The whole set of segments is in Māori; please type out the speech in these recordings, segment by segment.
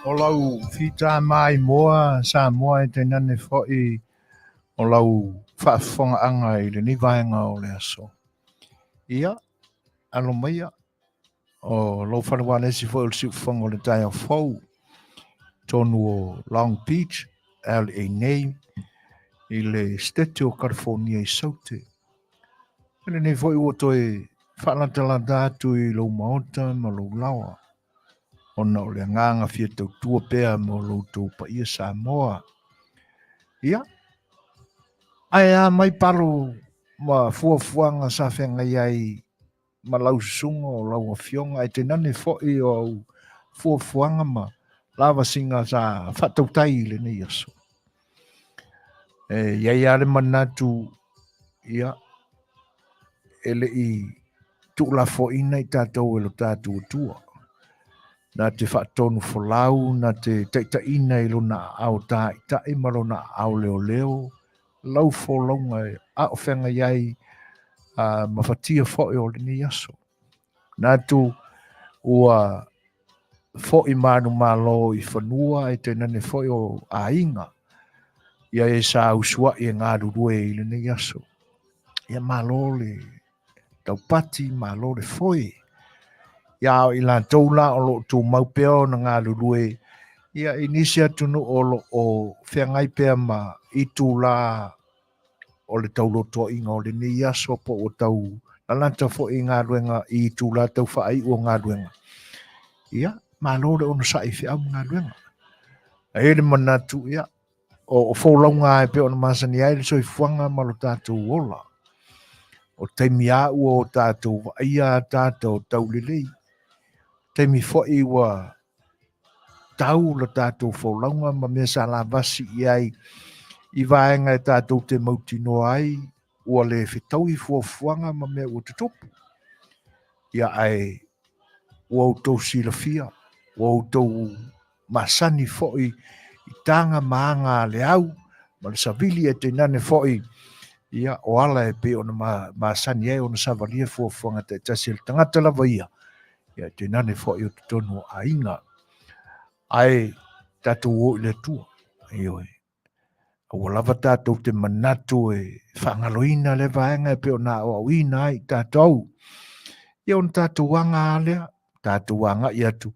O lau fita mai moa Samoa e te nane fo'i o lau faafofoga'aga i le nivaega o le aso. Ia, alo maia o lau falaualesi fo'i o le si'ufofoga o le taeaofou tonu o Long Beach, LA nei, i le stete o California i saute. E le nei fo'i ua toe fa'alatalata atu i lou maota ma lou lawa. Ona o le agaga fia tautua pea mo loutou paia Samoa. Ia, ae a mai palo ma fuafuanga sa whengai ai ma lau susunga o lau afionga e te nane fo'i o au fuafuanga ma lava singa sa whatautai le nei aso. E iai ale manatu ia ele i tukla fo'ina i tātou e lo tātou tua. Na te whaatonu folau, na te taitaina i lona au tā itai ma lona au leo leo, lau folaunga e a o whenga iai mawhatia fo'i o le ni aso. Nā tu ua fo'i manu malo i whanua e te nane fo'i o a inga. Ia e sa usua i ngā rurue i le ni aso. Ia malo le taupati, malo le fo'i. Ia o i la taula o lo tu maupeo na ngā rurue. Ia inisia tunu o lo o whengai pea ma i tu la o le tauloto inga o le ni aso po o tau lalanta fo i ngā ruenga i tu la tau whaai o ngā ruenga. Ia, malo le ono sa i whiau ngā ruenga. A ele manatu ia o whaulaunga e pe o na Masani ai le soi fuanga ma lo tātou ola. O teimi a ua o tātou wa ia tātou tau lelei. Teimi fo i wa tau la tātou whaulaunga ma mea sa la vasi iai i vaenga e tātou te mautino ai ua le whetau i fuafuanga ma mea ua te topu. Ia ai ua utou silafia, ua utou Masani fo'i i tanga maanga le au, ma le savili e te nane fo'i ia o ala e pe o na Masani e o na savalia fuafuanga te tasi le tangata lava ia. Ia te nane fo'i o te tonu a inga. Ai tātou o le tua. Ioi. Ua lava tātou te manatu e whangaloina le vaenga e pe o na o awina ai tātou. Ia on tātou wanga alea, tātou wanga i atu.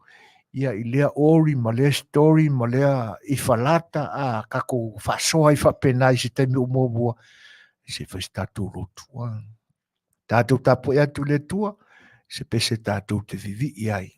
Ia i lea ori, ma lea story, ma lea i whalata a kako whasoa i whapena i se teimi o mōbua. I se whais tātou rotua. Tātou tapo e atu le tua, se pese tātou te vivi i ai.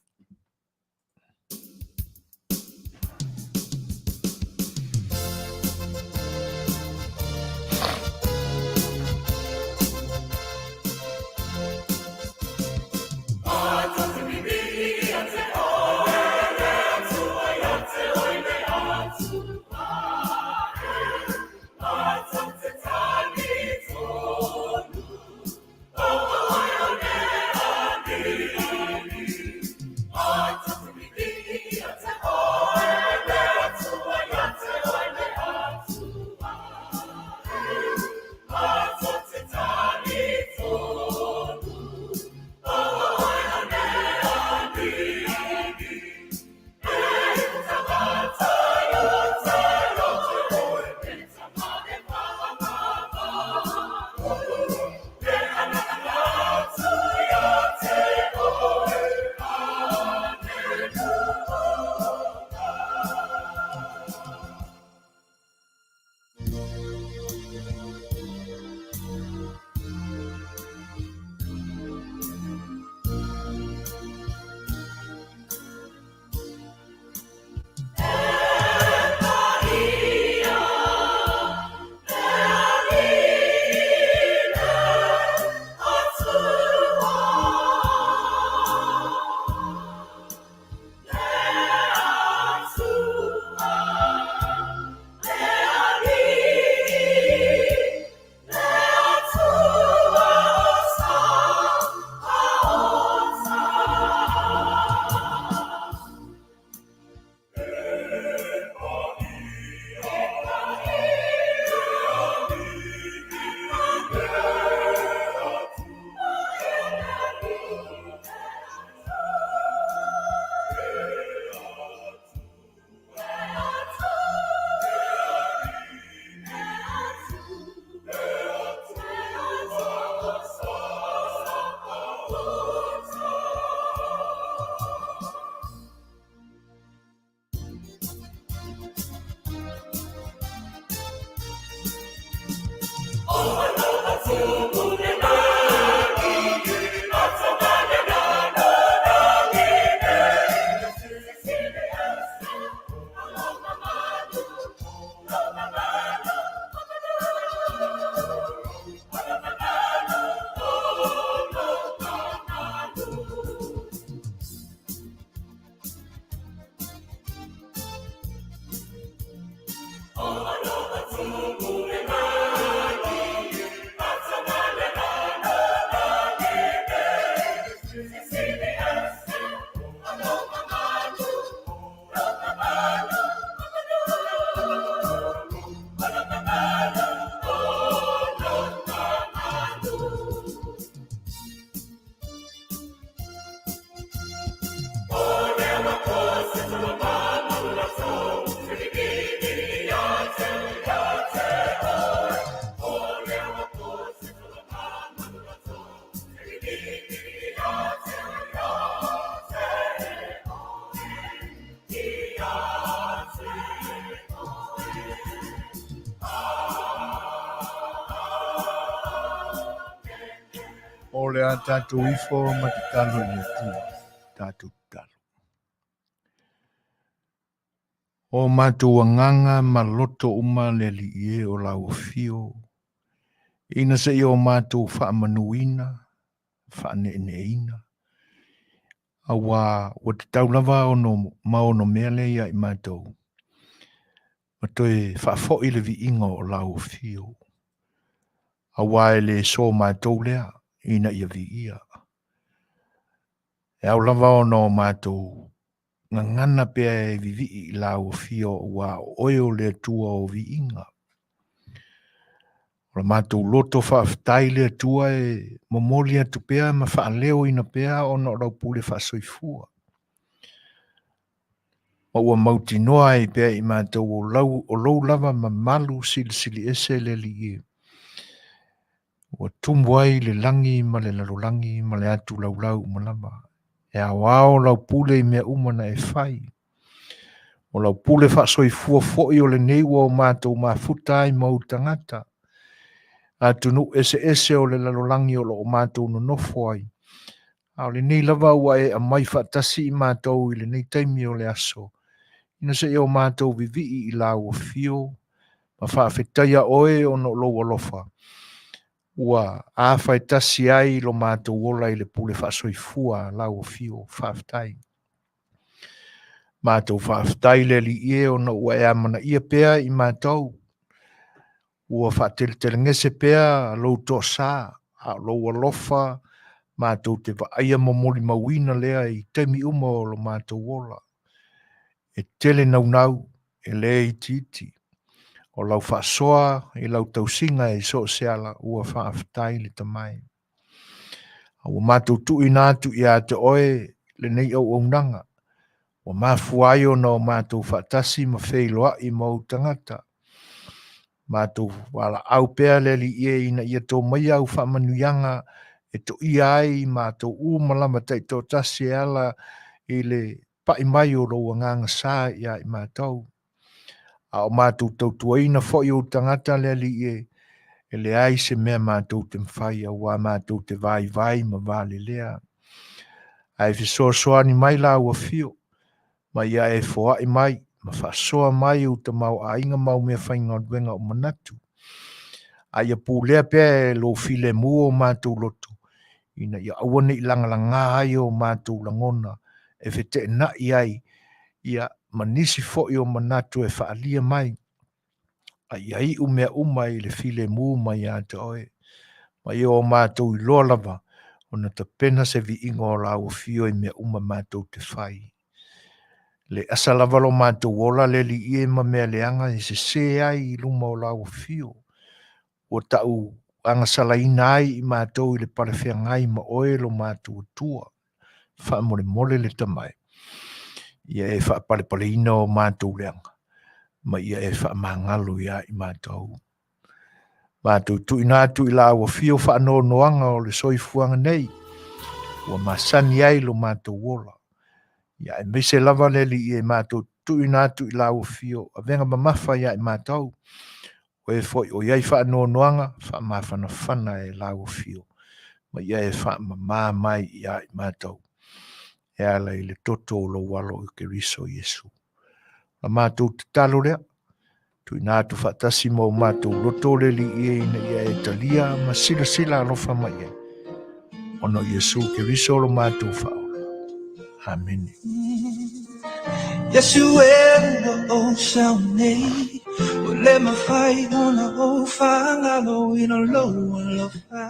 O le a tātou ifo ma te talo i le tua, tātou talo. O mātou anganga ma loto uma le li e o lau fio. Ina se i o mātou wha manuina, wha neina. Awa, o te taulawa ono maono mea le ia i mātou. Ma toi wha fo i le vi ingo o lau fio. Awa e le so mātou lea, ina ia vi ia. E au lava ono mātou ngana pea e vivi i lau fio wa oio le tua o vi inga. O mātou loto whaafitai le tua e momoli atu pea ma whaaleo ina pea ono rau pule whaasoifua. Ma ua mauti noa e pea i mātou o lou lava ma malu sili ese le li e. Ua tumwai le langi ma le lalolangi ma le atu lau ma lava. E awao lau pule i mea umana e whai. O lau pule whaasoifua fo'i o le neiwa o mātou mafuta i mau tangata. A tunu ese o le lalolangi o lo mātou no nofo ai. A le nei lava ua e a mai whaatasi i mātou i le nei taimi o le aso. Ina se i o mātou vivi i lau o fio. Ma whaafetaia oe o no lo alofa. Ua a whaitasi ai lo mātou ola i le pule whaasoifua lau o fio whaafetai. Mātou whaafetai le li e o no ua e amana ia pea i mātou. Ua whaatele ngese pea lo to sa, a lo alofa, mātou te waaia momoli mawina lea i teimi uma o lo mātou ola. E tele nau, e le i titi. O lau whaasoa, e lau tausinga e so seala ua whaafetai le tamai. Ua mātou tu inatu i a te oe le nei au nanga. Ua mafuai o no mātou whaatasi ma wheiloa i mau tangata. Mātou wala au pea le li ie ina ia tō mai au whaamanuianga e to ia ai mātou malama tai tō tasi ala i le pai mai o roa nganga sā ia i mātou. A o mātou tautuaina fōi o tangata le li ie e le ai se mea mātou te mwhai a wā mātou te vai ma vale lea. Ai fisoa ni mai la ua fio, ma ia e fōa i mai, ma whasoa mai u te mau a inga mau mea whainga duenga o manatu. A ia pūlea pēr lo file mua o mātou loto. Ina ia awane i langalanga ai o mātou langona. E whete na i ai. Ia manisi fōi o manatu e whaalia mai. A ia i umea umai le file mua mai a te oe. Ma ia o mātou i loa lava. O na ta pena se vi ingo o lau fio i mea uma mātou te whai. Le asalavalo mātou ola le li ie ma mea leanga i se ai i luma o lau fio. O tau anga salaina ai i mātou i le parewhia ngai ma oe lo mātou tua. Wha mole le tamai. Ia e wha pale ina o mātou leanga. Ma ia e wha mangalo ia i mātou. Mātou tu inatu i lau fio wha no noanga o le soifuanga nei. Ua Masani ai lo mātou ola. Ia e mese lava le li e mātou tu inatu i lau fio. A venga mamafa ia i mātou. O e foi o iai wha no noanga, wha mawhana whana e lau fio. Ma ia e wha mamā mai ia i mātou. E ala i le toto o lo walo i ke riso Yesu. A mātou te talo rea. Tu inatu whaatasi mo mātou loto le li e ina ia e talia ma sila alofa mai e. Ono Yesu ke riso lo mātou whao. Amen. Yesu e o shaunei. Ule mawhai ona o whangalo ina lo alofa.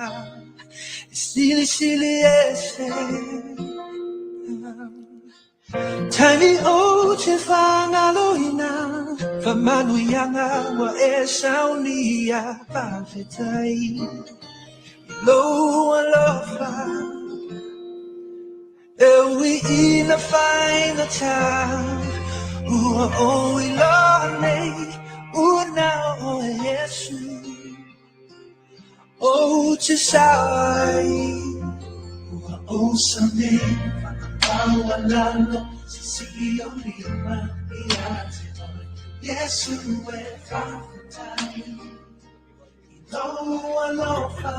Sili ese. Tiny oche fangaloina, fa Manuia wa e saunia Faafetai. Lo alofa, we in a fine town. We love me, now oh yes, oh Chisai, oh Sunday, Awalalo, Sisio Lima, yes, you were Faafetai. Lo alofa.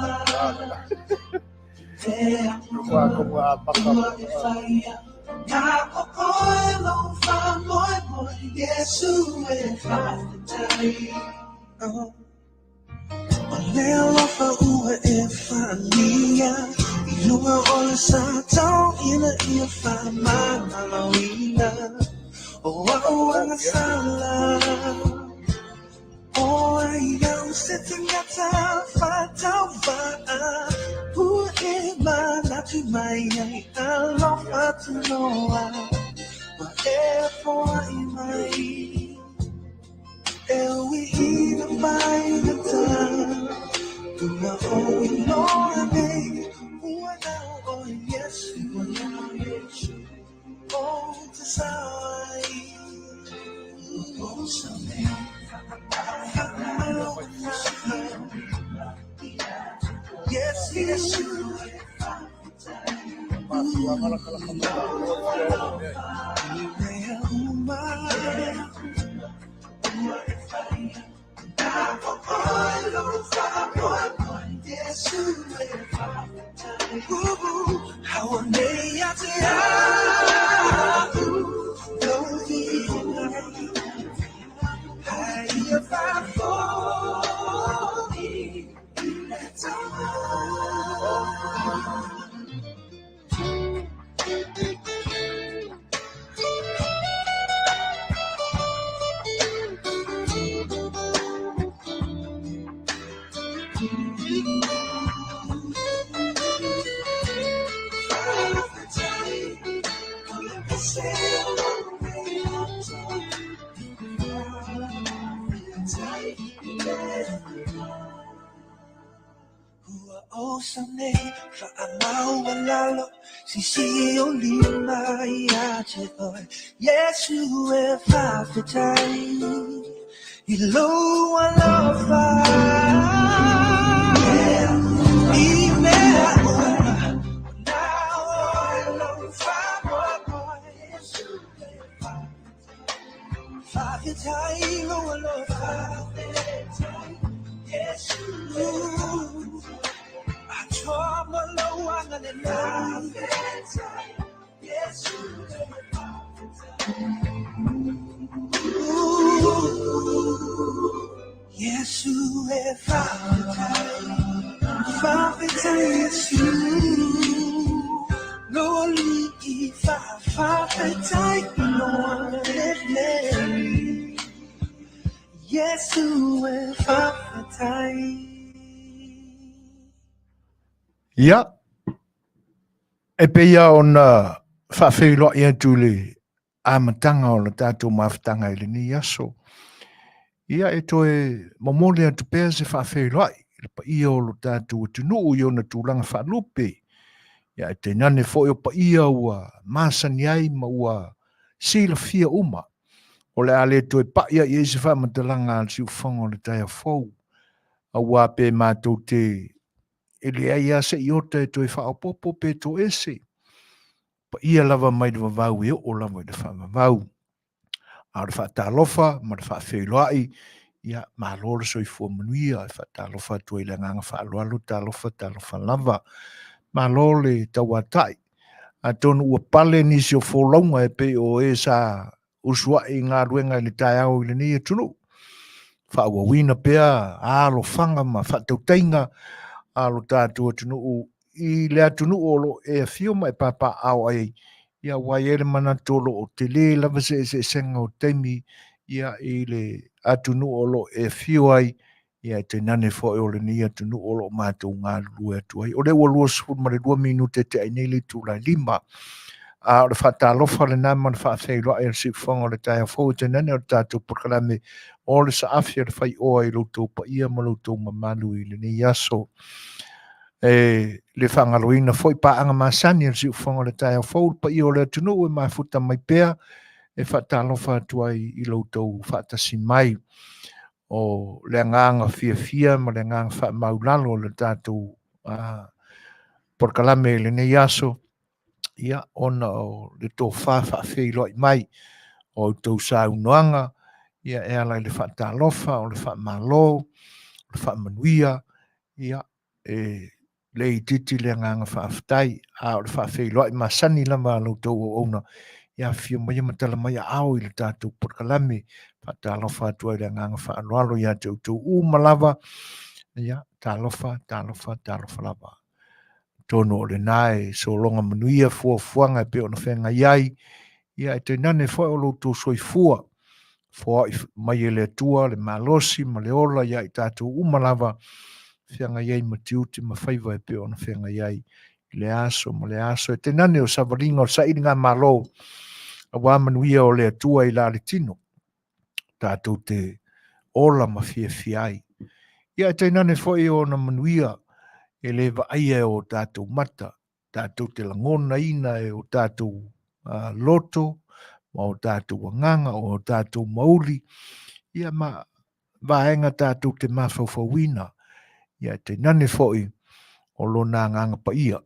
Oh, I am sitting at a Faafofoga'aga. Who is my not to my I love her to know whatever in my we in a find the time to my own Lord. Who are now, oh yes, you are now, yes, oh, to side. Oh, someday. Yes, yes, you. How may I Osane fa amau walalo sisi olima ya chekoy Yesu e Faafetai ilo alofa ime uma now alofa Yesu e Faafetai ilo alofa Yesu Yes, you have Faafetai, yes, you. Loli, Faafetai, no one let me. Yes, you have Faafetai. Ia, e peia ona whawhiroa ia tūle amatanga o le tātou mawhitanga i le ni aso. Ia e toe momole atu pēr se whawhiroa i pa ia o lo tātou tunu i ona tūlanga whalupe. Ia e te nane fo pa ia ua Masani ai ma ua sila fia uma. O le ale toe pa ia i se whamatalanga al si uwhanga o le taia fau. A ua pe mātou te e le aia se i ota e toi whaopopo pe to ese. Pa ia lava mai de vavau e o lava de whavavau. A le whaatalofa, ma le whaawhiloai, ia mālore so i fua Manuia, e whaatalofa tu e le nganga whaaloalo, talofa lava. Mālore tauatai. A tonu ua pale nisi o wholaunga e pe o e sa usua i ngā ruenga i le tai au i le ni e tunu. Whaawawina pea, alo whanga ma whaatautainga, alo tātua tunu i le atunu o lo e fioma e papa au ai ia wai ele mana tolo o te le lava se senga o teimi ia i le atunu o lo e fio ai ia te nane fo e o le ni atunu o lo mātou ngā lua atu ai o le ua lua sifuru ma le 2 minute te ainele tu la lima a o le whaatalofa le nā mana whaafeiloa e si whanga le tai a fōu te nene o le tātou Polokalame o le sa Afia le Fai'oa i loutou pa ia ma loutou Manui le ni aso le whangaloina foi paanga Masani le si whanga le tai a fōu pa ia o le atunu e mai futa mai pēr e whaatalofa atua i loutou whaatasi mai o le nganga fia ma le nganga whaamaulalo le tātou Polokalame le ni aso ia ona o le tō whaafeiloa i mai o tau saunoanga ia e ala le whaatalofa o le whaamalo o le whaamanuia ia le titi le nganga whaafitai a o le whaafeiloa i Masani lama loutou o ona ia fia mai matala mai au i le tātou Polokalame whaatalofa atua i le nganga whaaloalo ia tau malava ia talofa lava tono o le nae so longa Manuia fuafuanga pe ona whenga iai ia e te nane whai o loutou soifua fua mai e le atua le malosi ma le ola ia i tātou umalava whenga iai matiuti ma whaiva e pe ona whenga iai le aso ma le aso e te nane o savaringa o sairi ngā malo a wā Manuia o le atua i la le tino tātou te ola ma fiai ia e te nane whai o na Manuia e le vaia o tātou mata, tātou te langona ina e o tātou loto, ma o tātou wanganga, o tātou mauli, ia ma vaenga tātou te mafaufawina, ia te nane foi o lona nganga pa ia,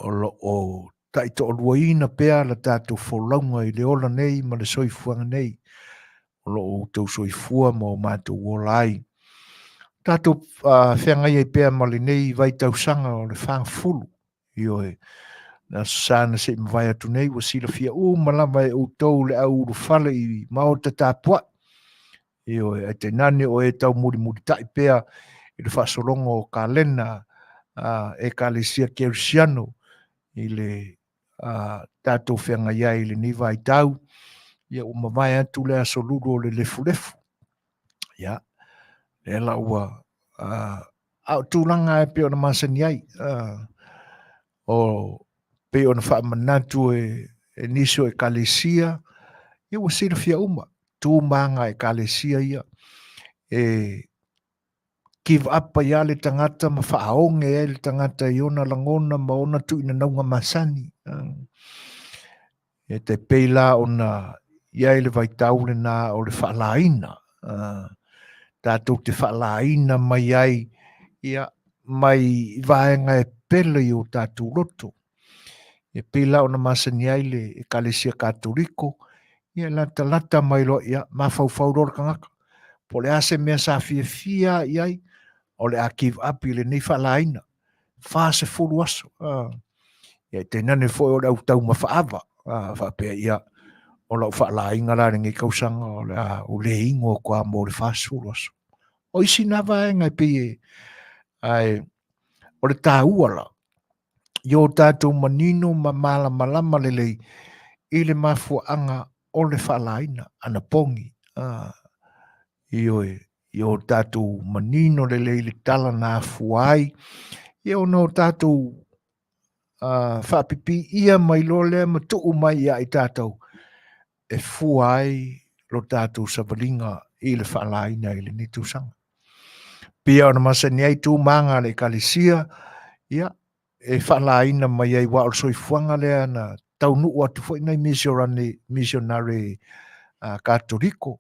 o taito o luaina pea la tātou wholaunga i le ola nei, ma le soifuanga nei, o tau soifua ma o mātou wolai. Tātou whenga iei pēr mali nei vai tausanga o le whangfulu i oe. Na sāna se mwai atu nei wa sila fia malama e utou le au uru whale i mao te tāpua. I oe, e te nane o e tau muri tai pēr i le whasolongo o ka lena e ka le sia kerusiano i le tātou whenga iei le ni vai tau. Ia umawai atu le asoluru o le lefu. Ia. E la ua au tūlanga e pe ona Masani ai o pe ona whaamanatu e niso e kalesia ia ua sira fia tūmanga e kalesia ia e give up ia le tangata ma whaaonge e le tangata i ona langona ma ona tu ina naunga Masani e te peila ona ia le vaitaule na o le whaalaina tātou te whaalaina mai ai, ia mai vaenga e pele i o tātou loto. E pela o na Masani ai le e kalesia katoriko, ia lata mai lo, ia mawhau rora kangaka. Po le ase mea sa fia iai, o le a give up i le nei whaalaina. Whase fulu aso. Ia te nane fo o le au tau mawhaava, whapea ia, o lau whaalainga la ringi kausanga o le ingo kua mo le whase fulu aso. O isi na vaenga pe ai o le tāuala i o tātou manino ma malama lelei i le mafuanga o le whaalaina ana pongi i o tātou manino lelei le tala na fuai i o no tātou whapipi ia mai lo le ma tuu mai ia i tātou e fuai lo tātou savalinga i le whaalaina i le nitusanga. Pia ona Masani ai tūmanga le kalesia, ia, e whaalaina mai ai wa o soifuanga lea na taunu atu fo inai missionary katoriko,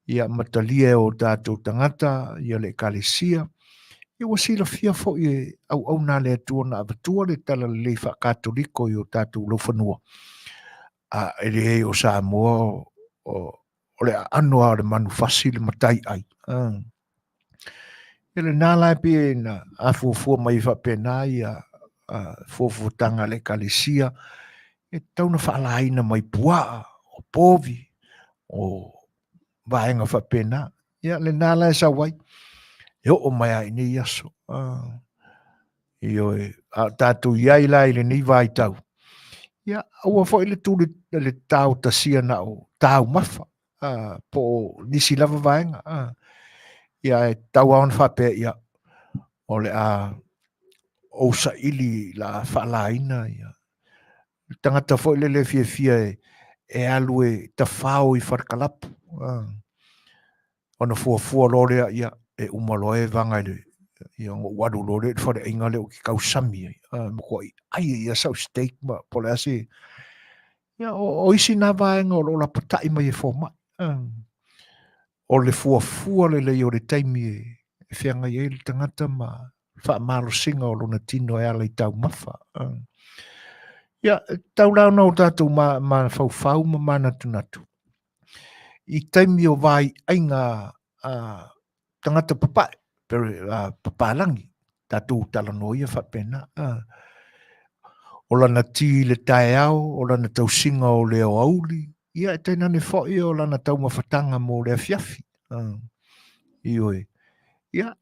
ia matalia o tātou tangata, ia le kalesia, ia wasila fia fo i au na le atua na avatua le tala le wha katoriko i o tātou lofanua. E le o Samoa o le anoa le manufasi le matai ai. Ele nala pe na afuafua mai whapena ia fuafutanga le kalesia e tauna whaalaina mai pua o povi o vaenga whapena ia le nala e sawai e o mai ai ni aso i oe tātou iai lai le ni vai tau ia ua fo ile tūle le tau tasia na o tau mafa po nisi lava vaenga ia e tau aon whape ia o le o sa ili la whaalaina ia tangata fo le fia e alu e tafao I wharakalapu. Ona fua lore ia e umaloe vanga ia wadu lore whare inga leo ki kausami. Moko ai ia sau steak ma pole ase. Ia o isi na vaenga o la patai mai e fōma. O le fua le o le taimi e whianga i le tangata ma wha maro singa o lona tino e ala I tau mafa. Ia, tau lau nau tātou ma fau ma mana tunatu. I taimi o vai ainga tangata papai, papalangi, tātou talanoia whapena. O lana ti le tae au, o lana tau singa o le o auli, ia e teina ne fōi o lana tau mawhatanga mo le Afiafi. Ioi, ia,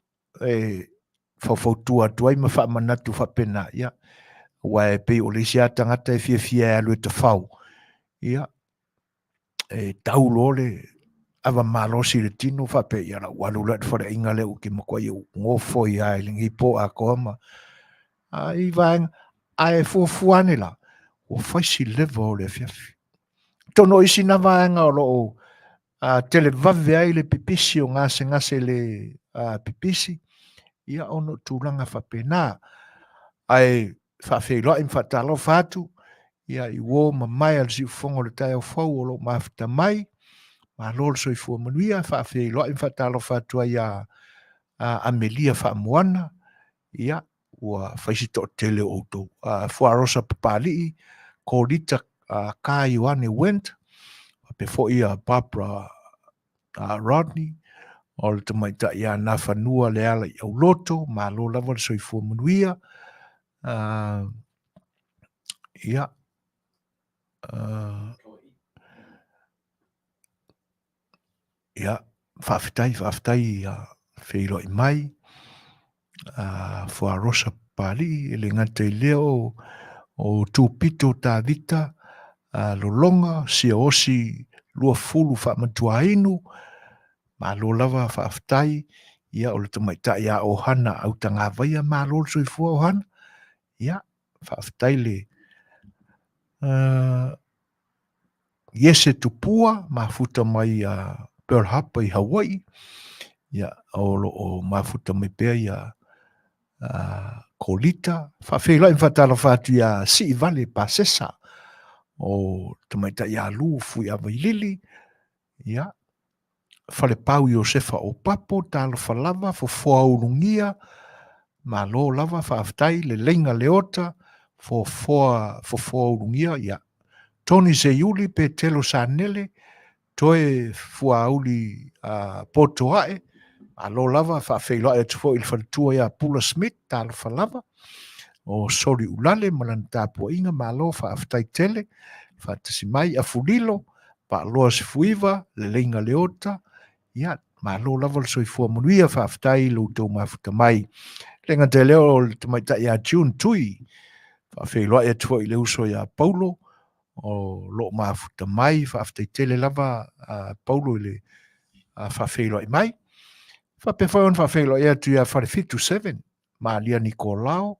whawhautua tuai ma whamanatu whapena, ia, wa e pe o le sia tangata e fia alu e te whau. Ia, tau lole, awa malosi le tino whape, ia la walula te whare inga leo ki makua iu ngofo I ai lingi po a koama. I vaenga, ai fuafuane la, o whaisi lewa o le Afiafi. Tono isi na vaenga o loo, tele vave ai le pipisi o ngase le pipisi, ia ono tūranga whapena, ai whawhelo im whatalo whatu, ia I wō ma mai al si ufongo le tai au whau o lo mawhita mai, ma lol so I fua Manuia, whawhelo im whatalo whatu ai a Amelia whamuana, ia, ua whaisito tele o tō, fuarosa papali, ko rita ka Ioane went, pe fo ia Barbara Rodney, o le tamaita ia na whanua le ala I au loto, ma lo lava so I fua Manuia, ia, ia, whawhitai whiro I mai, fuarosa pali, le ngata I leo, o tūpito tā vita, lolonga, sia osi, lua fulu whamatua inu, ma lo lava whawhitai, ia o le tamaita ia o hana au tanga vaia, ma lo so I fua o hana, ia, whawhitai le, Yese tupua, mafuta mai Pearl Harbor I Hawaii, ia o mafuta mai pea ia Kolita, whawhela I whatala whatu ia si vale pasesa, o tamaita ia lu fui availili, ia, whale pau Iosefa o papo, talo whalava, fofoa urungia, ma lo lava whawhitai, le lenga leota, fofoa urungia, ia, Tony Zeyuli pe telo sanele, toe fua uli poto ae, a lo lava whawhelo e tufo il whantua ia Pula Smith, talo whalava, o sori ulale, malan tāpua inga, ma lo whawhitai tele, whatasi mai a fulilo, pa loa si fuiva, le leinga leota, ia, ma lo lava so I fua Manuia whawhitai lo tau mafuta mai. Lenga te leo, te maita ia June tui, whawhelo e tufo I le uso ia Paulo, o lo mafuta mai, whawhitai tele lava Paulo I le whawhelo I mai. Whawhelo e atu ia wharefitu 7, ma lia Nikolao,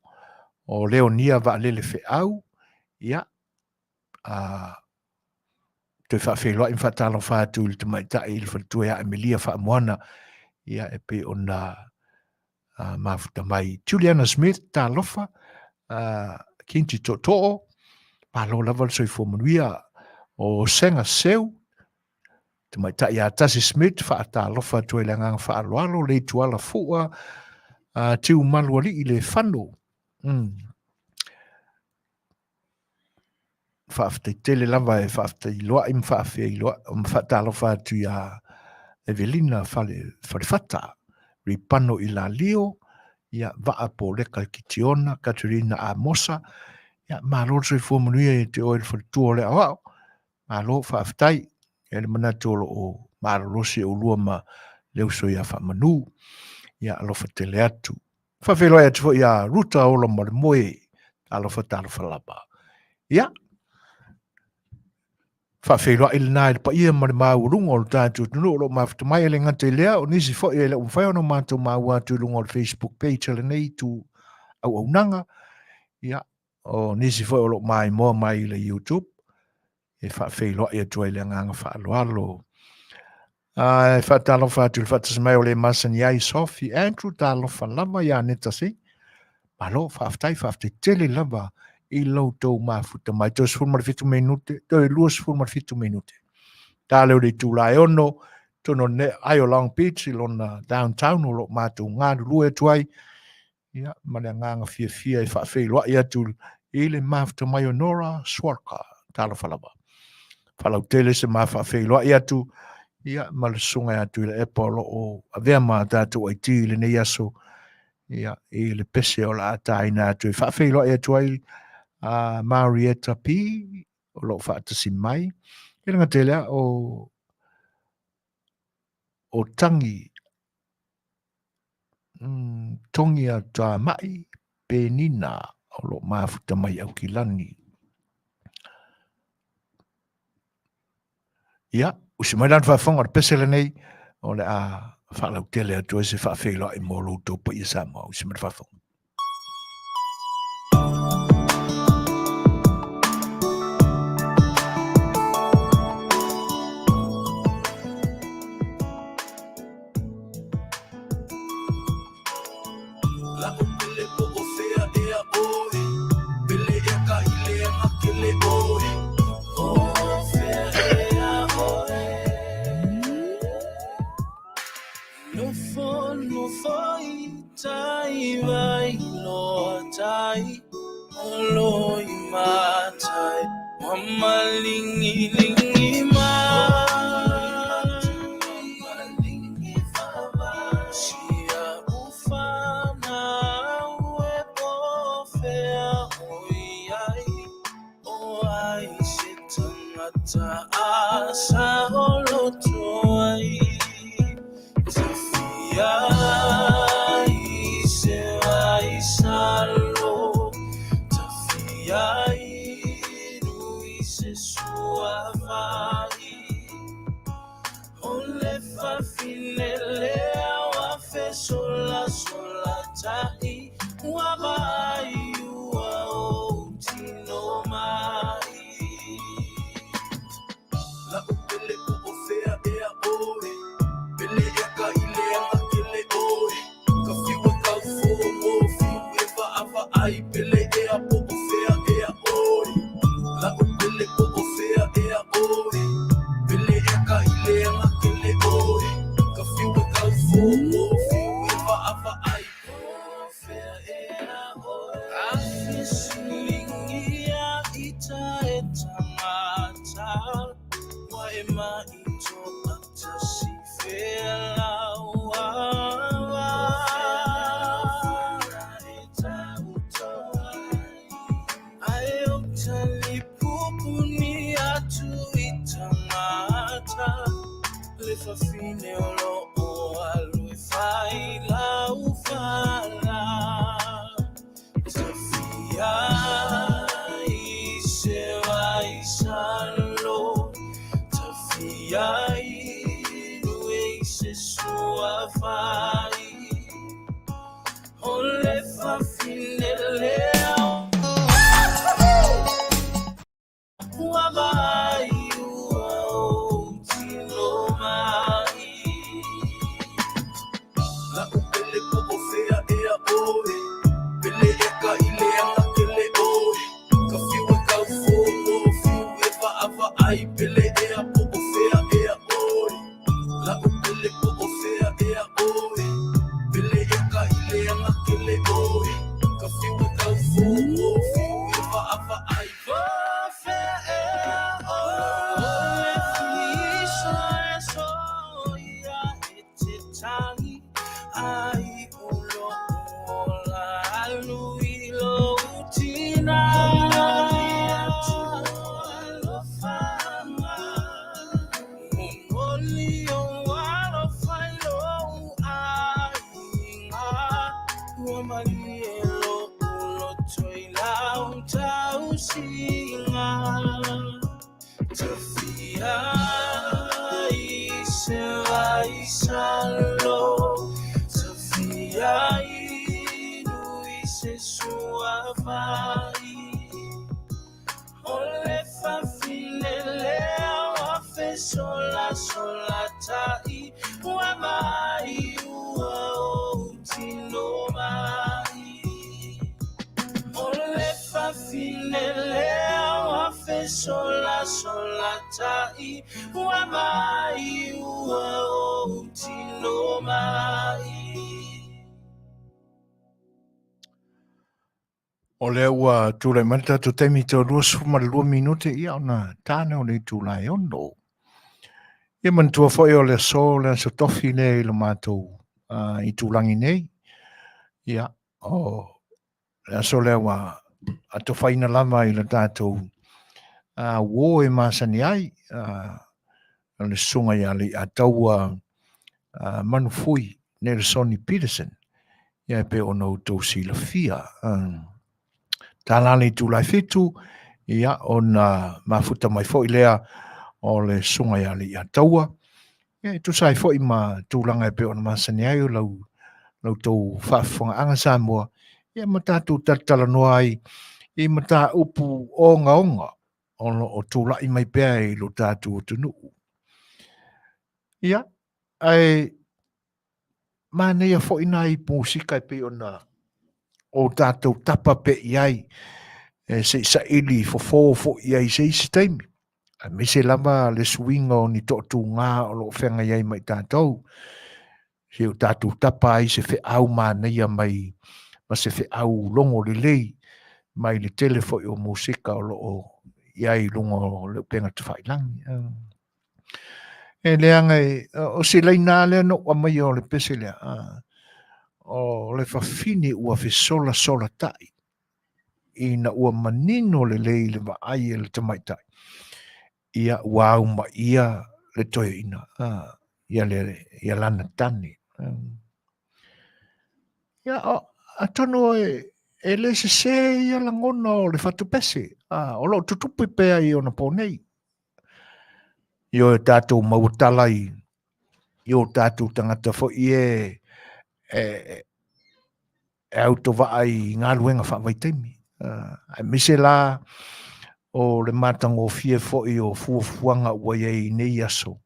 o Leonia va A Le Fai'oa, ia, te whawhelo I whatalo whatu I te maita I le whatua ia Amelia whamuana, ia e pe ona mafuta mai. Juliana Smith, tā lofa, Kinti Toto'o, palo lava so I fua Manuia, o Senga Seu, te maita ia Tasi Smith, whaatalofa tue le ngang whaaloalo, Lei'atauala fua, tiu maluari I le whano. Whaaftai tele lava e whaaftai loa im whaafei loa, whaatalofa atu ia Evelina whale whata, Ripano I la Leo, ia vaa po leka ki Tiona, Katerina a Mosa, ia malo so I fua Manuia e te oe whatua le awao, malo whaaftai, e le manatolo o marolosi o lua ma leo so ia whamanu, ia alofa tele atu. Whawhelo e atu ia ruta o la moe, alofa talofa laba. Ia, whawhelo e le nai pa ia mare maurunga o le tātu tunu o lo mafuta mai le ngate lea, o nisi fo e le umwhai ono mātou maua atu lunga o Facebook page le nei tu au nanga, ia, o nisi foi o lo mai mo mai le YouTube e Faafeiloa ia tua i le agaga faaloalo e faatalofa atu i le faatasmai o le Masani ai Sophie Andrew talofa lava ia neta si ma lo faafetaitele lava i loutou mafuta mai toe 15 minute toe 25 minute taleu le tulae ono tono ne ai o Long Beach i lona downtown o lo matou galulue atu ai ia ma le agaga fiafia e faafeiloaʻi atu i le mafuta mai o Nora Swarka talofa lava falautele se mafaafeiloaʻi atu ia ma le susuga atu i le epa o loo avea ma tatou aiti i lenei aso ia i le pese o la ataina atu e faafeiloaʻi atu ai Marietta P o loo faatasi mai i le gatele o tangi tongi a tamai penina o loo mafuta mai au kilani ia usi mai lana faafoga o le pese lenei o le a faalautele atu ai se faafeiloaʻi mo loutou paia Samoa usi mai le faafoga solatai ua mai ua o tino mai o le fafinelea ua fe solatai ua mai ua o tino mai O le ua tūlai mata tu temi te rua suma le 2 minute ia ona tāne o le tūlai ono. Ia mantua foi o le so le so tofi le i lo mātou i tūlangi nei. Ia o le so le ua ato whaina lama i le tātou wō e Masani ai le sunga ia Lei'ataua Manufui ne le Soni Petersen. Ia pe o nou tau sila fia. Tālale i tūlai fitu, ia ona mafuta mai fo i lea o le sunga ia Lei'ataua. Ia tu sai fo i ma tūlanga e pe ona Masani ai o lau tau Faafofoga'aga Samoa. Ia ma tātou Fetalanoaga ai i ma tā upu onga o tūlai mai pea i lo tātou o tunuu. Ia, ai manea fo i nai musika e pe ona o tātou tapa pe i ai se sa ili fo i ai se isi taimi. Me se lama le swinga o ni totu ngā o lo whenga iai mai tātou. Se o tātou tapa ai se fe au manea mai, ma se fe au longo le lei, mai le telefo i o musika o lo iai longo o le penga te whailangi. E leanga o se lei nā lea no a mai o le pese lea. O le whawhine ua fe sola tai. Ina ua manino le lei le maai e le tamaitai. Ia ua au ma ia le toe ina. Ia lana tani. Ia a tono e le se ia langona o le whatu pese. O lo tutupu pea i ona pōnei. Io tātou mautalai. Io tātou tangata fo i e auto vai ngā luenga whawaitemi. Mise la o le matango fie fo i o fuafuanga ua iei nei aso.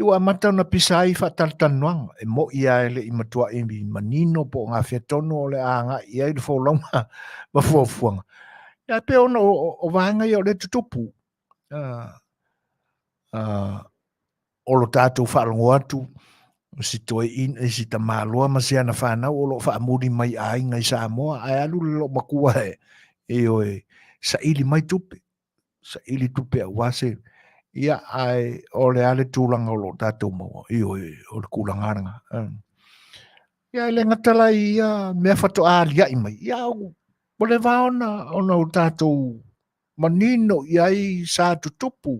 Iwa mata na pisa ai Faatalanoaga e mo ia ele i matua i manino po ngā whetonu o le anga i ai le whaulonga ma fuafuanga. Ia pe ona o vanga i o le tutupu. O lo tātou whaalongo atu si toe in e si ta māloa ma se ana whanau o lo whaamuri mai ai ngai Samoa ai alu le lo makua e o sa ili mai tupe. Sa ili tupe a wase. Ia ai o le ale tūlanga o lo tātou maua. O le kūlangaranga. Ia le ngatala ia mea whato ālia i mai. Ia o le vaona o tātou manino i ai sa tutupu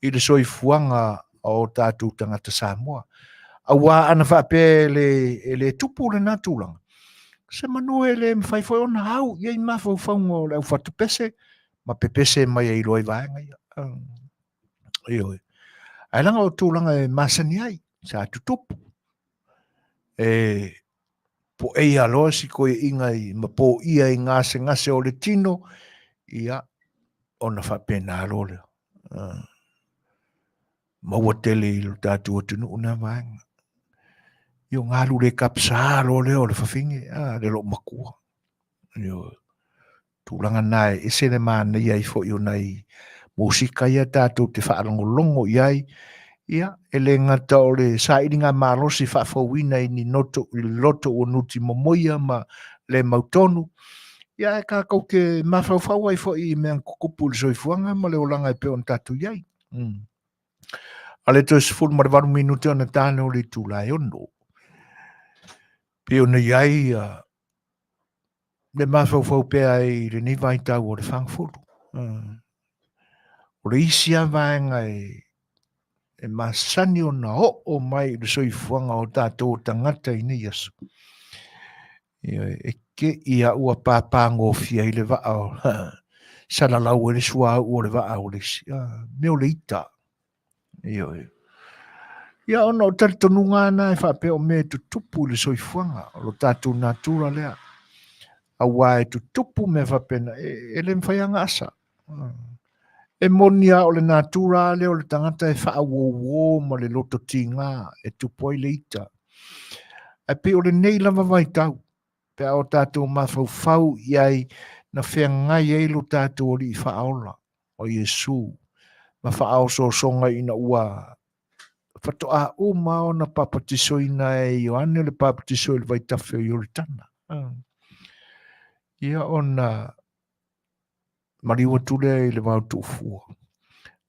i le soifuanga o tātou tangata Samoa. Awa ana whape le tupu le nā tūlanga. Se Manua le mwhaiwhai ona hau. Ia i mawhauwhaunga o le au whatu pese. Ma pepese mai e iloi vaenga ia. Ai langa o tūlanga e Masani ai, sa tutupu. Po ei aloa si koe inga i ma po ia i ngase o le tino, ia ona whapena alo leo. Maua tele i lo tātua tunu una vaenga. Io ngalu le kapsa alo leo le whawhinge, le lo makua. Tūlanga nai, ese le mana ia i fo i o nei musika ia tātou te whaalongolongo iai, ia, ele ngata o le sa ili ngā mālosi whaafawina i ni loto o nuti momoia ma le mautonu, ia e kākau ke mawhauwhau ai fo i meang kukupu le soifuanga ma le olanga e peon tātou iai. Ale to se fulu maravaru minute ona tāne o le tūlai ono. Peon iai, le mawhauwhau pea i le nivai tau o le whangfuru. O le isia vaenga e Masani o na o mai le soifuanga o tātou tangata i nei aso. E ke ia ua pāpango fia i le vaa o salalau e le sua o le vaa o le meo le ita. Ia ona o taritonunga ana e whapea o me tutupu le soifuanga o lo tātou natura lea. A wai tutupu me whapena e le mwhaianga asa. E monia o le natura le o le tangata e whaawowo ma le loto tinga e tupoi le ita. E pe o le nei lava vai tau. Pe o tātou mawhau iai na whea ngai e lo tātou o li whaaola o Yesu. Ma whaao so songa ina ua whatoa o mao na papatiso ina e Ioane le papatiso i le vai tawhio i oritana. Ia ona mariwa tule i le wau tufua.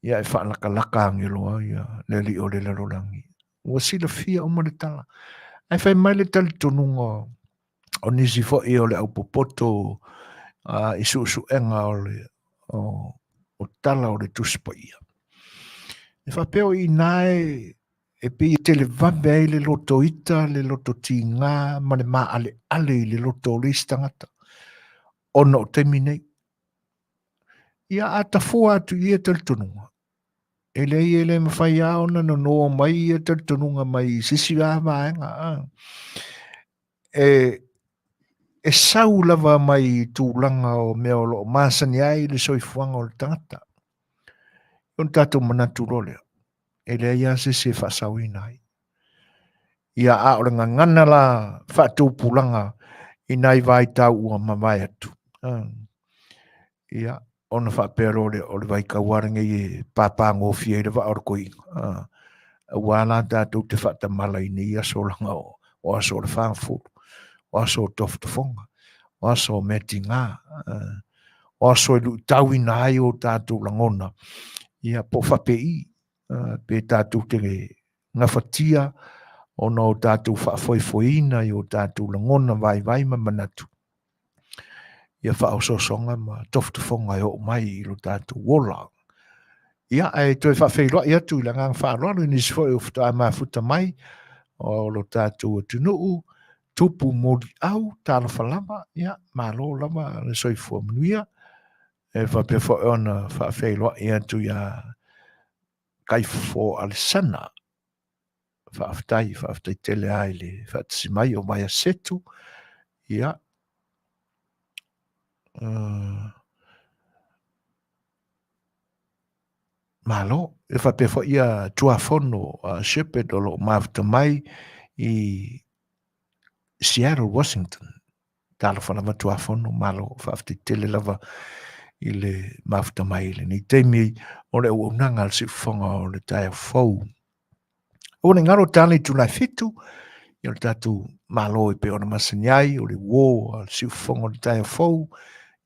Ia e whaalaka angeloa ia le li o le larolangi. Ua sila fia o maritala. Ai whai mai le tali tonunga o nisi fo i o le au popoto i suenga o tala o le tuspa ia. E whapeo i nae e pe i tele vabe ai le loto ita, le loto ti ngā, ma le maa ale i le loto listangata. Ono o temi nei. Ia ata fua atu i e tali tonunga. E le mawhai aona no noa mai i e tali tonunga mai sisi vaenga. E sau lava mai tūlanga o mea o lo Masani ai le soifuanga o le tangata. On tātou manatu rolea. E le ia se whasau inai. Ia a o le ngana la whātou pulanga inai vai tau ua mawai atu. Ia, ona whapero o le vai kawarange i pāpāngo fia i le wa orkoi. Wala tātou te whatamala ini ia solanga o aso le whāngfuru. O aso toftofonga. O aso meti ngā. O aso ilu tau inai o tātou langona. Ia po whapei. Pe tātou te ngawhatia. O no tātou whaafoifoina i o tātou langona vai ma manatu. Ia whaososonga ma toftofonga e o mai i lo tātou wola. Ia e toi whawheiroa ia tu i langang whaarolo i nisi fo e ufta a mafuta mai o lo tātou atunuu. Tupu mori au, tāla whalama, ia, malo lama, le soifua Manuia, e whapewha ona whawheiroa ia tu ia kaifo ale sana, whawhtai tele ai le whaatasi mai o mai a Setu, ia, malo, e whapewha ia tuafono shepherd o lo mafuta mai i Seattle, Washington. Tāla whanama tuafono, malo, whawhtai tele lava i le mafuta mai le ni teimi o le uunanga al siufonga o le tae fau. O ne ngaro tāne tu nai fitu, i o le tatu malo i pe o na Masani ai, o le wō al siufonga o le tae fau,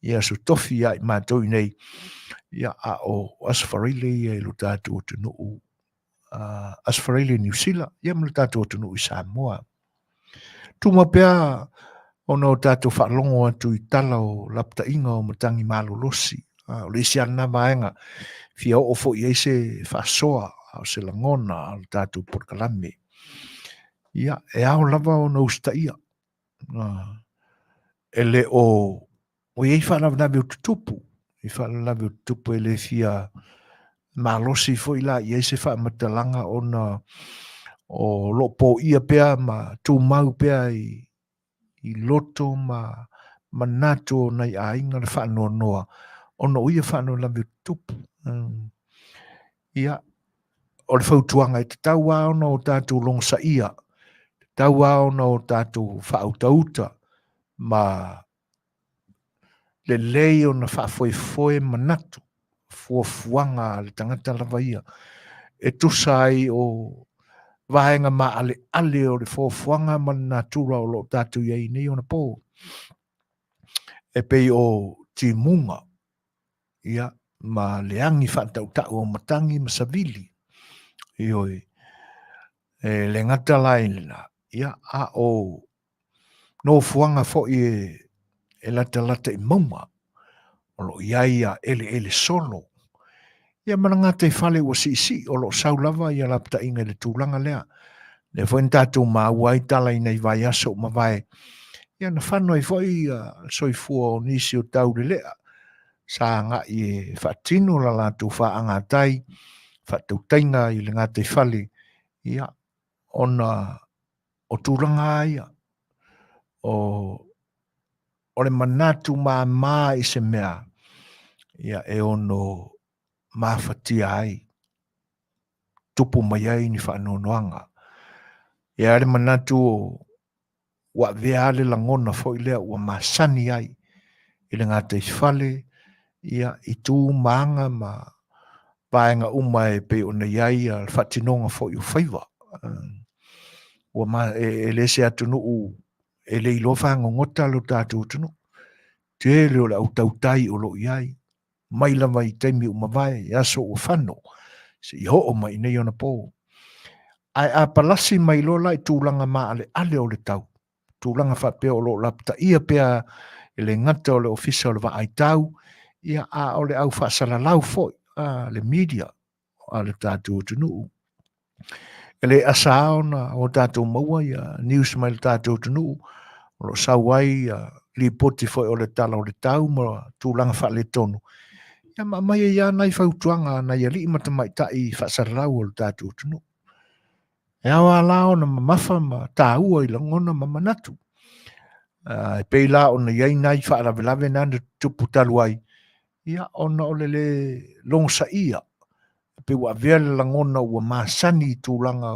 i asu tofi ai mātou nei, ia a o asfarile i lo tatu o tunu asfarile New Zealand, ia mo le tatu o tunu i Samoa. Tuma pea o no tātou whaalongo atu i tala o lapta inga o matangi malolosi. O le isi ana maenga, fia o fo i eise whaasoa o se langona o tātou Polokalame. Ia, e ao lava o na usta ia. E le o iei whaalavi o tutupu. I whaalavi o tutupu e le fia malosi fo i la i eise whaamatalanga o na o lopo ia pea ma tū mau pea i loto ma manato nei a inga le whanua noa. Ono uia whanua lawe tupu. Ia, o le whautuanga i te tau aona o tātou longsa ia. Tau aona o tātou whautauta ma le lei o na whaafoefoe manatu. Fuafuanga le tangata lawa ia. E tusai o vaenga ma ale o le fuafuanga ma natura o lo tātou iei nei o na pō. E pei o timunga. Ia, ma leangi whatautau o matangi ma savili. Ioi, le ngata laina. Ia, a o no fuanga fo e lata i mauma. O lo iaia ele solo. Ia mana ngata i whale ua si o lo saulava ia lapta inga le tūlanga lea. Le fo tātou ma uai tala ina i vai aso ma vai. Ia na whanau i foi soifua o nisi o tau le lea. Sa nga i whaatino la lātou whaangatai, whaatautainga i le ngātai whale, ia, ona o tūranga ia, o le manatu mā i se mea, ia, e ono mafatia ai tupu mai ai ni whaanonoanga. E are manatu o wa vea le langona fo ilea ua masani ai i le ngata isfale ia i tū maanga ma paenga umai pe o nei ai al whatinonga fo i whaiva. Ua e le se atu nuu e le ilofa ngongota lo tātou tunu. Te leo la utautai o lo iai. Mai lava i teimi umawai e aso o whano. Se i ho o mai nei ona pō. Ai a palasi mai lola i tūlanga maa ale o le tau. Tūlanga whapea o lo lapta ia pea e le ngata o le ofisa o le wa ai tau. Ia a o le au whaasala lau foi. Le media a le tātou tunu. E le asao na o tātou maua ia news mai le tātou tunu. O lo sawai li poti foi o le tala o le tau ma tūlanga wha le tonu. Ia mai ia nai whautuanga na ia li matamai tai whaasala lau o le tātou tunu. E awa lao na mamafa ma tāua i langona ma manatu. E pei la o na iai nai whaaravelave nana tupu talu ai. Ia ona o le longsa ia. Pe wa vea le langona ua Masani i tūlanga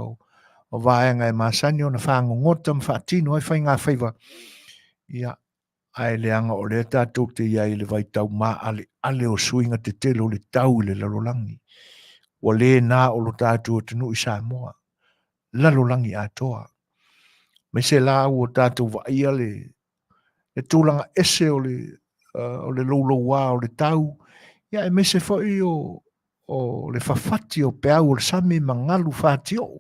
o vaenga e Masani o na whaangongota ma whaatino ai whainga whaiva. Ia ai leanga o le tātou te iai le vai tau ma ale o suinga te telo le tau le lalolangi. Wa le nā o lo tātou tenu i Samoa. Lalolangi atoa. Me se la o tātou wa ia le tūlanga ese o le loua o le tau. Ia e me se foi o le fafati o pe au o le sami mangalu fati o.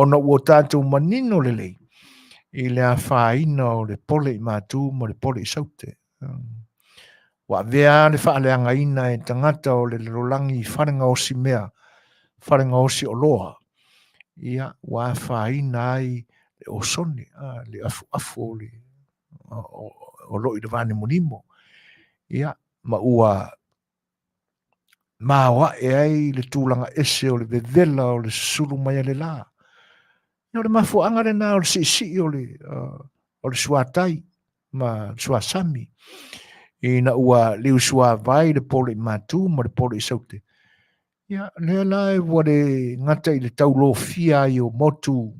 Ona ua tātou manino le lei. I le a whaina o le pole i mātū mo le pole i saute. Wa vea le whaaleanga ina e tangata o le lolangi i wharenga o si mea, wharenga o si o loa. Ia wa whaina ai le o sone, le afu o loi le vane monimo. Ia ma ua mawa e ai le tūlanga ese o le vevela o le sulu mai le la. Ia le mafuanga le nā o le si o le suatai ma suasami. Ina ua liu sua vai le pole i mātū ma le pole i saute. Ia lea lai wa le ngata i le taulo fia i o motu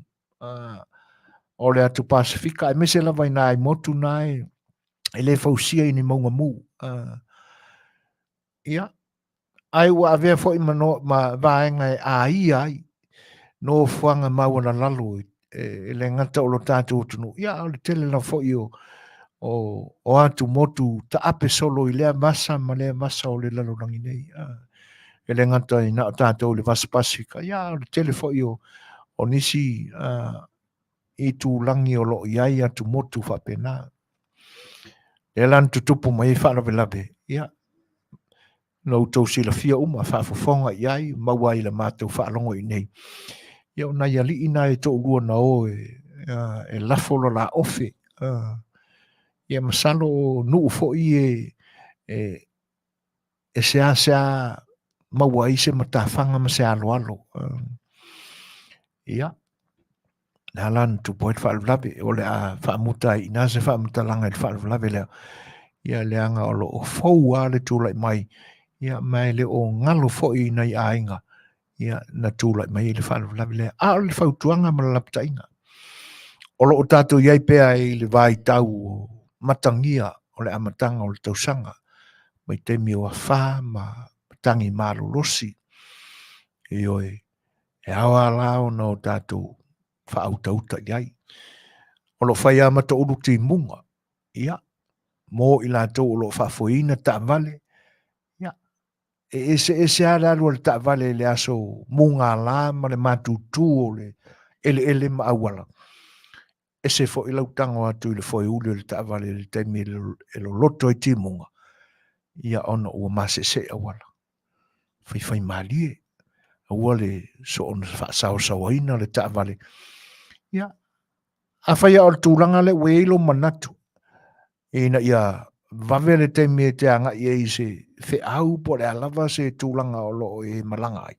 o le atu Pasifika. E mese la vai nā i motu nai e le fausia i ni maunga mu. Ia ai ua avea fo i ma vaenga e ai no fuanga maua na lalo e le ngata o lo tātou tunu. Ia o le tele la fo i o atu motu ta ape solo i lea masa ma lea masa o le lalo nangi nei. E le ngata i na o tātou le vasa Pasifika. Ia o le tele fo i o nisi i tu langi o lo iai atu motu whapena. E lan tutupu mai whaarawe. Ia no tau sila fia whaafofonga iai maua i la mātou whaalongo i nei. Ia o nai ali ina e tō rua na o e lafolo la ofe. Ia masalo o nuu fo i e sea maua i se matawhanga ma se alo alo. Ia na lan tu poet whaalulawe o le a whaamuta i nā se whaamuta langa i whaalulawe leo. Ia leanga o lo o fau le tūlai mai. Ia mai le o ngalo fo i nei ainga. Ia na tūlai mai le whaalulawe leo. A o le whautuanga ma lapta inga. O lo o tātou iai pēa i le vai tau o matangia o le amatanga o le tausanga. Mai te mi o a wha ma tangi marolosi. E oi, e awa lao na o tātou whaauta iai. O lo whai amata uru ti munga. Ia, mō i lātou o lo whafoina ta vale. Ia, e se ara alua le ta vale le aso munga la ma le matutu o le ele ma awala. E se fo i lautanga atu i le fo i ule le ta vale le teimi e lo loto i ti munga. Ia ona ua masese awala. Fai malie. Ua le so ona whaasau le ta vale. Ia, a whai a o tūranga le weilo manatu. Ina ia vavele teimi e te anga i se wheau po le alava se tūranga o lo e malanga ai.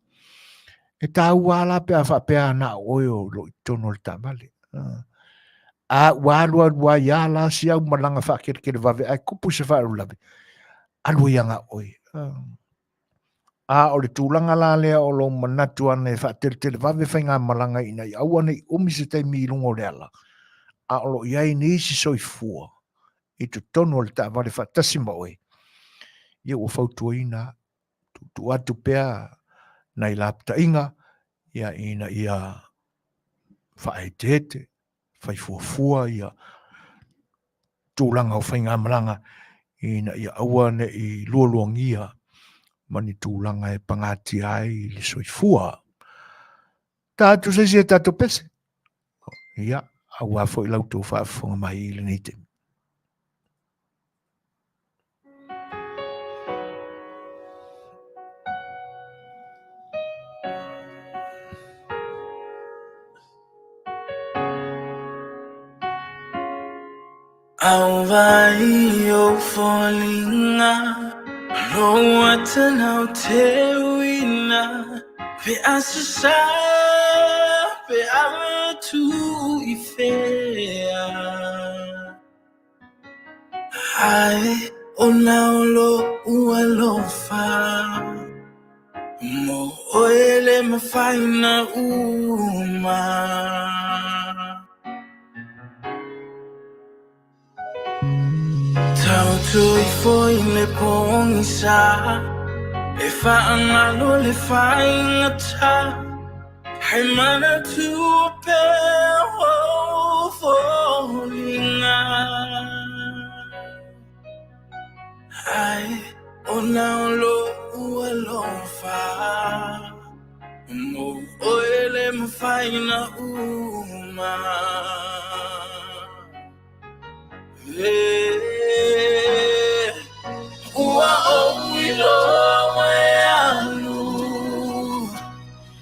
E tā uala pe a whapea na oio lo i tono le ta vale. A walua ia la si au malanga whakere vave ai kupu se whaarulawe. Alua ianga oi. A o le tūlanga la lea o lo manatu ane whaatele vave whainga malanga ina i aua nei umise te milungo le ala. A o lo iai ni isi soi fua. I tu tonu o le ta vale whaatasi maoe. Ia ua whautua ina tu atu pea nei lapta inga. Ia ina ia whaetete. Whaifuafua ia tūlanga o whainga malanga. Ina ia aua ne i lualuangia. Mani tūlanga e pangati ai le soifua. Tātu se se tātu pese. Ia, aua fo i lautu whaafonga mai i le neite. Au vai o folinga Loa tanau te uina Pe asasa Pe atu I fea Ai o naulo ua lofa Mo oele mawhaina uma Tau tui foi le pongi sa E whaangalo le whainga ta Hei mana tua pe ho folinga Ai o naulo ua lofa Mo oele mawhaina uma Ua o wilo mai anu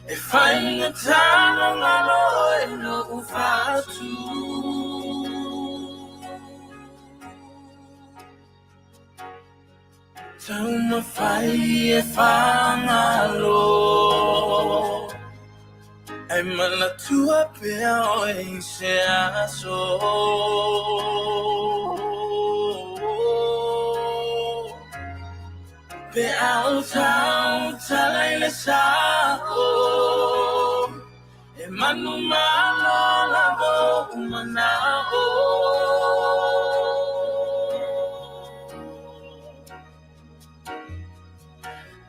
E whainga tāna ngalo e no ufatu Tau mawhai e whangalo Ai mana tua pea o e se aso Pe au tau talai le sao E manu malo la vo umanao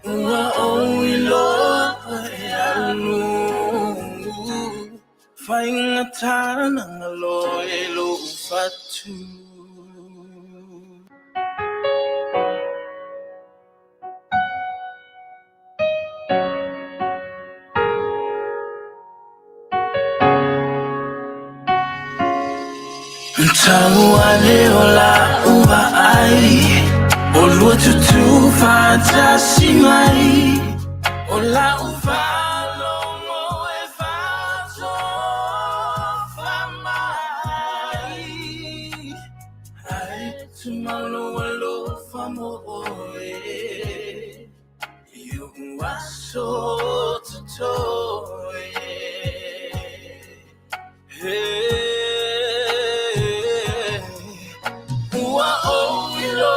Ua o iloa e anu Whainga tāna ngalo e lo ufatu Tau ale o la ua ai O lua tutu whātasi mai O la uwa longo e whāto whamai Ai tu malo alo whamo oe Iu aso tutoe Ua o ilo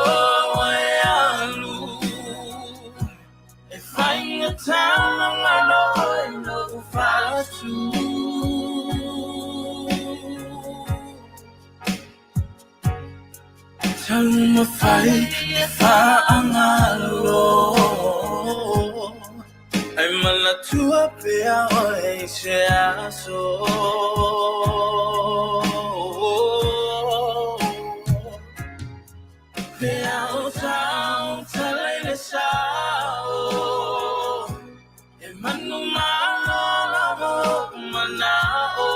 mai alu E whainga tāna ngalo e no whātu Tau mawhai e whaangalo Ai mana tua pea o e se aso Pea o tau talai le sao E manu malo la vo manao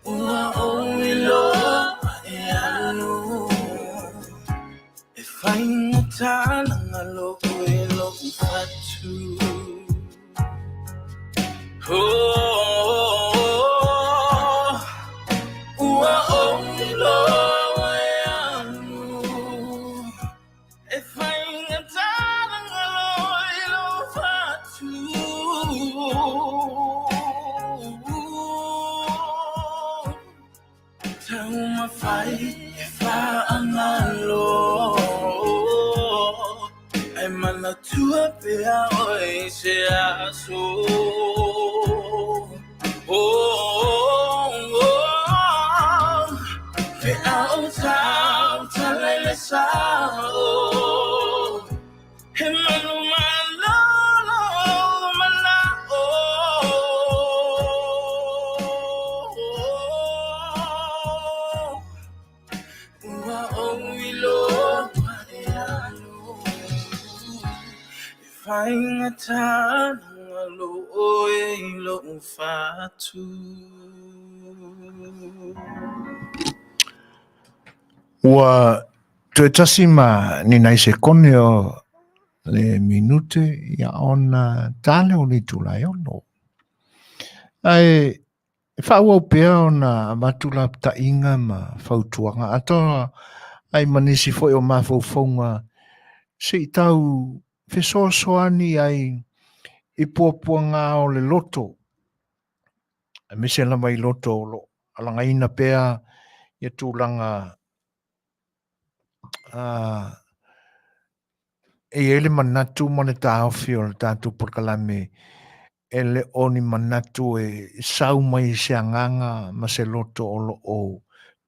Ua o iloa e anu E whainga tāna ngalo e lo ufatu Ua o iloa e anu E whainga tāna ngalo e lo ufatu Tau mawhai e wha Ua te tasima ni nai se kone o le minute ia ona tale o ni tulai ono. Ai, whaua pea o na matula ta inga ma whautuanga. Atoa ai manisi foi o mawhauwhaunga se i tau whesoasoani ai i puapua ngā o le loto. A mise lama i loto o lo alanga ina pea ia tūlanga e ele manatu mo le tāwhi o le tātou Polokalame e le oni manatu e sau mai se anganga ma se loto o lo o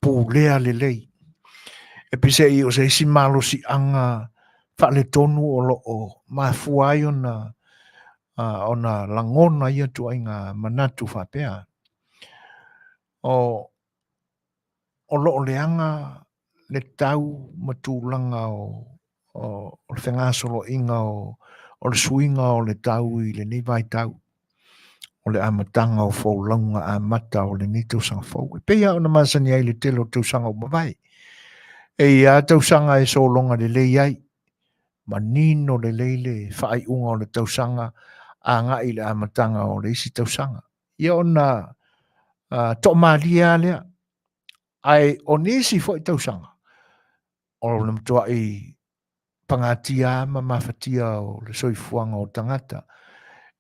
pūlea le lei. E pise i o se isi malo si anga whale tonu o lo o mafuai o na langona ia tu ai ngā manatu whapea. O lo o le anga le tau matulanga o le whengasolo inga o le suinga o le tau i le nivai tau. O le amatanga o whaulanga a mata o le ni tausanga whau. E peia o na Masani ai le telo tausanga o mawai. E ia tausanga e solonga le lei ai. Manino le leile whaai unga o le tausanga a ngā i le amatanga o le isi tausanga. Ia o na to malia lea. Ai o nisi fo i tausanga. O le mtua i pangatia ma mawhatia o le soifuanga o tangata.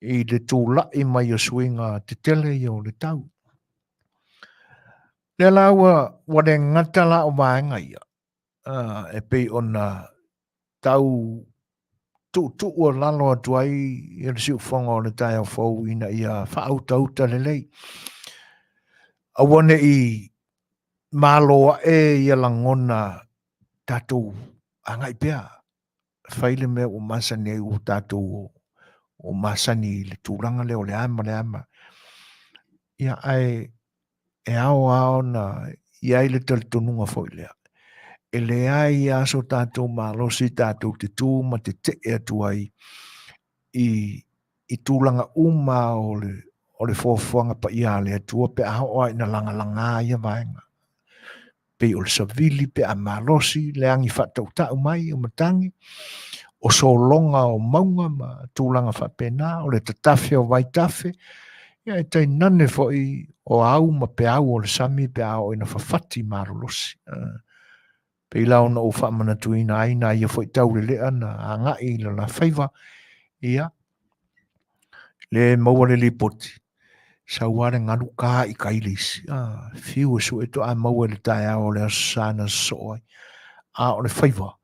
I le tūla i mai o suinga te tele i o le tau. Le laua wale ngata la o maenga ia. E pei o na tau tu o lalo atu ai i le siufonga o le tai au fau ina ia whaauta le lei. A wane i māloa e ia langona tātou angai pia. Whaile mea o Masani o tātou o Masani le tūranga leo le ama. Ia ai e ao na ia le taltonunga foi lea. E le ai aso tātou malosi tātou te tū ma te e atu ai i tūlanga o le fōfuanga pa ia le atua pe aho ai na langa ia vaenga. Pe o le savili pe a malosi le angi whatau tau mai o matangi o solonga o maunga ma tūlanga whapena o le tatafe o waitafe. Ia e tai nane foi o au ma pe au o le sami pe au ina whawhati marolosi. Pe ila ona o whamana tuina aina ia foi tau le lea na angai la la whaiva. Ia le maua le lipoti. Sa ware nganu ka i kailisi. Fiu su eto a maua le tae o le asana soai. A o le whaiva.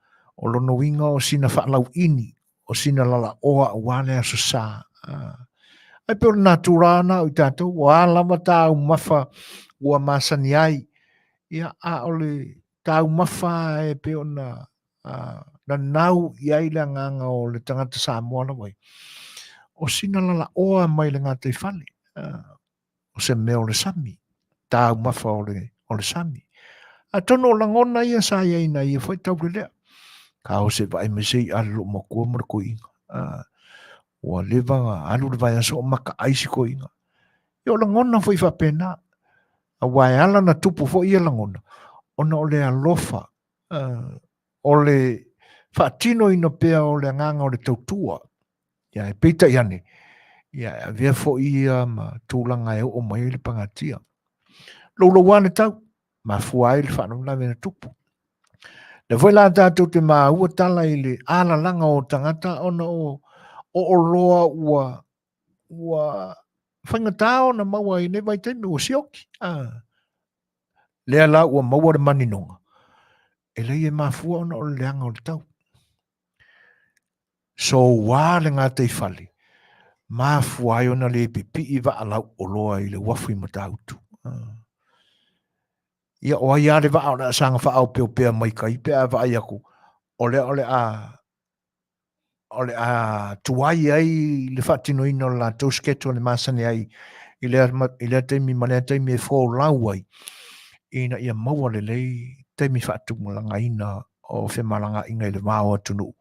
O lono winga o sina whaalau ini. O sina lala oa wale aso sa. Ai pe o na tūrana o i tātou. O a lama tāu mafa ua Masani ai. Ia a o le tāu mafa e pe o na nau i aile nganga o le tangata Samoa na wai. O sina lala oa mai le ngata i whale. O se mea o le sami. Tāu mafa o le sami. A tono o langona ia sa ia ina ia foi tau le lea. Ka o se vai mesei alu mo kua mara ko inga. Ua lewa alu le vai aso o maka aisi ko inga. Ia o langona foi whapena. A wai ala na tupu fo ia langona. Ona o le alofa. O le whaatino ina pea o le nganga o le tautua. Ia e peita iane. Ia e vea fo ia ma tūlanga e o mai le pangatia. Lolo wane tau. Ma fuai le whanau la vena tupu. Le voi la tātou te maa ua tala i le ala langa o tangata ona o loa ua whangatao na maua i ne vai teme o sioki. Lea la ua maua le maninonga. E lei e mafua ona o le leanga o le tau. So wā le ngā te whale. Mafua ai ona le pipi i wa alau o loa i le wafu i matautu. Ia o ai ale wa auna sanga wha au peo pea mai kai pea wa ai aku. Ole a tuai ai le whatino ino la tausketo le Masani ai i lea teimi manea teimi e fō lau ai. Ina ia maua le lei taimi whaatumulanga ina o whemalanga inga i le māua tunu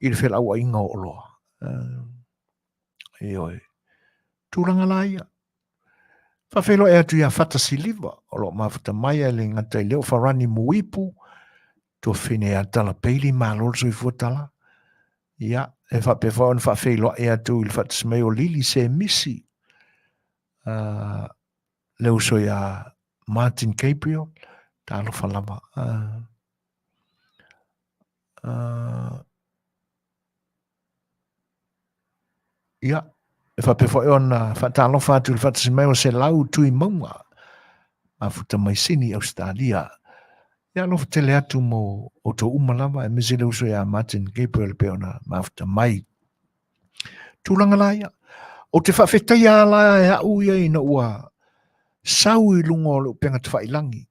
i le whelaua inga o loa. Ioi. Tūranga la ia. Whawhelo e atu ia whatasiliva o lo mafuta mai le ngata i leo wharani muipu to whine a tala peili mā lorso i fuatala. Ia, e whapewha on whawhelo e atu i le whatasmei o lili se misi. Leo so ia Martin Gabriel, tālo whalama. Ia, e whapewha e on whatalo whatu le whatasmei o se lau tui maunga. Mafuta mai sini Australia. Ia lofa tele atu mo o to umalama e mizile uso ia Martin Gabriel pe ona mafuta mai. Tūlanga la ia. O te whawhetai ala e au ia ina ua sau i lungo le upenga te whailangi.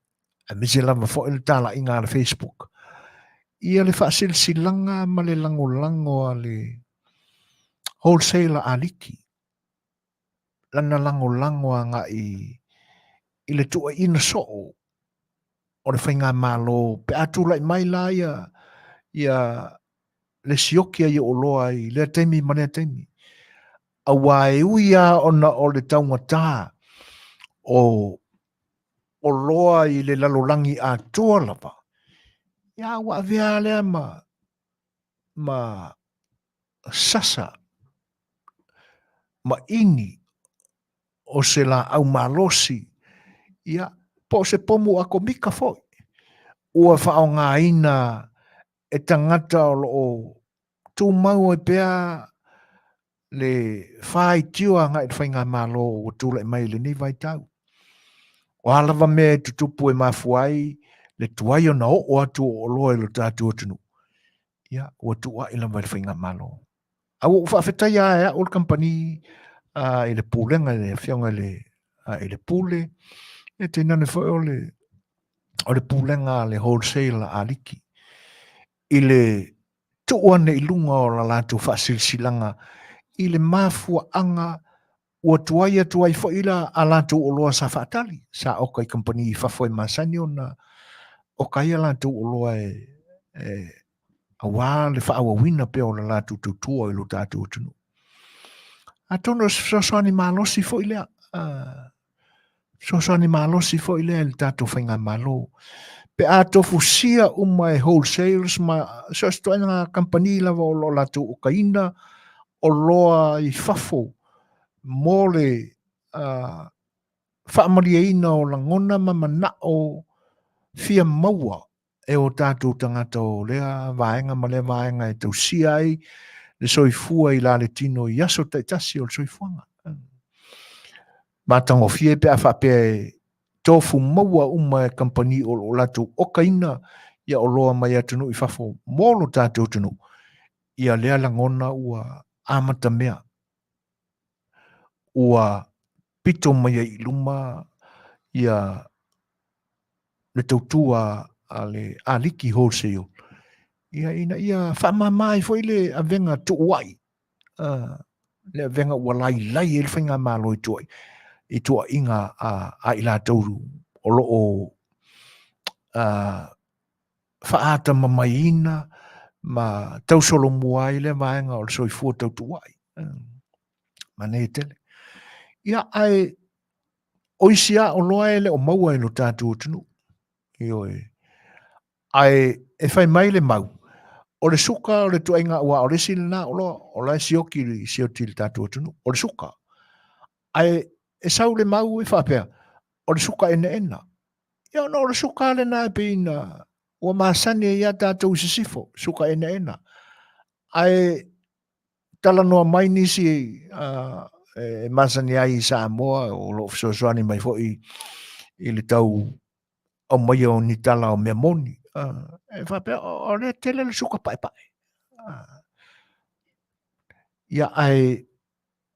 E mizile lama fo il tala inga ala Facebook. Ia le whaasilsilanga ma le lango a le wholesaler a liki. Lana lango a nga i le tua ina soo. O le whainga malo pe atu lai mai la ia le siokia i o loa i le teimi mane teimi. A wai uia ona o le taunga tā o loa i le lalolangi a tua lapa. Ia wa vea lea ma sasa ma ini o se la au malosi. Ia po se pomu ako mika foi. Ua whao ngā ina e tangata o tū mau e pēa le whai tiwa ngā i whainga mālo o tūla e mai le ni vai tau. O alawa me tutupu e mafuai le tuai o na o atu o loa i lo tātu o tunu. Ia, ua tua i lawa le whainga mālo. Au o whawhetai a o le company i le pūlenga le whionga i le pūle e te nane whai o le pūlenga le wholesale a liki. I le tuane i lunga o la lātu whaasilsilanga i le mafua anga ua tuai fo ila a lātu o loa sa whaatali. Sa oka i company i whafoi Masani o na oka ia lātu o loa a wā le whaawa wina pe o la lātu tutua i lo tātu o tunu. A tono Suasua malosi fo ilea. Suasua malosi fo ilea le tātu whainga malo. Pe a tofu sia umai wholesales ma Suasua nga company lava o lo lātu o kaina o loa i whafo mo le whaamaria ina o langona ma o fia maua e o tātou tangata o lea vaenga ma lea vaenga e tau sia ai le soifua i la le tino i aso taitasi o le soifuanga. Mātango fie pe a whapea tofu maua uma e company o lātou okaina ia o loa mai atunu i whafo mo lo tātou tunu ia lea langona ua amata mea. Ua pito mai i luma ia le tautua a liki wholesale. Ia whamamai fo ile a venga tuai. Le venga ua lai e le whainga malo i tua inga a ila tauru o loo whaata mamaina ma tausolo mua i le vaenga o le soifua tautuai. Mane tele. Ia ai oisia o loa ele o maua i lo tātu o tunu. Ai e whai mai le mau. O le suka o le tuainga ua o le silina o loa o le sioki li sioti le tātu o tunu. O le suka. Ai e sau le mau e whapea. O le suka ena. Ia no o le suka le nā pe ina ua Masani e ia tātou sisifo. Suka ena. Ai talanoa mai nisi Masani ai i Samoa o lo Suasua mai fo i le tau o mai o ni tala o mea moni. E whapea o le tele le suka pai. Ia ai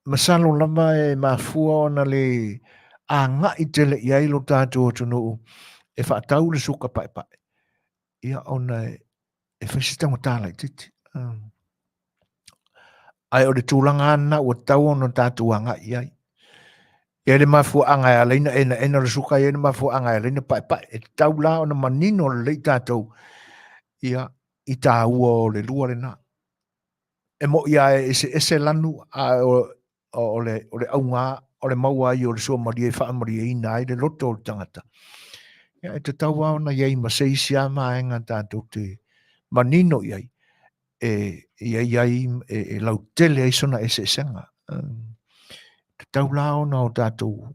masalo lama e mafua ona le a nga i tele i ailo tātou tunu e whaatau le suka pai. Ia ona e whesitango tāla i titi. Ai o le tūlanga ana ua tau ono tātou anga i ai. Ia le mafuaaga e alaina ena le suka ia le mafuaaga e alaina paʻepaʻe e tau la ona manino le leʻi tatou ia i tāua o le lua lenā e mo ia ese lanu a o le auga o le maua ai o le suamalia e faamaliaina ai le loto o le tagata ia e tatau ona iai ma seisi a maega tatou te manino iai iai e lautele ai sona eseesega tatau la ona o tatou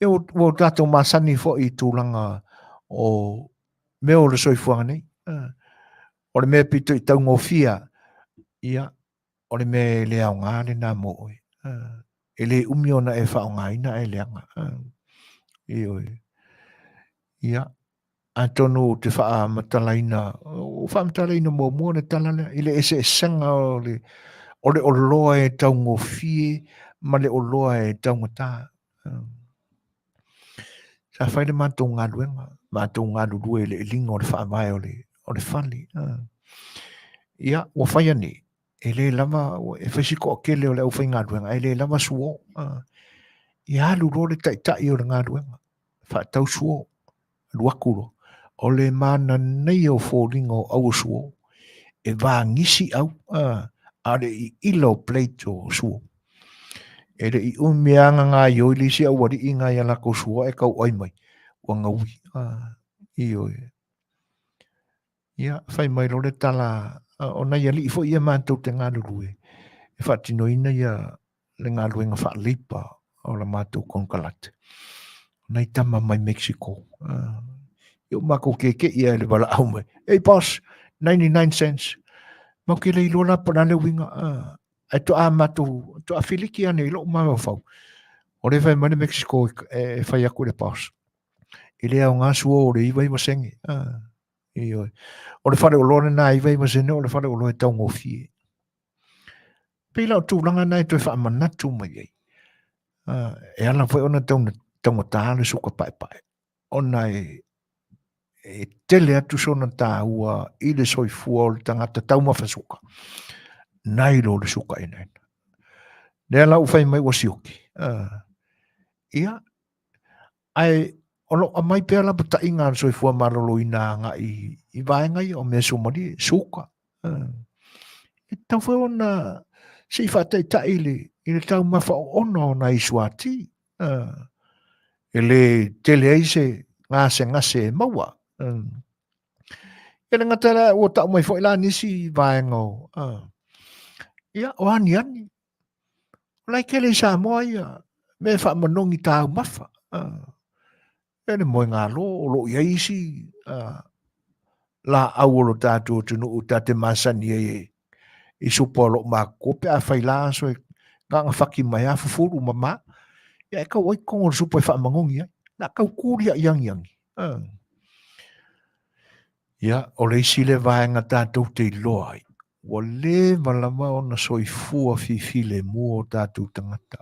e o tatou masani foʻi i tulaga o mea o le soifuaga nei o le mea pito i taugofia ia o le mea e le aogā lenā mo oe e lē umi ona e faaogāina e leaga ioe ia atonu te faamatalaina o faamatalaina muamua le tala lea i le eseesega o le oloa e taugofie ma le oloa e taugatā sa fai le matou galuega matou galulue e leʻiliga o le faavae o le fali ia ua fai ane e lē lava e faisiko akele o le ʻaufai galuega e lē lava suō ia aluloa le taʻitaʻi o le galuega faatau suō luaku loa o le mananei o foliga o aua suō e vagisi au a le iʻila o plate o suō e le i umi agaga i oi le isi aualii ga ia lakou suō e kau ai mai ua gaui ioe ia fai mai lo le tala ona ia lii foʻi ia matou te galulue e faatinoina ia le galuega faalipa o le matou konkalate nai tama mai Mexico io makou kekeʻi e le valaau mai hey boss 99 cents mau ke le iloa lapa na le uiga e toʻa matou toʻa filiki ane i loo mafau o le fai mai le Mexico e fai aku le boss i le aogā suō o le iva i masege ioe o le faleoloa lenā iva i masene o le faleoloa e taugofie pei lao tulaga na e toe faamanatu mai ai e ala foi ona taugatā le suka paʻepaʻe ona e tele atu sona tāua i le soifua o le tagata taumafasuka nai lo le suka ina lea lau fai mai ua sioki ia ae o loo mai pea lapa taʻiga le soifua maloloina agaʻi i vaega ia o mea somali suka e tau foi ona seʻi faataʻitaʻi i le taumafaooʻono ona isuati e lē tele ai se gasegase e maua e le gata ua taʻu mai foʻi la nisi vaega o ia o aniani o lai kele i Samoa ia me faamanogi taumafa e le moe galo o loo iai isi la au o lo tatou tunuu tate masani ai i supa o loo makope a fai la so e gagafaki mai a fufulu mamā ia e kau ai kogo le supa e faamagogi ai na kaukuli aʻiagiagi ia o le isi le vaega tatou te iloa ai ua lē malama ona soifua fifile mua o tatou tagata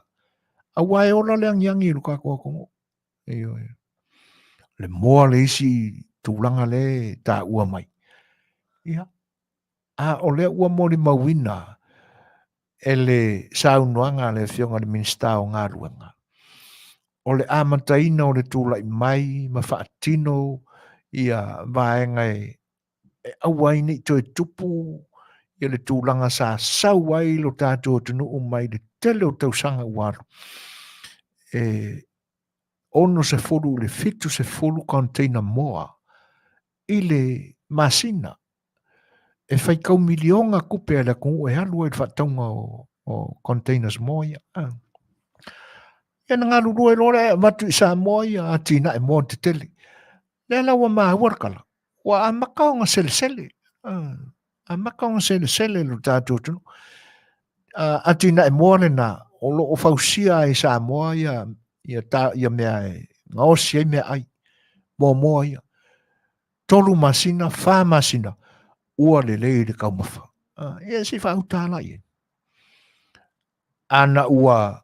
aua e ola le agiagi i lukakoakogo ioe le moa le isi tulaga le tāua mai ia a o lea ua mo le mauina e le saunoaga a le afioga le minista o galuega o le amataina o le tulaʻi mai ma faatino ia vaega e aua ai nei toe tupu ia le tulaga sasau ai lo tatou atunuu mai le tele o tausaga ua alo ono se fulu le fitu se fulu container moa i le masina e fai kau milionga kupe ala kung e halu e whatonga o containers moa ia ia na ngā lulu e lore matu i Samoa ia a tina e moa te tele le la wa maa warkala wa a makao nga sele sele a makao nga sele sele lo tātou tunu a tina e moa le na o lo o fausia i Samoa ia mea e ngaosi ai mea ai moa ia tolu masina wha masina ua le lei le kaumafa ia si wha utala ia ana ua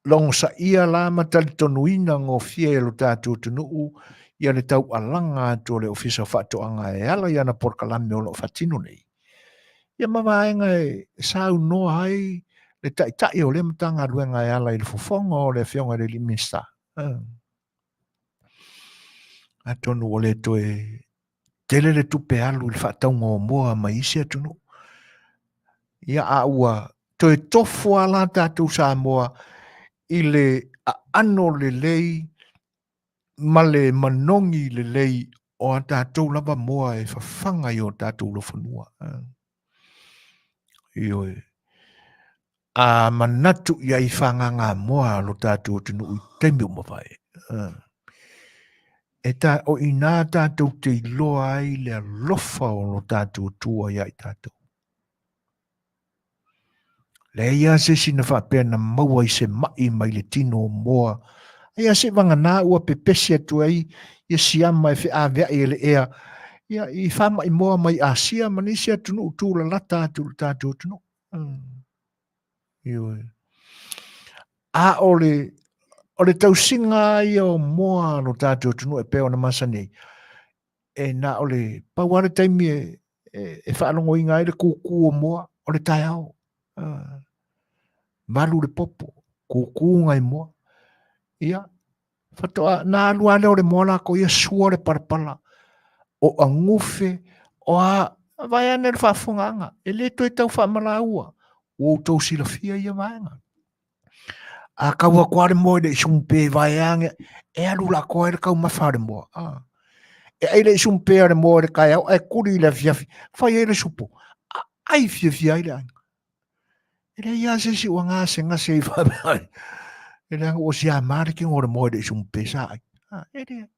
long sa ia la matali tonuina ngo fie lo tātou tunuu ia le tau alanga to le ofisa whatoanga e ala ia na Polokalame o lo whatino nei ia mawaenga e sau noa ai le tai o le matanga ruenga e ala i le fofonga o le whionga le limista. A tonu o le toe tele le tupe alu le whataunga o moa ma isi atunu. Ia a ua toe tofu ala tātou Samoa i le ano le lei ma le manongi le lei o a tātou lava moa e whawhanga i o tātou lo whanua. Ioe. A manatu ia i whanganga moa lo tātou tunu i teimi o mawhai. E tā o i nā tātou te iloa ai le alofa o lo tātou tua ia i tātou. Le ia se sina whapea na maua i se mai mai le tino o moa. Ia se wanga nā ua pepesi atu ai ia siama e whi awea i le ea. Ia i whama i moa mai Asia manisi atu nu tūla la tātou tunu. Ioe. A ole tausinga ia o moa no tātou tunu e peo na Masani. E na ole pauare taimi e whaanongo inga i le kūkū o moa, ole tai au. Malu le popo, kūkū ngai moa. Ia, whatoa, nā aluale o le moa lako ia sua le parapala. O angufe, o a vai ane le whaafonganga. E le toi tau whaamala ua. O tau sila fia ia vaenga. A kaua kuare moa le isumpe vai ange. E alu lako e le kau mawhare moa. E aile isumpe le moa le kai au. E kuri le Afiafi. Whai e le supo. Ai fia ai le anga. E le ia se si ua ngase i whamai. E le anga o si a maare ki ngore moa le isumpe sa ai. E le.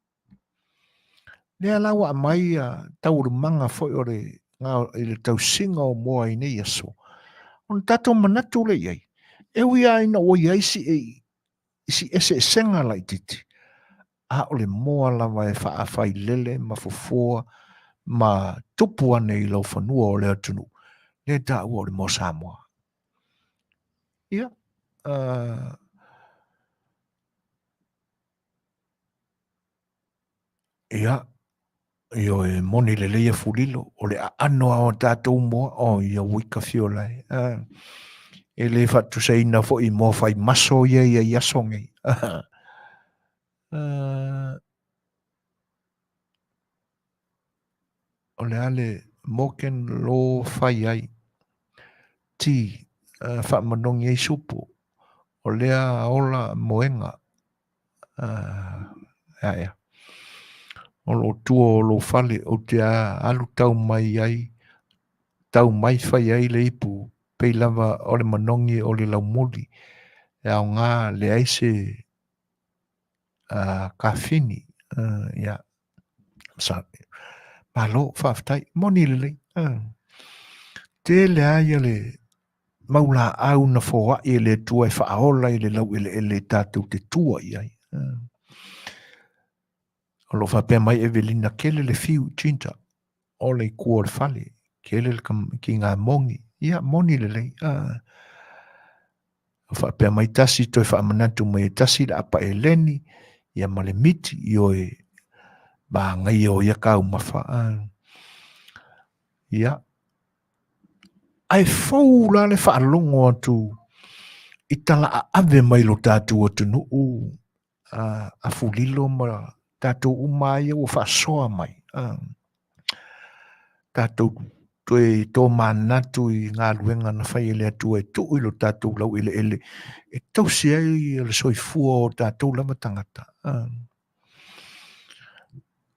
Le alawa mai tauru manga foi o le tau singa o moa i nei aso. On tato manatu le iai. E ui aina o iai si ese senga lai titi. A o le moa lava e whaafai lele ma fofoa ma tupu ane i lau whanua o le atunu. Le ta ua o le moa Samoa. Ia. Ia. Io e moni le leia fulilo o le ano a tātou moa o ia wika fiolai. E le fatu seina fo i moa fai maso ia iasongi. O le ale moken lo fai ai. Ti fa manongi ai supu. O lea ola moenga. Ia. O lo tuo o lo fale o te alu tau mai ai. Tau mai fai ai le ipu. Pei lava o le manongi o le laumoli. E au ngā le aise kafini. Ia. Masani. Malo whaftai. Moni le lei. Te le aia le maula au na fōa i le tua e whaaola i le lau ele tātou te tua i ai. O lo whapea mai Evelina kele le fiu tinta. O le kua le fale. Kele le ki ngā mongi. Ia, moni le lei. O whapea mai tasi toi whaamanatu mai tasi le apa e leni. Ia ma le miti i oe. Ba ngai o ia kau mawha. Ia. Ai fau la le whaalongo atu. I tala a ave mai lo tātou atu nuu. A fulilo ma tātou umai o whasoa mai. Tātou tue tō manatu i ngā luenga na whai ele atu e tu ilo tātou lau ele. E tau si ai le soifua o tātou lama tangata.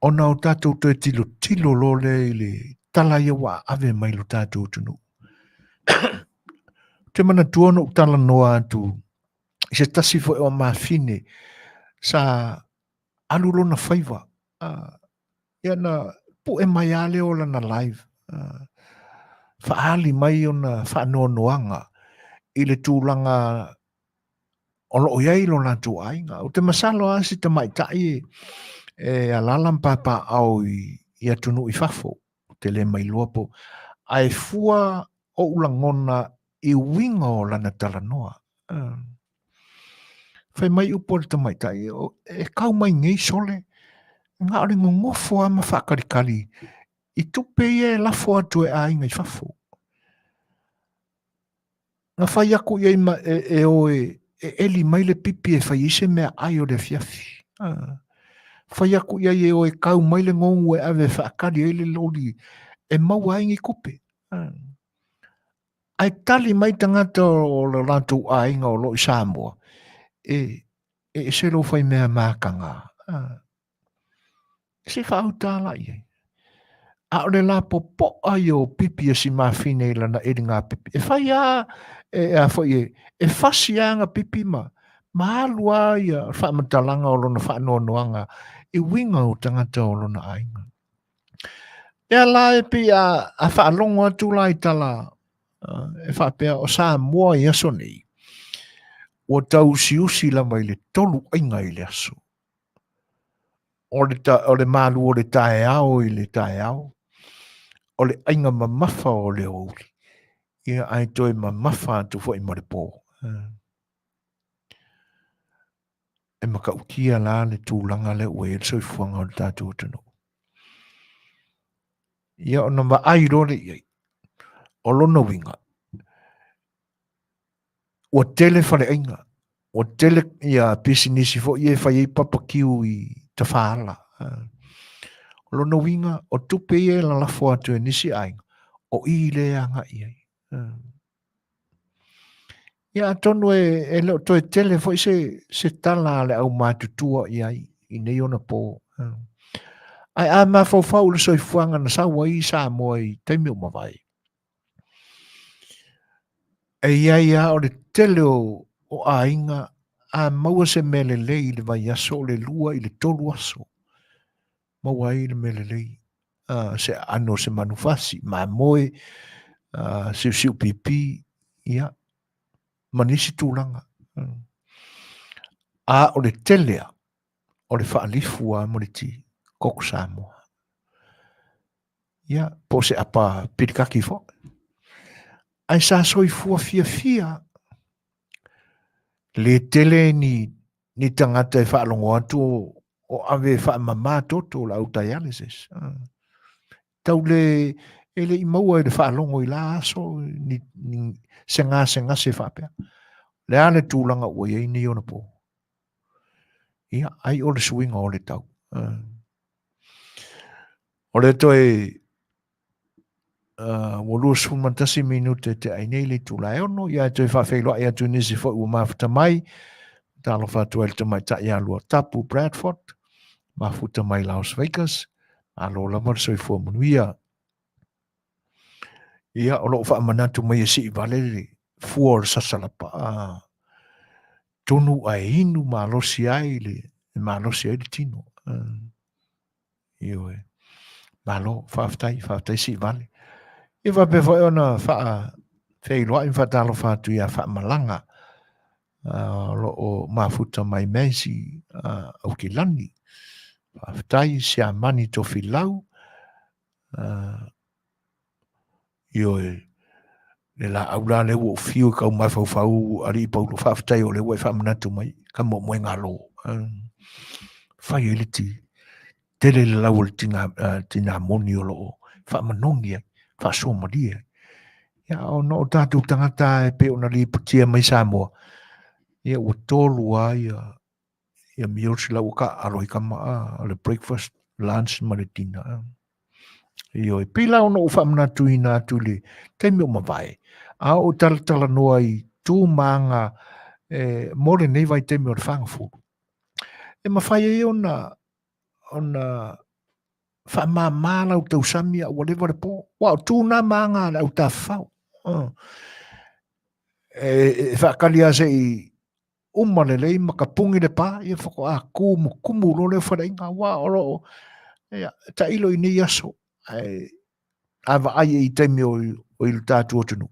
Ona o tātou tue tilo lo le ile tala ia wa ave mai lo tātou tunu. Te mana tuono tala noa atu. I se tasi fo e o mawhine sa alulo na whaiva. Ia na pu e mai ale o lana live. Whaali mai o na whaanoanoanga i le tūlanga o lo iai lo na tu ainga. O te masalo asi te mai tai e alalam papa au i atunu i fafo. Te le mai luapo. Ai fua o ulangona i winga o lana talanoa. Whai mai upo le te mai tai. E kau mai ngei sole. Ngā ore ngofo ama whakarikari. I tupe e lafo atu e ainga i fafo. Nga whai aku iei ma e oe eli mai le pipi e whai ise mea ai o le Afiafi. Whai aku iei e oe kau mai le ngongu e ave whaakari e le loli e maua ingi kupe. Ai tali mai tangata o le rātou ainga o loi Samoa. E se lo whai mea mākanga. Se whautala iei. A o le la popo ai o pipi e si mawhine i lana e ngā pipi. E whai a, e whasi a ngā pipi ma. Ma alua ia whamatalanga o lona whanoanoanga i winga o tangata o lona ainga. Ia la e pi a whaalongo atu la i tala e whapea o Samoa i aso nei. O tau siusi la mai le tolu ainga i le aso. O le malu o le tae ao i le tae ao. O le ainga mamafa o le ouli. Ia ai toi mamafa atu fo i maripo. E makaukia la le tūlanga le ue e soi fuanga o le tātou tano. Ia o na maai rore iei. O lona winga. O tele fale ainga. O tele ia pisinisi fo i e whai e papakiu i ta whaala. O lona winga o tupe i e la lafo atu e nisi ainga. O i le anga iei. Ia tonu e leo toi tele fo i se tala le au mātutua iai i nei ona po. Ai a ma fau le soi fuanga na sawa i Samoa i teimi o mawai. E ia o le tele o a inga a maua se mele lei le vai aso le lua i le tolu aso. Maua i le mele lei. Se ano se manufasi, ma moe, siu pipi, ia. Manisi tūlanga. A o le telea, o le whaalifu a moriti, koku Samoa. Ia, po se apa pirikaki fo. Ai sa soi fua fia. Le tele ni tangata e whaalongo atu o ave whaamama toto la dialysis. Tau le ele i maua e le whaalongo i la aso ni senga se whapea. Le ale tūlanga ua iei ni ona po. Ia, ai o le swinga o le tau. O le toi wolu sumantasi minute te ainei le tūla e ono, ia toi whawhailoa ia tu nisi fo ua mafuta mai, talo whatua ele tamai ta ia lua tapu Bradford, mafuta mai Las Vegas, alo la marsoi fua Manuia. Ia, o loo whaamanatu mai e si i vale fua o sasalapa. Tonu ai inu malosi ai le tino. Io e. Malo, whaafutai si i vale. I wa pe foi ona whailoa i whatalo whatu ia whaamalanga. Lo mafuta mai mesi au ki lani. Whaafutai si a mani to filau. Io e le la aula le wo fiu ka mai fau ari paulo whaafutai o le wo whaamanatu mai. Ka mo moe ngalo. Whai eliti. Tele le lau le tina moni o lo. Whaamanongi ai. Whaasua maria. Ia o no tātou tangata e pe ona li putia mai Samoa. Ia ua tolu ai ia meals la uka aloi kama le breakfast, lunch, ma le dina. Ia e pila ono whaamnatu i nā tuli teimi o mawai. A o talatala noa i tū maanga more nei vai teimi o le whangafuru. E mawhai e ona whaamamala o tau samia o whatever le po. Wao tū nā maanga au tā whau. Whaakali a se i umane lei makapungi le pā, ia whako a kumu lo le wharainga wā oro ta ilo i nei aso awa ai i teimi o ilu tātu o tunu.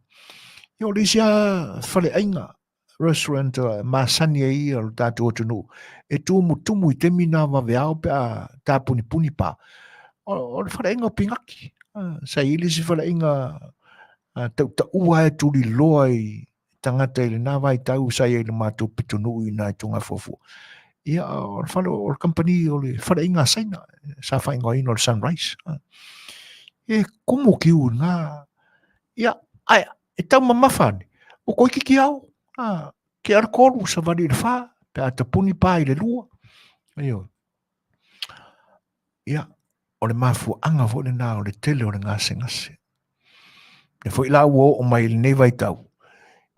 Ia o lisi a wharainga restaurant Masani e i o tātu o tunu e tumu i teimi nā wawe au pe a tā puni pā o le wharainga o pingaki sa i lisi wharainga ta ua e turi loa i tangata i le nā vai tau sai e le mātou pitunu i nā tunga fofu. Ia o le company o le whara inga saina, sa whai ngā ino le Sunrise. E kumu kiu ngā, ia, ai, e tau mamawhane, o koi kiki au. Ke ar kolu sa wari le wha, pe a tapuni pai le lua. Iyo. Ia, o le mafu anga fo le nā o le tele o le ngase ngase. Le fo ila ua o mai le nei vai tau.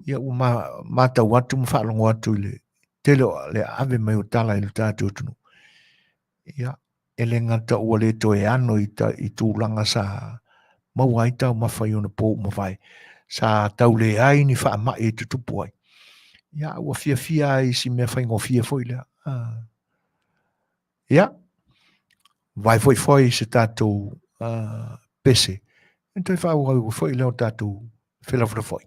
Ia u ma tau atu ma whaalongo atu le tele o le ave mai o tala i le tātou tunu. Ia, e le ngata ua le to e ano i tūlanga sa maua i tau mawhai ona pō mawhai. Sa tau le ai ni wha mai e tutupu ai. Ia, ua fia ai si mea whai ngō fia fo i lea. Ia, vai foi se tātou pese. E toi whau au foi leo tātou whelawhara foi.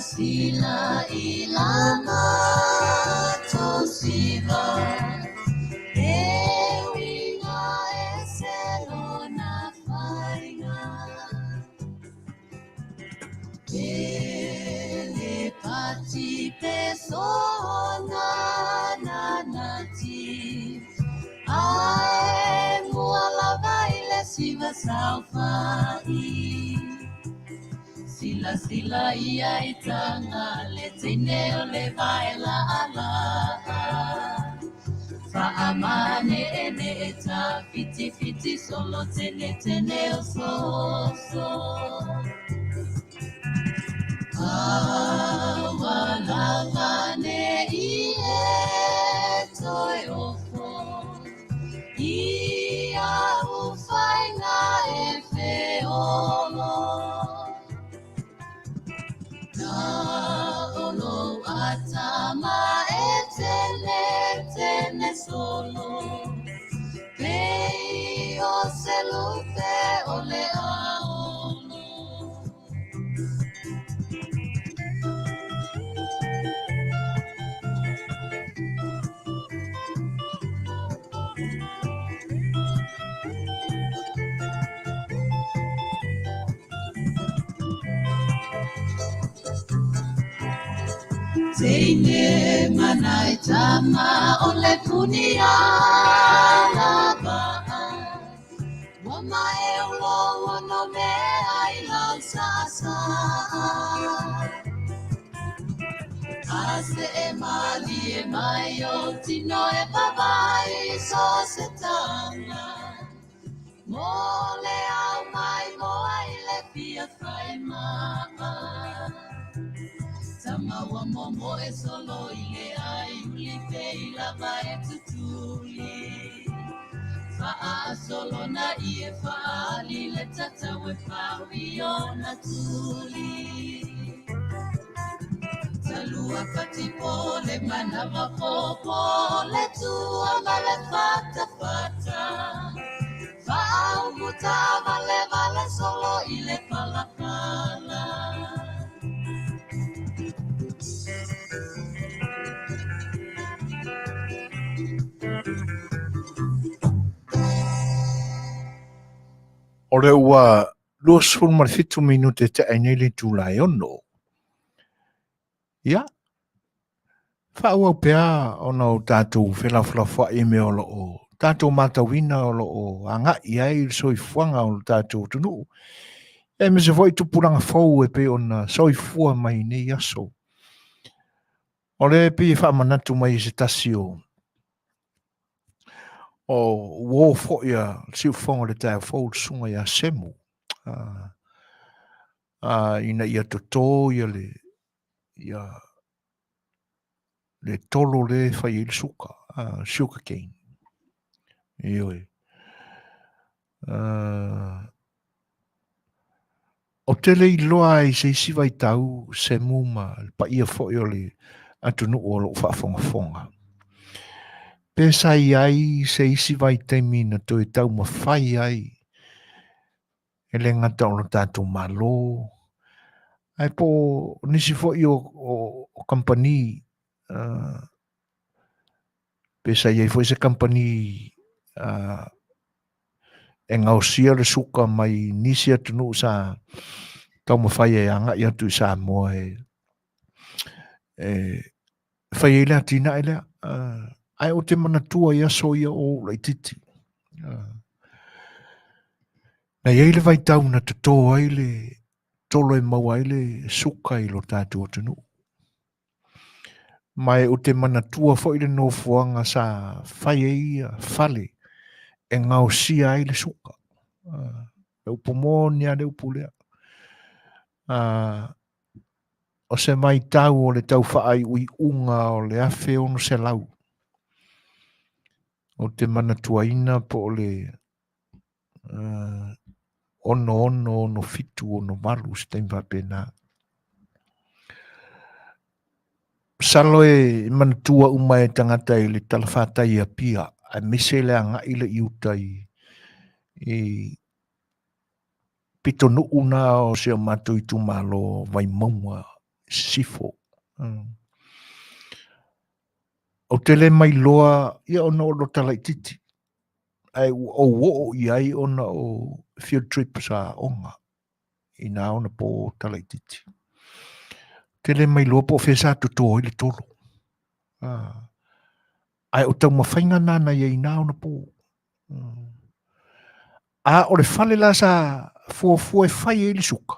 Sila ilama to siva ewinga eselona fainga ele pati pesona nanati ai muala baile siva salfai Sila ia itanga le tine le baila ala fa amane ene eta fiti solo tene o so wala ngane ie toi ofo ia ufainga e feolo Olo atama etene solo Pei o selute ole aolo Teine manai tama ole punia lava Wama e ulo wano me ai lau sasa Ase e mali e mai o tino e babai so se tanga Mole au mai moa i le pia fai maa Tama wa momo e solo i le ai uli pe i lava e tutuli Fa'a solo na i e fa'ali le tata we fa'wi o na tuli Talua pati pole mana mapopo le tua ma le fata Fa'a umuta vale solo i le palapala O le ua luas fulu marfitu minute te ainele tu lai ono. Ia. Whau au pea ona o tātou whelawhilawha e me o lo o. Tātou matawina o lo o anga i ai soi fuanga o tātou tunu. E me se voi tupuranga fau e pe ona soi fua mai nei aso. O le pe wha manatu mai se tasio. O wo fo ia siu fonga le tau fau sunga ia semu. Ina ia toto ia le tolo le fai il suka. Sugar cane. Ioi. O tele i loa i se isi vai tau se muma pa ia fo i ole atunu o lo whaafonga. Pesa i ai se isi vai temi na to i tau ma fai ai. E le ngata o lo tātou malo. Ai po nisi fo i o company pesa i ai fo i se company e ngausia le suka mai nisi atunu sa tau mawhai e anga i atu i Samoa whai e lea tina e lea ai o te manatua ia so ia o Leititi na iei le vai tau na te tō ai le tolo e mau ai le suka i lo tātua atunu mai o te manatua fo i le no fuanga sa whai e ia fale e ngausia ai le suka le upomonia le upulea o se mai tau o le tau whaai ui unga o le afe ono se lau o te manatua ina po o le ono fitu ono malu se teimpa pena salo e manatua uma e tangata i le talawhata i a pia a mise le anga i le iuta i pito nuuna o se o matu i tu malo vai maunga sifo o te le mai loa ia ono o lo Talaititi ai o i ai ona o field trip sa onga i nā ona po Talaititi te le mai loa po whesa tuto i le tolo ai o tau mawhainga nana i nā ona po o le whale la sa fuafua e whai e li suka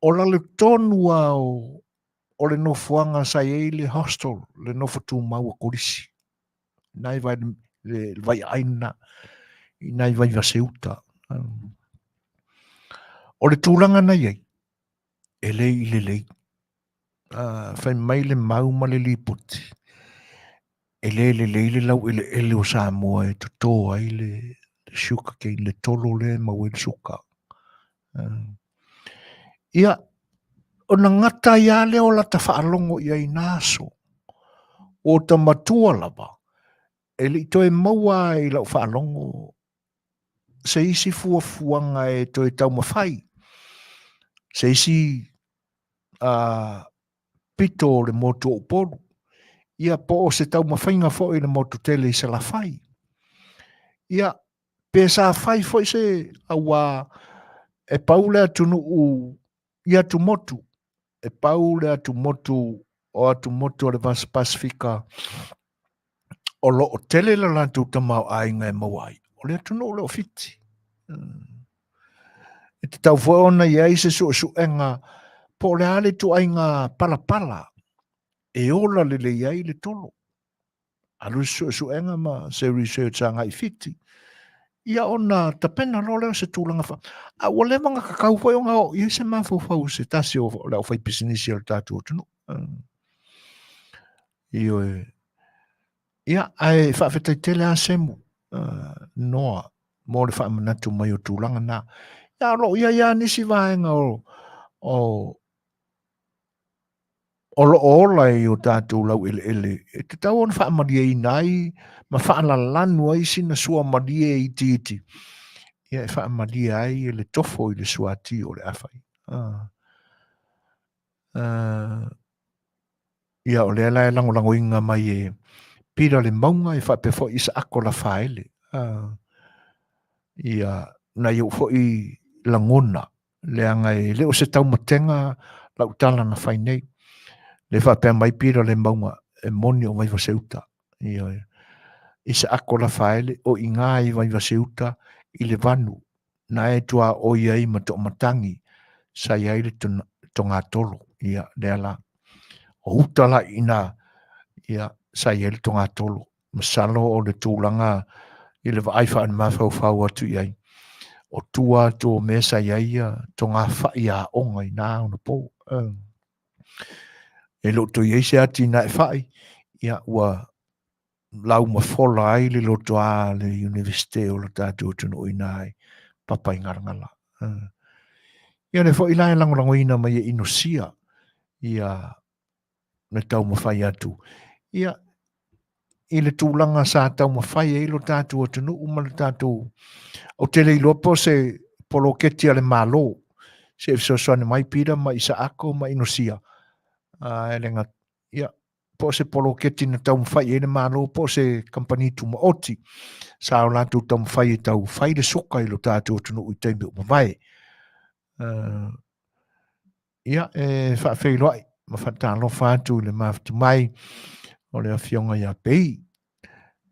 o la le tonu o le nofuanga sa e le hostel le nofotu mau a korisi nai vai le vai aina i nai vai vaseuta o le tūlanga na iei e lei i le lei whai mai le mau ma le lipoti e le lau ele o Samoa e tuto ai le suka ke le tolo le mau e suka ia o na ngata ia le o la ta whaalongo ia i naso o ta matua lava e li to e maua i lau whaalongo se isi fuafuanga e to e tau mawhai se isi pito le moto o polu ia po o se tau mawhainga fo i le moto tele i se la whai ia pesa whai fo i se awa e paule atunu u ia tu motu e paule atu motu o atu motu o le Vas Pasifika o lo o tele la lantu tamau ainga e mawai o le atunu o le ofiti e te tau fōna i aise su enga po le ale tu ainga pala e ola le iai le tolo alu su enga ma se research anga i fiti ia ona tapena lo leo se tūlanga wha a o le manga kakau fo o ngao i se mawhau se tasi o leo whai pisinisi o tātu o tunu ia ai whawhetai tele a semu noa mo le whaamanatu mai o tūlanga na ia lo ia nisi vaenga o lo ola i o tātou lau ele. E te tau on whaamaria i nai, ma whaalalanu ai sina sua maria i titi. Ia e whaamaria ai e le tofo i le suati o le awhai. Ia o le ala e lango inga mai e pira le maunga e whapefo i sa ako la whaele. Ia na iau fo i langona, le anga e leo se tau matenga lau tala na whainei. Le whapea mai pira le maunga e moni o mai vaseuta. I se ako la whaele o i ngā i mai vaseuta i le vanu. Na e tua o iai ma to matangi sa iai le tonga tolo. Ia le ala. O utala ina ia sa iai le tonga tolo. Masalo o le tūlanga i le vaaifa an mawhau atu iai. O tua to mesa iai tonga whaia onga i nā ona po. E loto iei se ati na e whai, ia ua lau ma whola ai le loto a le universite o lo tātou tunu i nai, papa i ngarangala. Ia ne fo i lai langorango ina mai e inosia, ia ne tau ma whai atu. Ia, i le tūlanga sa tau ma whai e lo tātou tunu, uma le tātou, o te le ilopo se poloketi ale malo, se e fisosoane mai pira, ma isa ako, ma inosia. Elenga, ia, po se poloketi na tau mwhai e le malo, po se company tu maoti, sa o lātou tau mwhai e tau whai le soka i lo tātou tunu ui teime o mawai. Ia, whawhailoai, ma whatalofa atu le mawhatu mai, o le awhionga ia pei.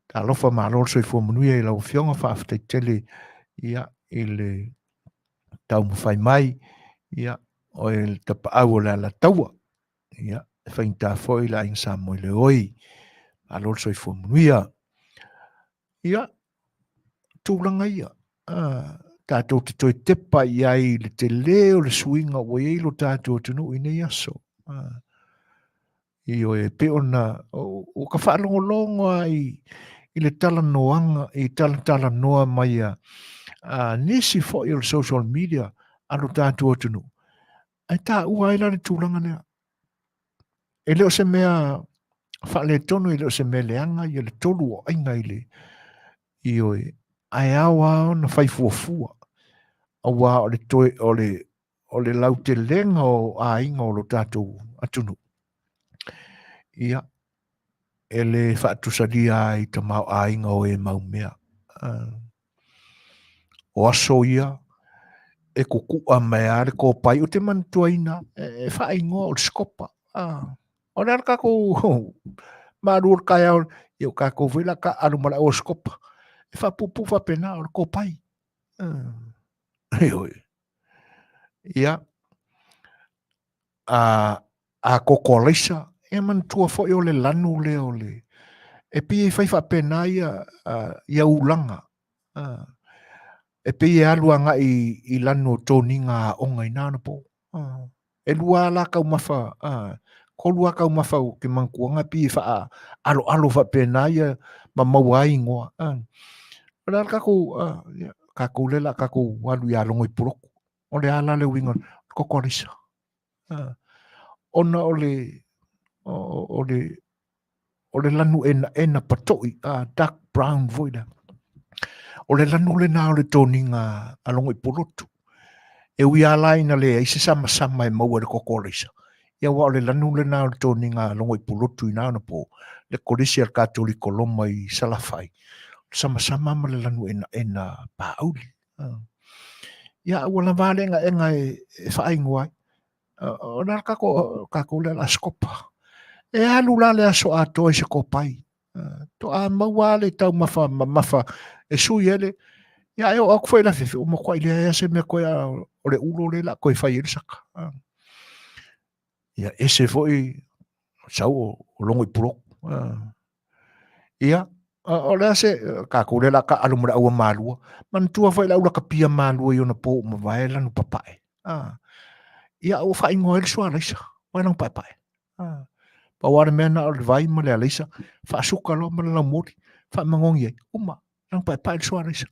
Ta lofa malo so i fua Manuia i lau whionga whaafatai tele, ia, i le tau mwhai mai, ia, o e tapa au o le Lei'ataualetaua, ia, whainta foi la ing Samoa i le oi, malo so i fua Manuia. Ia, tūlanga ia, tātou te toi tepa iai le te leo le suinga o eilo tātou tunu i nei aso. I o e peona, o ka whaalongolongo i le talanoanga, i talanoa mai nisi fo i le social media, alo tātou tunu. Ai tā ua ila le tūlanga nea. E leo se mea whaale tono, i leo se mea leanga, i le tolu o ainga i le, i o e, ai awa na whaifuafua. Awa o le toi, o le lau te lenga o a inga o lo tātou atunu. Ia, e le whaatusaria i ta mau a inga o e mau mea. O aso ia, e kukua mea le ko pai o te mantua ina, e whaingoa o le skopa. O le arka ko maru o kai au, i o kako vila ka arumara o skopa. E whapupu whapena o le ko pai. Ia, a kokolisa, e mantua fo i o le lanu le o le. E pi e whaifa pena ia ulanga. E pi e aluanga i lanu tōninga onga i nāna po. E lua la kau mawha, ko lua kau mawha o ke mangkuanga pi e wha alo wha pena ia ma maua ingoa. Ora kako lela kako walu ia longo i puroku. O le ala le winga kokorisa. Ona o le lanu ena patoi, dark brown voida. O le lanu le nā o le tōninga alongo i purotu. E ui alaina le ise sama e maua le kokorisa. Ia wa o le lanu le nā o le tōninga alongo i purotu i nāna po. Le korisi al katoli koloma i salafai. Sama ma le lanu ena pāuli. Ia wala vale enga e whaingoai. O nā kako le la skopa. E alu la le aso a toi se kopai. To a maua le tau mafa e sui ele. Ia e o aku whai la fefe. O mo kwai le se me koe o le ulo le la koe whai ele saka. Ia ese foi sau o longo i purok. Ia o le ase kako le la ka alumura ua malua. Mantua whai la ula ka pia malua i ona po ma vai lanu papae. Ia o whaingoa ele sua leisa. Wai nang papae. Pa ware mea na o le vai ma le aleisa. Whaasuka lo ma le lau mori. Whaimangongi ei. Uma. Nang papae le sua leisa.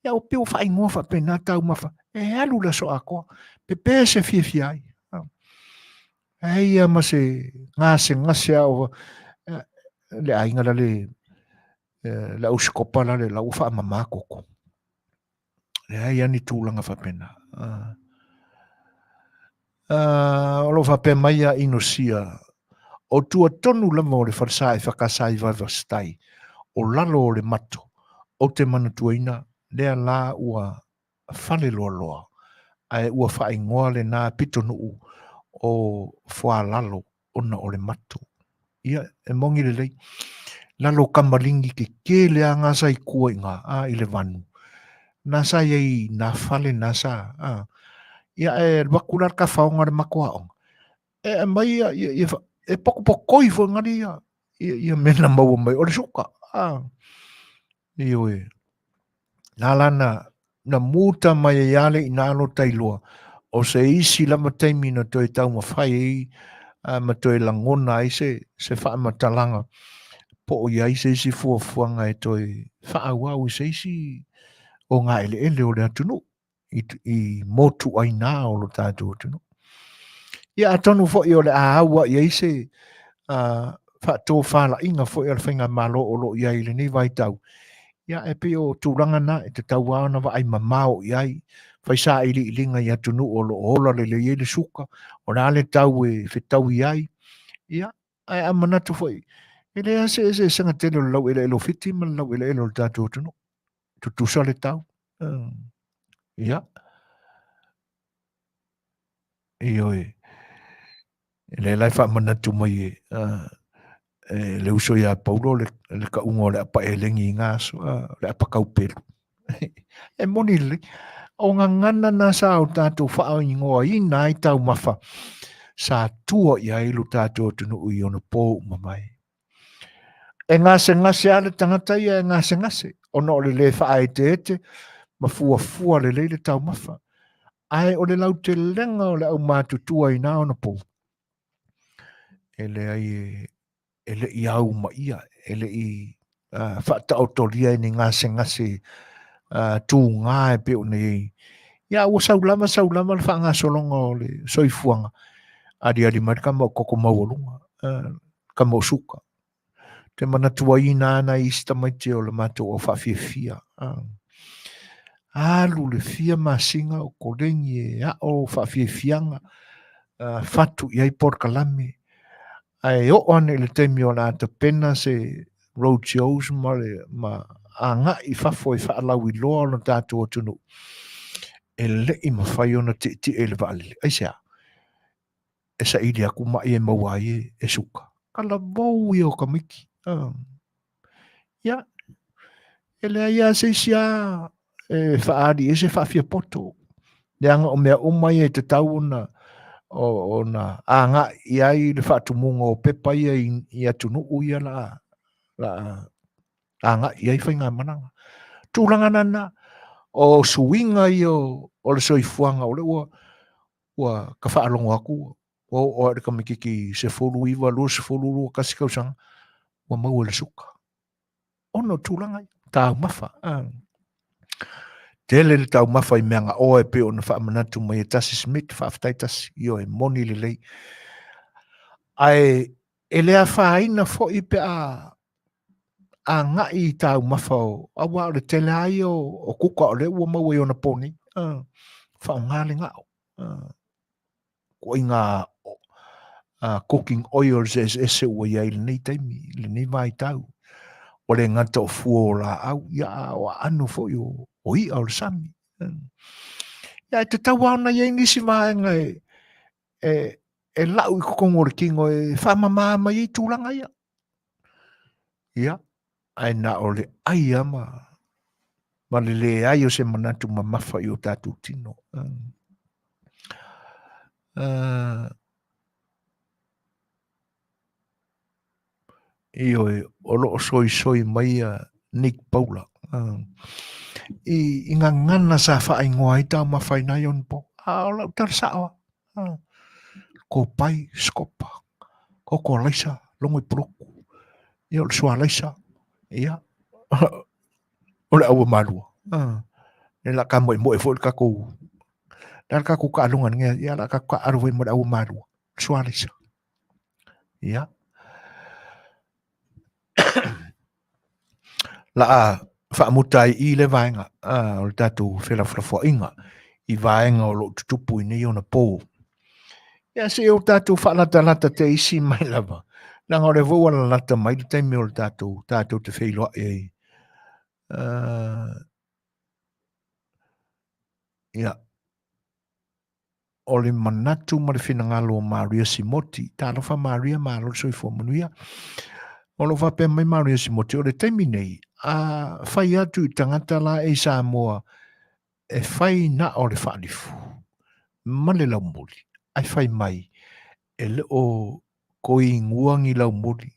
Ia o pio whaingoa whapena tau mawha. E alu la so a koa. Pepe se fia ai. Ia ma se ngase au. Le ainga la le uskopa la le lau wha mamakoko. Ia ni tūlanga whapena. O lo whape mai a inosia. O tua tonu lama o le wharsai whakasai vavastai. O lalo o le mato. O te manatuaina. Lea la ua whale loa. Ai ua whaingoa le nā pitonu o whalalo ona o le mato. Ia e mongi le lei. Lalo kamalingi ke le angasa i kua inga i le vanu. Nasa iei nā whale nasa. Ia e wakular ka whaonga le makoaonga. E mai e pokoi fo ngari ia mena maua mai o le suka. Io e. Nā lana na muta mai e ale i nālo tailoa. O se isi lama taimi na toi tau mawhai ei ma toi langona ai se wha matalanga. Po o iai se isi fuafuanga e toi whaawau i se isi o ngā ele o le atunu. I motu ai nā o lo tātou atunu. Ia atonu fo i o le aaua i eise whato whala inga fo i o le whainga malo o lo i ai le ni vai tau. Ia e pe o tūranga na e te tau ana wa ai mamao i ai. Whaisa i li linga i atunu o lo ola le le suka. O nā le tau e whetau i ai. Ia ai amanatu foi ele ase sanga tele lau ele fiti man lau ele lo tatu tuno tu sale tau ia io ele lai fa manatu mai le uso ia paulo le ka ungo le apa elengi ngaso le apa kau pelu e monile o ngana na sa o tatu fa o ingoa I nai tau mafa sa tua ia ilu tatu tunu ui ono po mamai e ngase ale tangata ia e ngase ono o le fa ai te ma fua le le tau mafa ai o le lau te lenga o le au mātutua I nā ono po ele ai ele I au ma ia ele I whata autoria ni ngase tū ngā e pe o nei ia ua saulama le whanga solonga o le soifuanga adi mai ka mau koko maualunga ka mau suka te mana tua I nāna I sta mai te o le mātou o whawhiawhia alu le fia masinga o kolengi e o whawhiawhianga fatu I ai Polokalame ai o ane le temi o nā te pena se road shows ma anga I fafo I whaalau I loa no tātou o tunu e le I mawhai ona ti e le waalele ai sea e sa ili aku mai e mawai e suka kala mou I o kamiki ia e le aia se sia e whaari e se whawhia poto le anga o mea umai e te tau o na anga I ai le whaatumunga o pepa I atunu uia la anga I ai whainga mananga tūlanga nana o suinga I o le soifuanga o le ua ka whaalongo aku o ka mikiki se folu iwa lo se folu lo kasi kausanga ua mau le suka ono tūlanga tau mafa tele le tau mafa I meanga o e pe o na whaamanatu mai e tasi Smith whaaftaitasi I o e moni le lei ai e lea whaina fo I pe a ngai tau mafa o awa o le tele ai o kuka o le ua mau e o na poni whaongale ngao ko I ngā cooking oils se ua iai le nei taimi le nei vai tau o le ngata o fuo la au ia o anu fo o I o le sami ia te tau ana iai nisi maenga e lau I kokongo le kingo e whamama mai I tūlanga ia ai na o le ai ama ma le ai o se manatu ma mafa I o tātou tino I o lo soi mai Nick Paula I ngā ngana sa whaingoa I tau mawhainai on po o lau tarasawa ko pai skopa ko laisa longo I poroku I o le sua laisa ia o le aua malua ne la ka moe fo le kako la kako ka alunga nge ia la ka aru mo le aua malua sua laisa ia la whaamutai I le vaenga o le tatu whelawhawhainga I vaenga o lo tutupu I nei o na pō ia se o tatu whaalata te isi mai lava nanga o le vua la lata mai le taimi o le tatu te whailoa e ia o le manatu ma le whinangalo o Maria Simoti tālofa Maria Malo soifua Manuia o lo whape mai Maria Simoti o le taimi nei whai atu I tangata la e Samoa e whai na o le whaalifu ma le laumoli ai whai mai e le o koi nguangi laumoli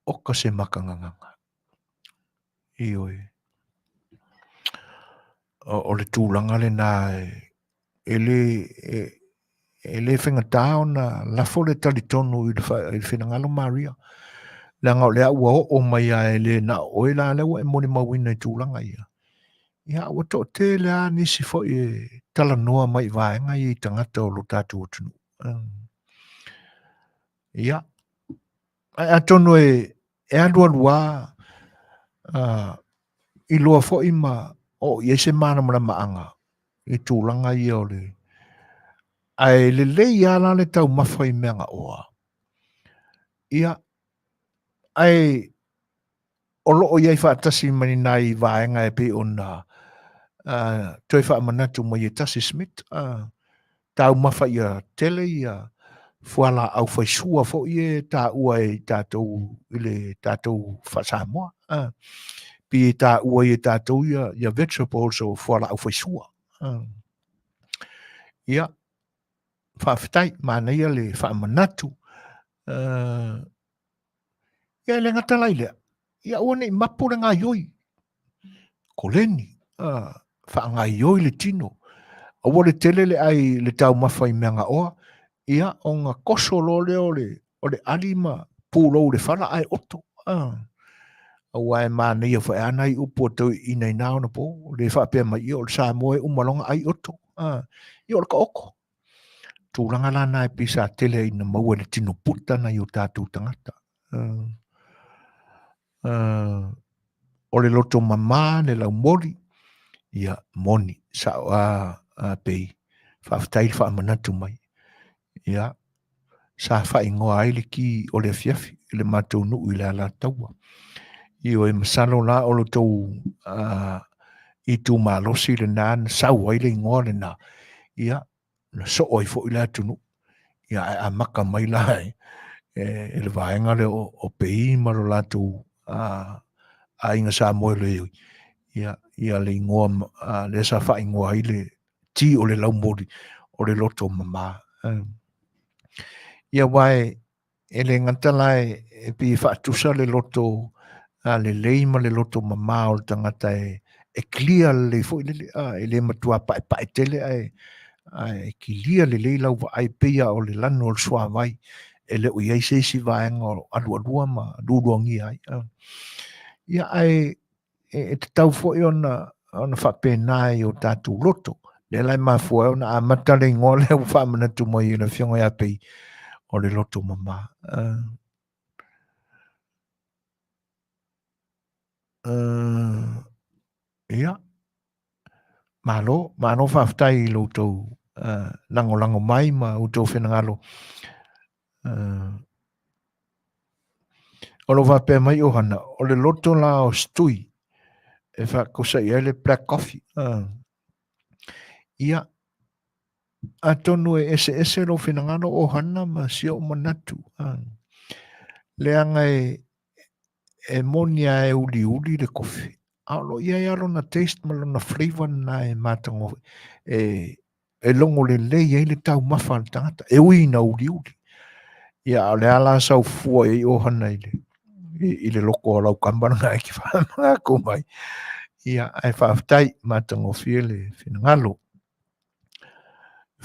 o ka se makanganganga I oe o le tūlanga le nā e le whengatā o na lafo le talitonu I le whenangalo Maria le anga o le ua o mai a e le na oe la lewa e moni mawina I tūlanga ia ia ua to te le a nisi fo I tala noa mai vaenga I tangata o lo tātu o tunu ia ai atono e alua lua I loa fo I ma o I se mana mana maanga I tūlanga I o le ai le lei ala le tau mawhai meanga oa ia, ai, o loo iai whaatasi mani nai vaenga e pe ona toi whaamanatu mo i tasi Smith, tau mawha ia tele ia fuala au whaisua fo i tā ua e tātou ile tātou Samoa. Pi tā ua i tātou ia vegetable so fuala au whaisua. Ia, whawhitai, mana ia le whaamanatu. Ia le ngata lailea. Ia ua nei mapure ngā ioi. Ko leni, wha ngā ioi le tino. Awa le tele le ai le tau mawhai mea ngā oa. Ia o ngā koso lo leo o le alima pūlo le whala ai oto. Awa e mana ia whae ana i upo tau i nei nao na po. Le whapea mai i o le Samoa e umalonga ai oto. I o le ka oko. Tūranga lana e pisa tele i na maua le tino puta na i o tātou tangata. O le loto mamā le lau mori. Ia moni. Sa a pei. Whawhitai whaamanatu mai. Ia. Sa whaingoa ai le ki o le Afiafi. Le mātou nuu i le Lei'ataualetaua. I o e masalo la o lo tau i tū mālosi le nāna sau ai le ingoa le nā. Ia. Na so oi fo i le atunu. Ia a maka mai lai. E le vaenga le o pei maro lātou a inga sa moe le ioi. Ia le ingoa, le sa wha ingoa ai le ti o le laumori o le loto mamā. Ia wae, e le ngatalai e pi whaatusa le loto, le leima le loto mamā o le tangata e clear le fo e le matua pae tele e kilia le lau wa ai peia o le lano o le sua vai e le ui eise isi vaenga o alua ma duruangi ai. Ia ai e te tau fo i ona whapena i o tātou loto. Le lai mafua e ona a matale ingoa le u whamanatu mo i na whiongo ia pei o le loto mamā. Ia. Malo whawhtai i loutou lango mai ma utou whenangalo. O lo whapea mai o hana, o le loto la o stui, e whakosa i ele black coffee. Ia, a tonu e ese lo whenangalo o hana ma si o manatu. Le anga e monia e uli le kofi. Alo ia ia lo na taste ma lo na flavor na e matango e longo le lei e le tau mafa le tangata. E ui na uli. Ia le ala sau fua e o hana i le loko o lau kambaranga e ki whamanga ko mai. Ia ai whaftai matango fie le whinangalo.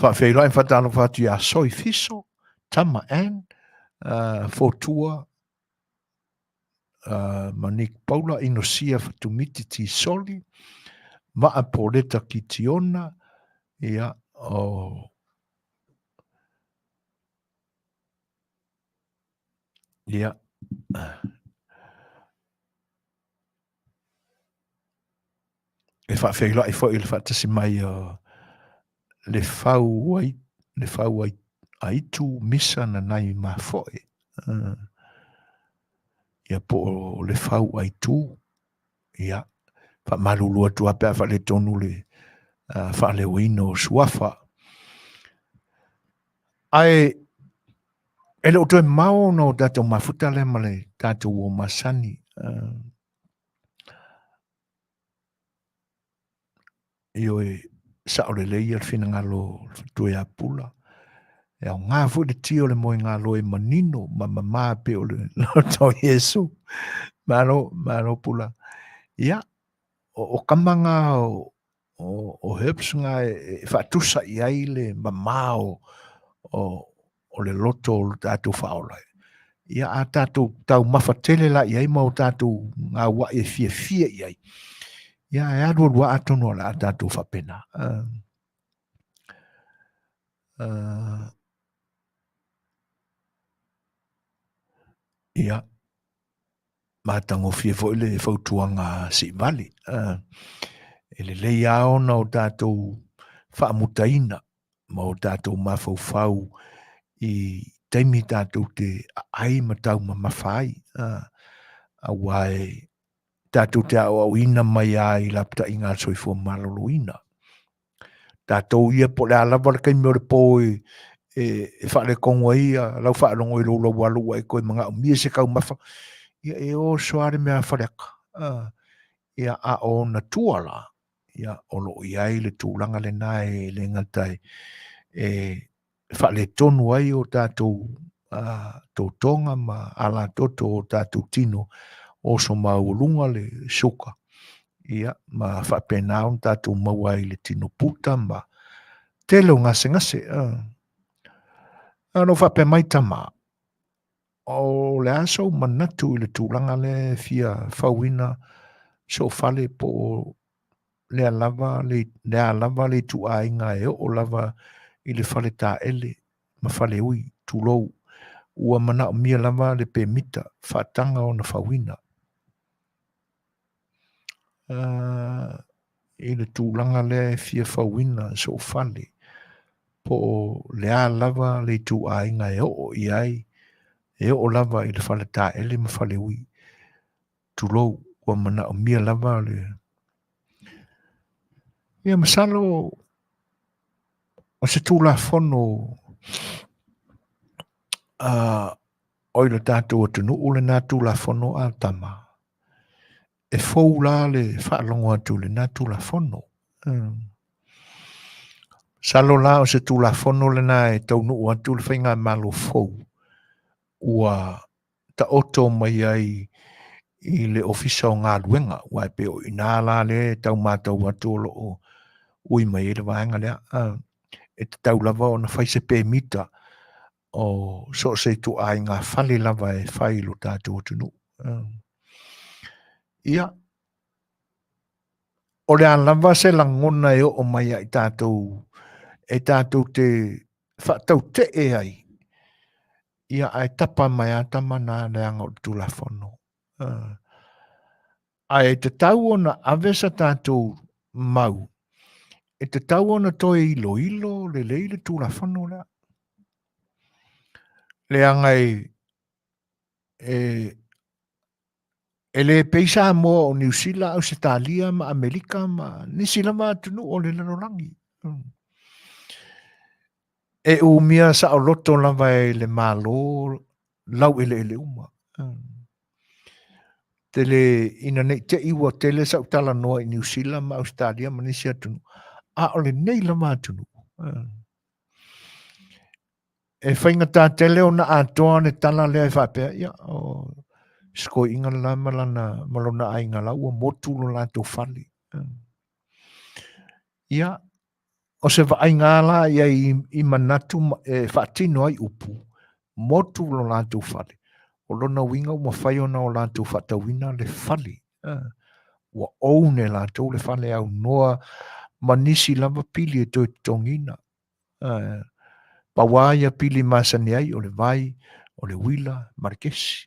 Whawhewhai whatalo whatu ia soi fiso, tama an, fotua, Manik Paula inosia fatumiti soli maa poleta ki tiona ia o ia e whawhewhila i fo i le whatasi mai le whau aitu misa na nai ma foe ia po le whau aitu ia whamalulua tua pia wha le tonu le wha le wino suafa ai e lo toe mau no dato mafuta le male dato o Masani io e sa o le leia le whinangalo tue a pula e au ngā fu le tio le moi ngā loe manino ma mamā pe o le loto Yesu mano pula ia o kamanga o herbs ngā e whatusa i ai le mamā o le loto o tātou whaolai. Ia a tātou tau mawhatele la i ai mau tātou ngā wa e fia i ai. Ia e arua atono la a tātou whapena. Ia mātango fia fo le whautuanga si vali. E le leia ona o tātou whaamutaina ma o tātou mawhau i taimi tātou te ai matau ma mawhai, a wai tātou te au ina mai ai la pita inga soifua malolo ina. Tātou ia po le alawa le kai meo le pōi e whaare kongo ia, lau whaarongo i lolo walu ai koe mga umia se kau mawha. Ia e o soare mea whareaka. Ia a o na tuala. Ia olo iai le tūlanga le nai le ngatai. E whaale tonu ai o tātou tō tonga ma ala toto o tātou tino o so maulunga le suka. Ia ma whapena on tātou mawai le tino puta ma telo ngase. Ano whape mai tama. O le aso manatu i le tūlanga le fia whauina so fale po le alava le tu ainga e o lava i le fale tā ele ma fale ui tūlou ua mana o mia lava le pe mita whaatanga o na whauina. I le tūlanga le fia whauina so fale po le lava le tu ainga e o iai e o lava i le fale tā ele ma fale ui tūlou ua mana o mia lava le ia masalo o se tūla whono o le tātou atunu o le nā tūla whono a tama. E fou la le whaalongo atu le nā tūla whono. Salo la o se tūla whono le nā e tau nuu atu le whainga malo fou. Ua ta oto mai ai i le ofisa o ngā luenga. Wai pe o ina la le tau mātau atu o ui mai e le vaenga lea. E te tau lava o na whaise pe mita o so se tu ai ngā whale lava e whailo tātou atunu. Ia. O le lava se langona e o mai ai tātou te whaatau te e ai. Ia ai tapa mai atama nā leanga o tūla whono. Ai te tau o na avesa tātou mau. E te tau o na toe ilo le leile tūla whono lea. Le angai e le peisa mo o New Zealand, Australia, ma Amerika, ma nisi lama tunu o le lalolangi. E umia sa o loto lava e le malo, lau ele uma. Tele ina nei te iwa tele sa utala noa i New Zealand, ma Australia, ma nisi atunu. A o le nei lama atunu. E whainga tā tele o na atoa ne tala lea e whapea, ia, sko inga la malona ainga la ua motu lo la tau whale. Ia, o se wa ainga la ia i manatu e whaatino ai upu, motu lo la tau whale. O lona winga ua whaiona o la tau whaatawina le whale. Ua oune la tau le whale au noa manisi lava pili e toi tongina. Pawaia pili Masani ai o le vai, o le wila, markesi.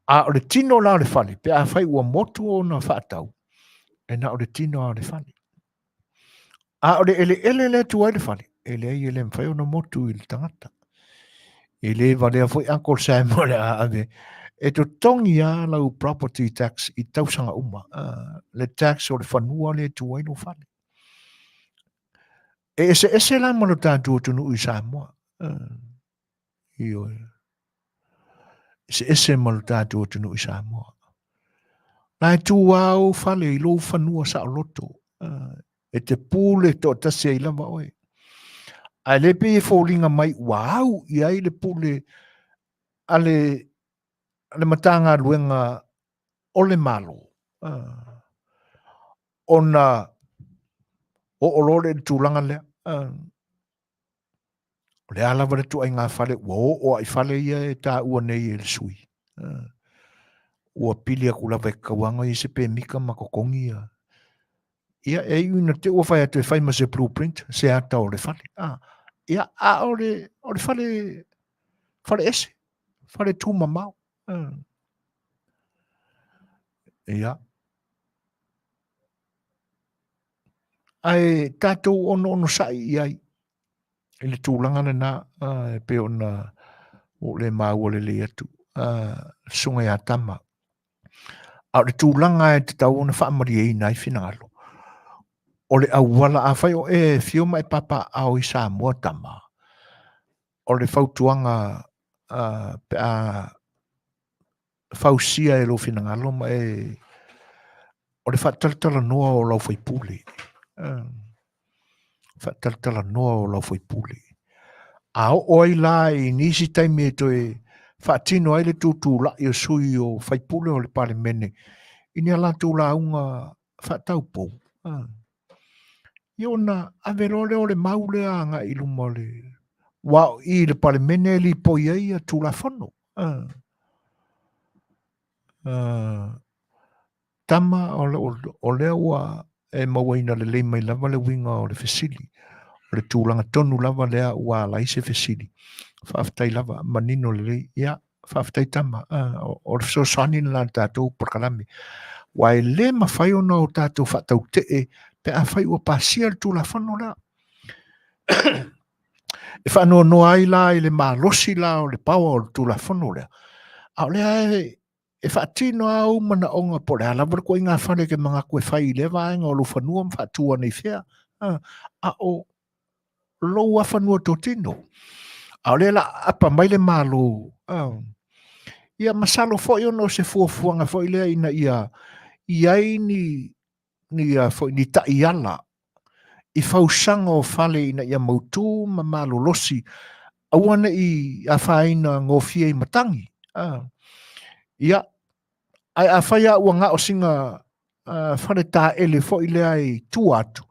A o le tino la o le whale, pe a whai ua motu o na whaatau, e na o le tino a le whale. A o le ele le tu ai le whale, ele ai ele mwhai o na motu i le tangata. Ele vale a fwoi Uncle Sam o le a ave, e to tongi a lau property tax i tausanga uma, le tax o le whanua le tu ai no whale. E ese la mano tātua tunu i Samoa. Io ese malo tātua tunu i Samoa. Nai tu au fale i lo whanua sa loto. E te pūle to tase i lava oe. A le pe e fōlinga mai, wow, i ai le pūle ale matanga luenga o le malo. Ona o olore le tūlanga lea. Le alawa le tu ai ngā fale, o ai fale ia e tā ua nei e le sui. Ua pili a kula vai kawanga i se pe mika makokongi ia. Ia e una te ua whai atu e whai ma se blueprint, se ata o le fale. Ia a o le fale ese, fale tū mamau. Ia. Ai tātou ono sai i ai. le tūlanga na pe ona o le maua le atu sunga ia tama. A le tūlanga e te tau ona whaamari e nai finangalo. O le awala a whai o e fio mai papa au i Samoa tama. O le whautuanga pe a whausia e lo finangalo ma e o le whatalatala noa o lau whaipule. Whatalatala noa o lau whaipule. A o oi la i nisi taimi e toi whaatino ai le tūtū la i o sui o whaipule o le pare mene. Ini ala tū la unga whaataupou. Iona averole o le maule anga i luma le wao i le pare mene li poi ai a tū la whano. Tama o lea ua e mawaina le lei mai lava le winga o le fesili. O le tūlanga tonu lava lea ua lai se fesili. Whaaftai lava manino le lei. Ia, whaaftai tama. O le Suasani na tātou Polokalame. Wai le mawhai ona o tātou whaatau te e pe a whai ua pasia le tūla whano la. E whanua noa ai la i le malosi la o le pawa o le tūla whano lea. A lea e whaatino au mana onga po le alabar ko inga whane ke mga koe whai le vaenga o lo whanua mwhaatua nei whea. A o lo a whanua tō tino. A lea la apa mai le malo. Ia masalo fo ono se fuafuanga fo lea ina iai ni ta iala. I whausanga o whale ina ia mautu ma malo losi. Awana i a whaina ngofia i matangi. Ia, ai a whaia ua ngā o singa whare tā ele fo i lea i tū atu.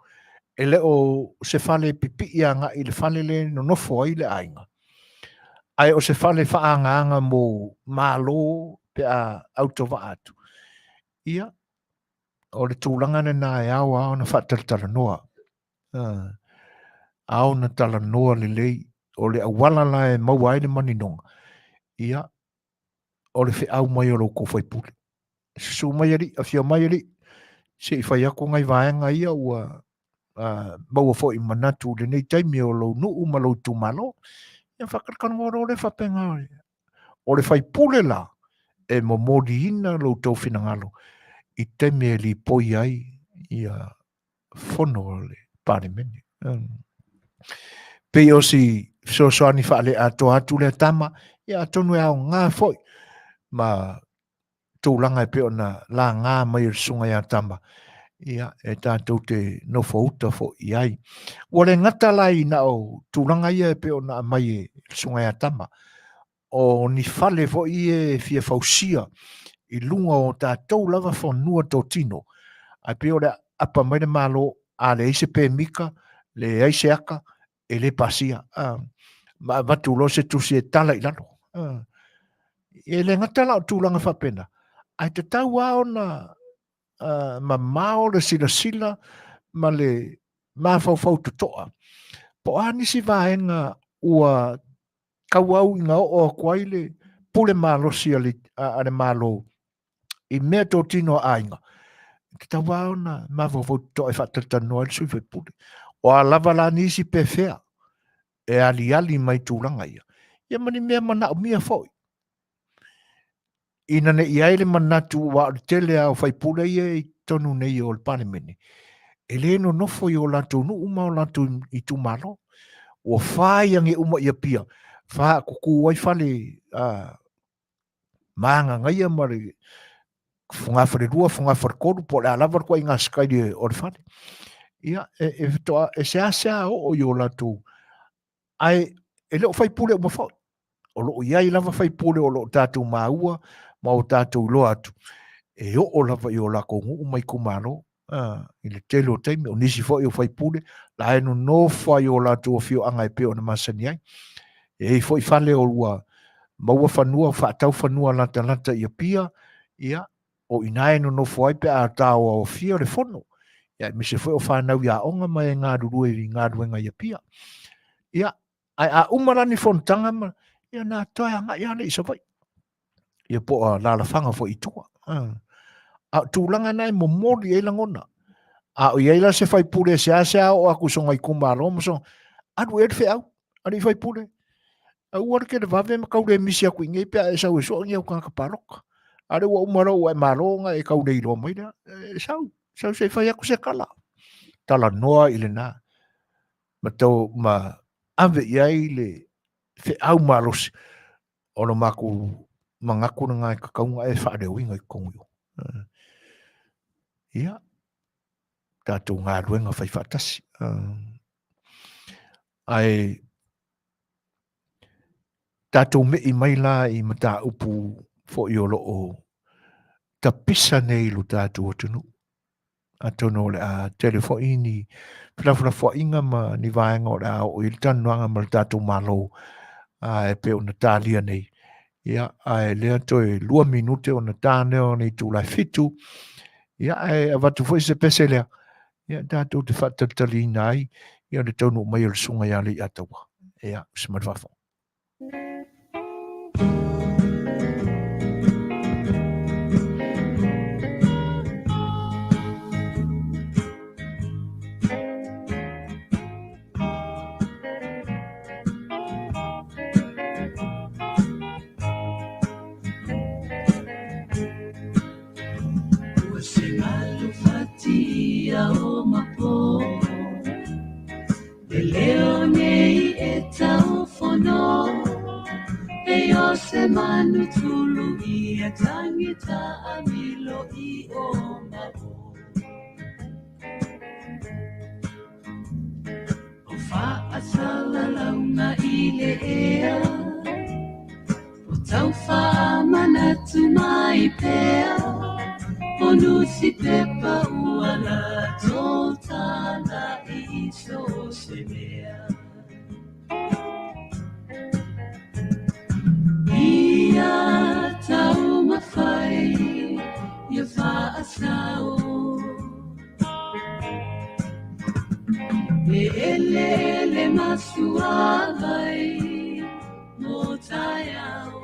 E le o se whale pipi ia ngā i le whale le no nofo ai le ainga. Ai o se whale whaanga mō mālo pe a autowa atu. Ia, o le tūlanga nā e awa na whatalatala noa. Ao na tala noa le lei. O le awala la e maua ai le maninonga. Ia, o le whiau mai o loko whaipule. Su mai ari, a whia mai ari. Se i whai ako ngai vaenga ia ua maua fo i manatu le nei taimi o lo nuu ma lo tu malo. Ia whakarkango le whapenga. O le whaipule la e mo mori ina lo tau finangalo. I taimi e li poi ai ia whono le pare mene. Pe o si soani whaale ato atu le tama, ia atonu e au ngā foi. Ma tūlanga e pe ona la ngā mai o sunga ia tama. Ia e tātou te nofo uta fo i ai. O le ngata lai na o tūlanga ia e pe ona mai e sunga ia tama. O ni whale fo i e fia fausia i lunga o tātou lava whanua tō tino. Ai pe o le apa mai le malo a le eise pe mika, le eise aka, e le pasia. Ma vatu lo se tusi e tala i lano. E le ngatala o tūlanga whapena. Ai te tau ao na ma mao le sila ma le mawhau tutoa. Po anisi vaenga ua kauau inga o kwai le pule malosi ale malo i mea tō tino ainga. Te tau ao na mawhau tutoa e whatatanoa le sui pule. O a lava la nisi pe fea. E ali mai tūlanga ia. Ia mani mea mana o mia foi. Ina ne iai le manatu wa o tele au whaipule ia i tonu nei o le panemene. E le no nofo i o lato nu uma o lato i tu malo. O whai ange uma ia pia. Wha kuku wai whale maanga ngai amare whangawhare rua, whangawhare koru, po le alavar kwa i ngā skaide o le whale. Ia, e se asea o i o lato. Ai, e leo whaipule o mawhau. O loo iai lava whaipule o loo tātou maua, ma o tātou loa atu. E o lava i o lako ngu mai kumaro, i le telo taimi, o nisi fo i o whaipule, la eno no whai o lato o fio anga e peo na masani ai. E fo i whale o lua, maua whanua, whaatau whanua lata i a pia, ia, o ina eno no whai pe a tāo o fio le whono. Ia, mi se fo o whanau ia onga mai ngā rurue i ngā ruenga i a pia. Ia, ai a umarani whontanga ma, ia nā toa anga ia le isa vai. Ia po a lala whanga fo i tua. A tūlanga nai mo mori e langona. A o iaila se whai pure se asea o aku songa i kumaro mo son. Adu e whi au. Ani fai pule. Au ar ke le vave ma kau le misi aku ingai pe e sau e so ngia ka parok. Are wa umaro wa maronga e kau nei lo mai da. Sau se fai aku se kala. Tala noa ile na. Ma tau ma ave iai le fe au malos. Ono maku mangaku na ngai kakaunga e whaare winga i kongu. Ia. Tātou ngā ruenga whai whatasi. Ai tātou me i mai la i mata upu fo i olo o ta pisa nei lu tātou atunu. Atono le a telefoini flafla fo inga ma ni vaenga o le a o il tanuanga ma le tātou malo a e pe o na tālia nei. Ia ai lea toi 2 minute o na tāneo nei tū lai fitu. Ia ai avatu fo i se pese lea. Ia tātou te whatatali nai. Ia le taunu mai o le sunga ia Lei'ataua. Ia, usimat wafo. O mapo leo nei e tau fono e o se manu tulu i a tangita a milo i o mapo o fa asala launa i le ea o tau fa manatu mai pea o nusi pepa uala toltana i so se mea ia tau mawhai ia wha asao e ele masua vai mo tai au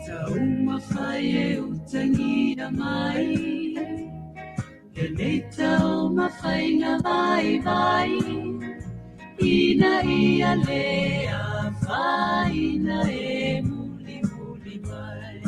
tau mawhai e utangia mai e nei tau mawhai ngā vai ina ia lea whaina e muli mai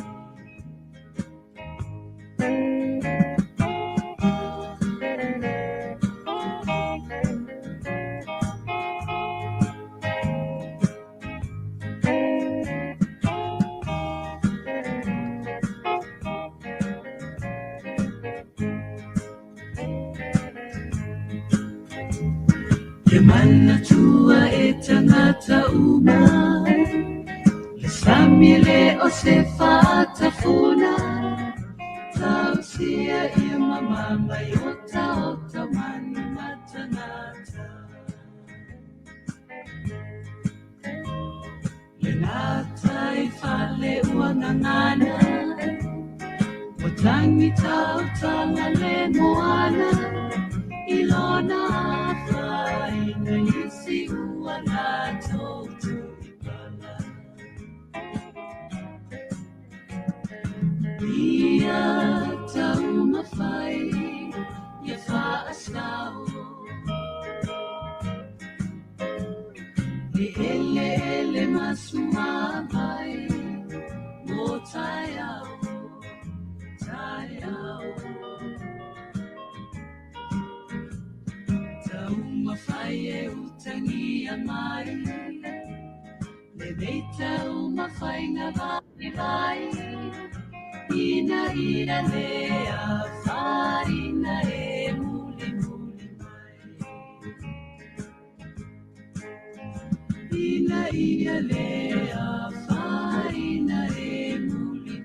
Ke mana tua e tangata uma Le samile o se whaatafuna Tau sia ia mamama i ota manu matanata Le nata i whale ua ngangana O tangi tau tala le moana Ilona whai na isi ua na tautu i pala Ia tau mawhai ia wha asau E ele masua vai mo tai au Tau mawhai e utangia mai Le nei tau mawhai ngā vai Ina ia lea whaina e muli mai Ina ia lea whaina e muli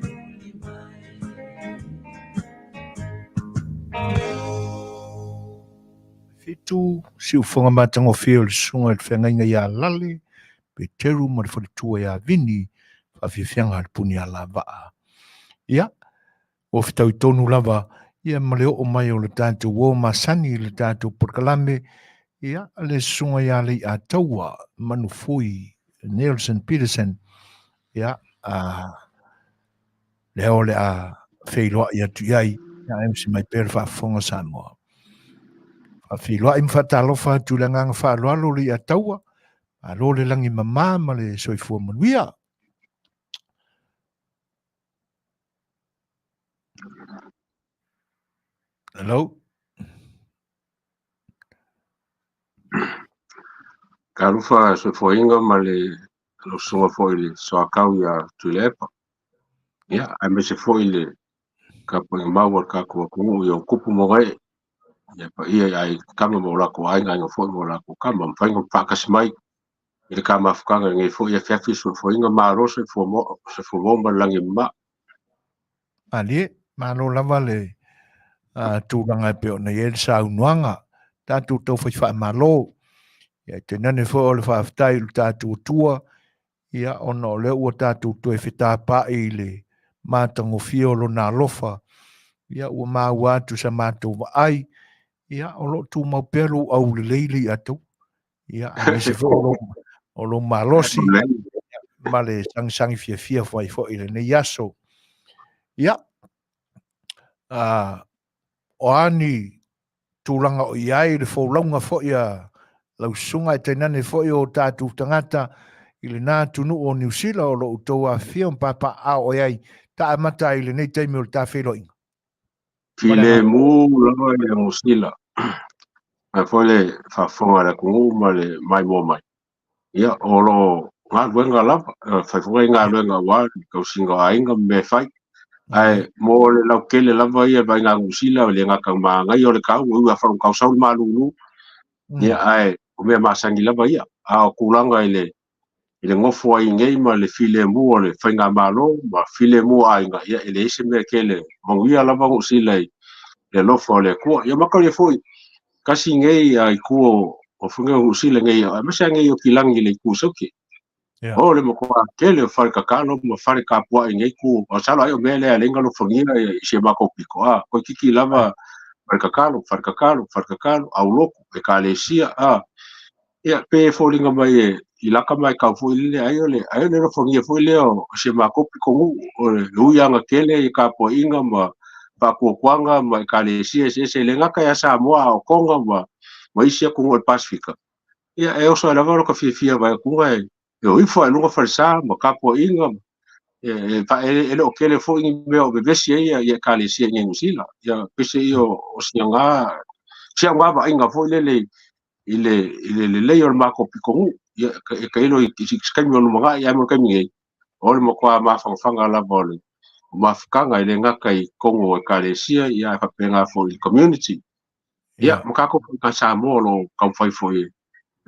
mai Fitu, si ufonga matango fio le sunga le whenga inga ia lale, pe teru ma le whalitua ia vini, whawhiwhianga le puni a la waa. Ia, o fitau i tonu lava, ia maleo o mai o le tātou o Masani, le tātou Polokalame, ia, le sunga ia Lei'ataua, Manufui, Nielsen, Petersen, ia, leo le a whailoa ia tu iai, ia emsi mai pere Faafofonga Samoa. Afiloa im fatalofa tulanga faloalo Lei'ataua. Alo le langi mamā ma le soifua Manuia. Hello? Karufa soifoiga ma le losuga fo'i le soakau ia tuilepa. Ia, ai me se fo'i le kapuiga mau o le kakuaku'u ia o kupu mo gai. Ia paia ai kama mo lako aiga aiga fo'i mo lako kama ma faiga fa'akasi mai i le kamafukaga gai fo'i afiafi soifoiga malo soifua ma le lagi mamā. Alie, malo lava le tūlanga pe o na iel saunuanga. Tātou tau whai wha malo. Ia te nane fo o le whaafitai lu tātou tua. Ia ona o le ua tātou tue whetapa i le mātango fio lo nā lofa. Ia ua māu atu sa mātou wa ai. Ia o lo tū mau pelo au le leili atu. Ia a me se fo o lo malosi. Ma le sangi fia fai fo i le ne yaso. Ia. O ani tūlanga o iai le fōlaunga fo ia lau sunga e tainane fo i o tātou tangata i le nā tunu o New Zealand o lo utou a fia mpapa a o iai ta amata i le nei taimi o le tā whelo inga. File mu lava i New Zealand. Ai foi le whaafonga le kungu ma le mai mo mai. Ia o lo ngā luenga lava, whaifunga i ngā luenga wā, kau singa ainga me whai. Ai mo le lau kele lava ia vai ngā ngusila o le ngaka ngai o le kau ua wharu kau sauri malulu. Ia ai o mea Masani lava ia a o kulanga i le ngofo ai ngei ma le file mu o le whainga malo ma file mu ainga ia ele ise mea kele Manuia lava ngusila i le lofo o le kua ia maka le foi kasi ngei ai kuo o funga ngusila ngei ai masa ngei o kilangi le kusoki. O le mokoa kele whare kakalo ma whare kapua i ngei ku o salo ai o mea lea lenga lo whangira i se mako piko ko kiki lava whare kakalo au loko e ka le sia ia pe fōlinga mai i laka mai kau fo i le ai o le lo whangia fo i leo se mako piko ngu o le uianga kele i kapua inga ma pakuakuanga ma i ka le sia se le ngaka ya Samoa o konga ma isia kungu e Pasifika. Ia e oso lava lo ka fia vai kunga e o ifo e lunga farisa ma kapua inga e le o kele fo i mea o bebesi ia ka le sia ngai musila ia pese i o sianga va inga fo i le leio mako pikongu ia ka ilo i skami o lumaga ia mo kami ngai o le mokoa mafangafanga lava o le mafukanga i le ngaka i kongo e ka le sia ia e whapenga fo i community ia makako ka Samoa lo kau fai fo i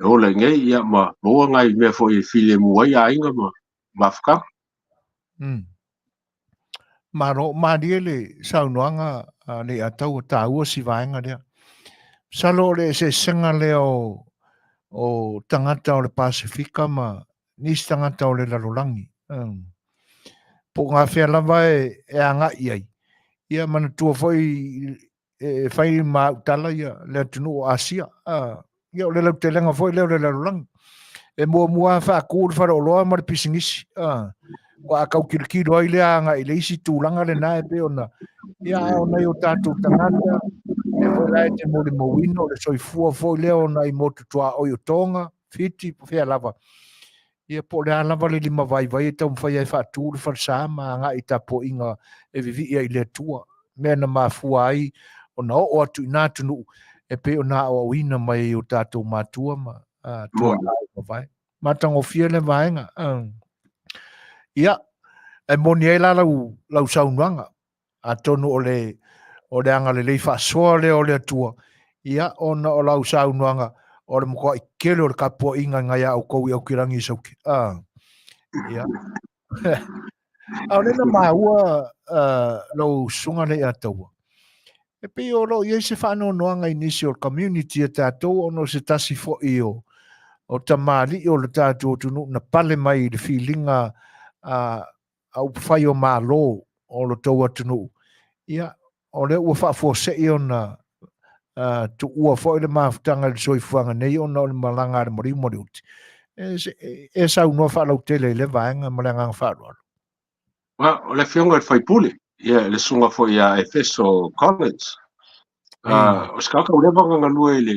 o le ngai ia ma moa ngai mea fo i file muai a inga ma mafukanga. Maro mariele saunoanga Lei'ataua tāua si vaenga lea. Salo le se senga leo o tangata o le Pasifika ma nisi tangata o le lalolangi. Po ngā whea lava e anga iai. Ia mana tua foi whai ma utala ia le atunu o Asia. Ia o le lau te lenga foi leo le lalolangi. E mua whaakūru whara o loa mara pisingisi. Wa kau kirikiro ai le anga i le isi tūlanga le nae pe ona. Ia ona i o tātou tangata. E foi lai te mori mawino le soifua foi leo na i motu tua o i o tonga. Fiti po whea lava. Ia po le alava le lima vai e tau mwhai ai whaatūru wharsama anga i tapo inga e vivi ia i le tua. Mea na mafua ai ona o atu i nātunu e pe ona o wina mai o tātou mātua ma. Tua ai vai. Matango fia le vaenga. Ia, e moni e la lau saunuanga. A tonu o le anga le whaasoa le o le atua. Ia, ona o lau saunuanga o le mkoa i kele o le kapua inga ngai au kou i au kirangi i sauki. Ia. Au nena maua lau sunga Lei'ataua. E pe o lo i se whanau noanga i nisi o community e tātou ono se tasi fo i o tamali o le tātou tunu na pale mai le feelinga au whai o malo o lo tau atunu. Ia, o le ua whaafose i ona tu ua fo i le maafutanga le soifuanga nei ona o le malanga le mori uti. E sau noa whaalau tele le vaenga malanga whaalau. O le whionga le whaipule, ia le sunga fo ia Efeso College. o ska ka ule banga ngalue le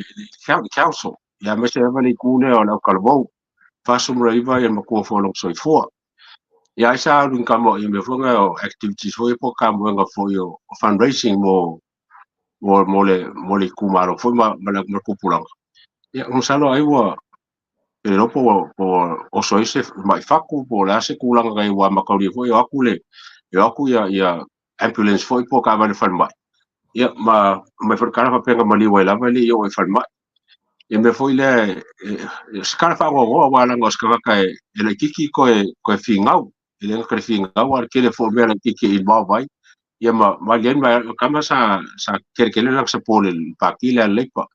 council ya me se vale kule o la kalbo fa sumra iva ya mako fo lo soifua ya isa rin kamo i me funga o activities fo po kamo nga fo yo fundraising mo le kumaro fo ma la kupulanga ya un salo ai wa pero o soise mai faku po la se kulanga kai wa makali fo yo akule yo aku ya ambulance fo po ka vale fan ya ma farkara fa penga mali wa la mali yo fan e me foi le skala fa go wa la ngos ka kai ele kiki ko fingau ele ka fingau ar ke le fo me la kiki il ba vai ya ma len ma kama sa kerkele la sa pole pa kila le pa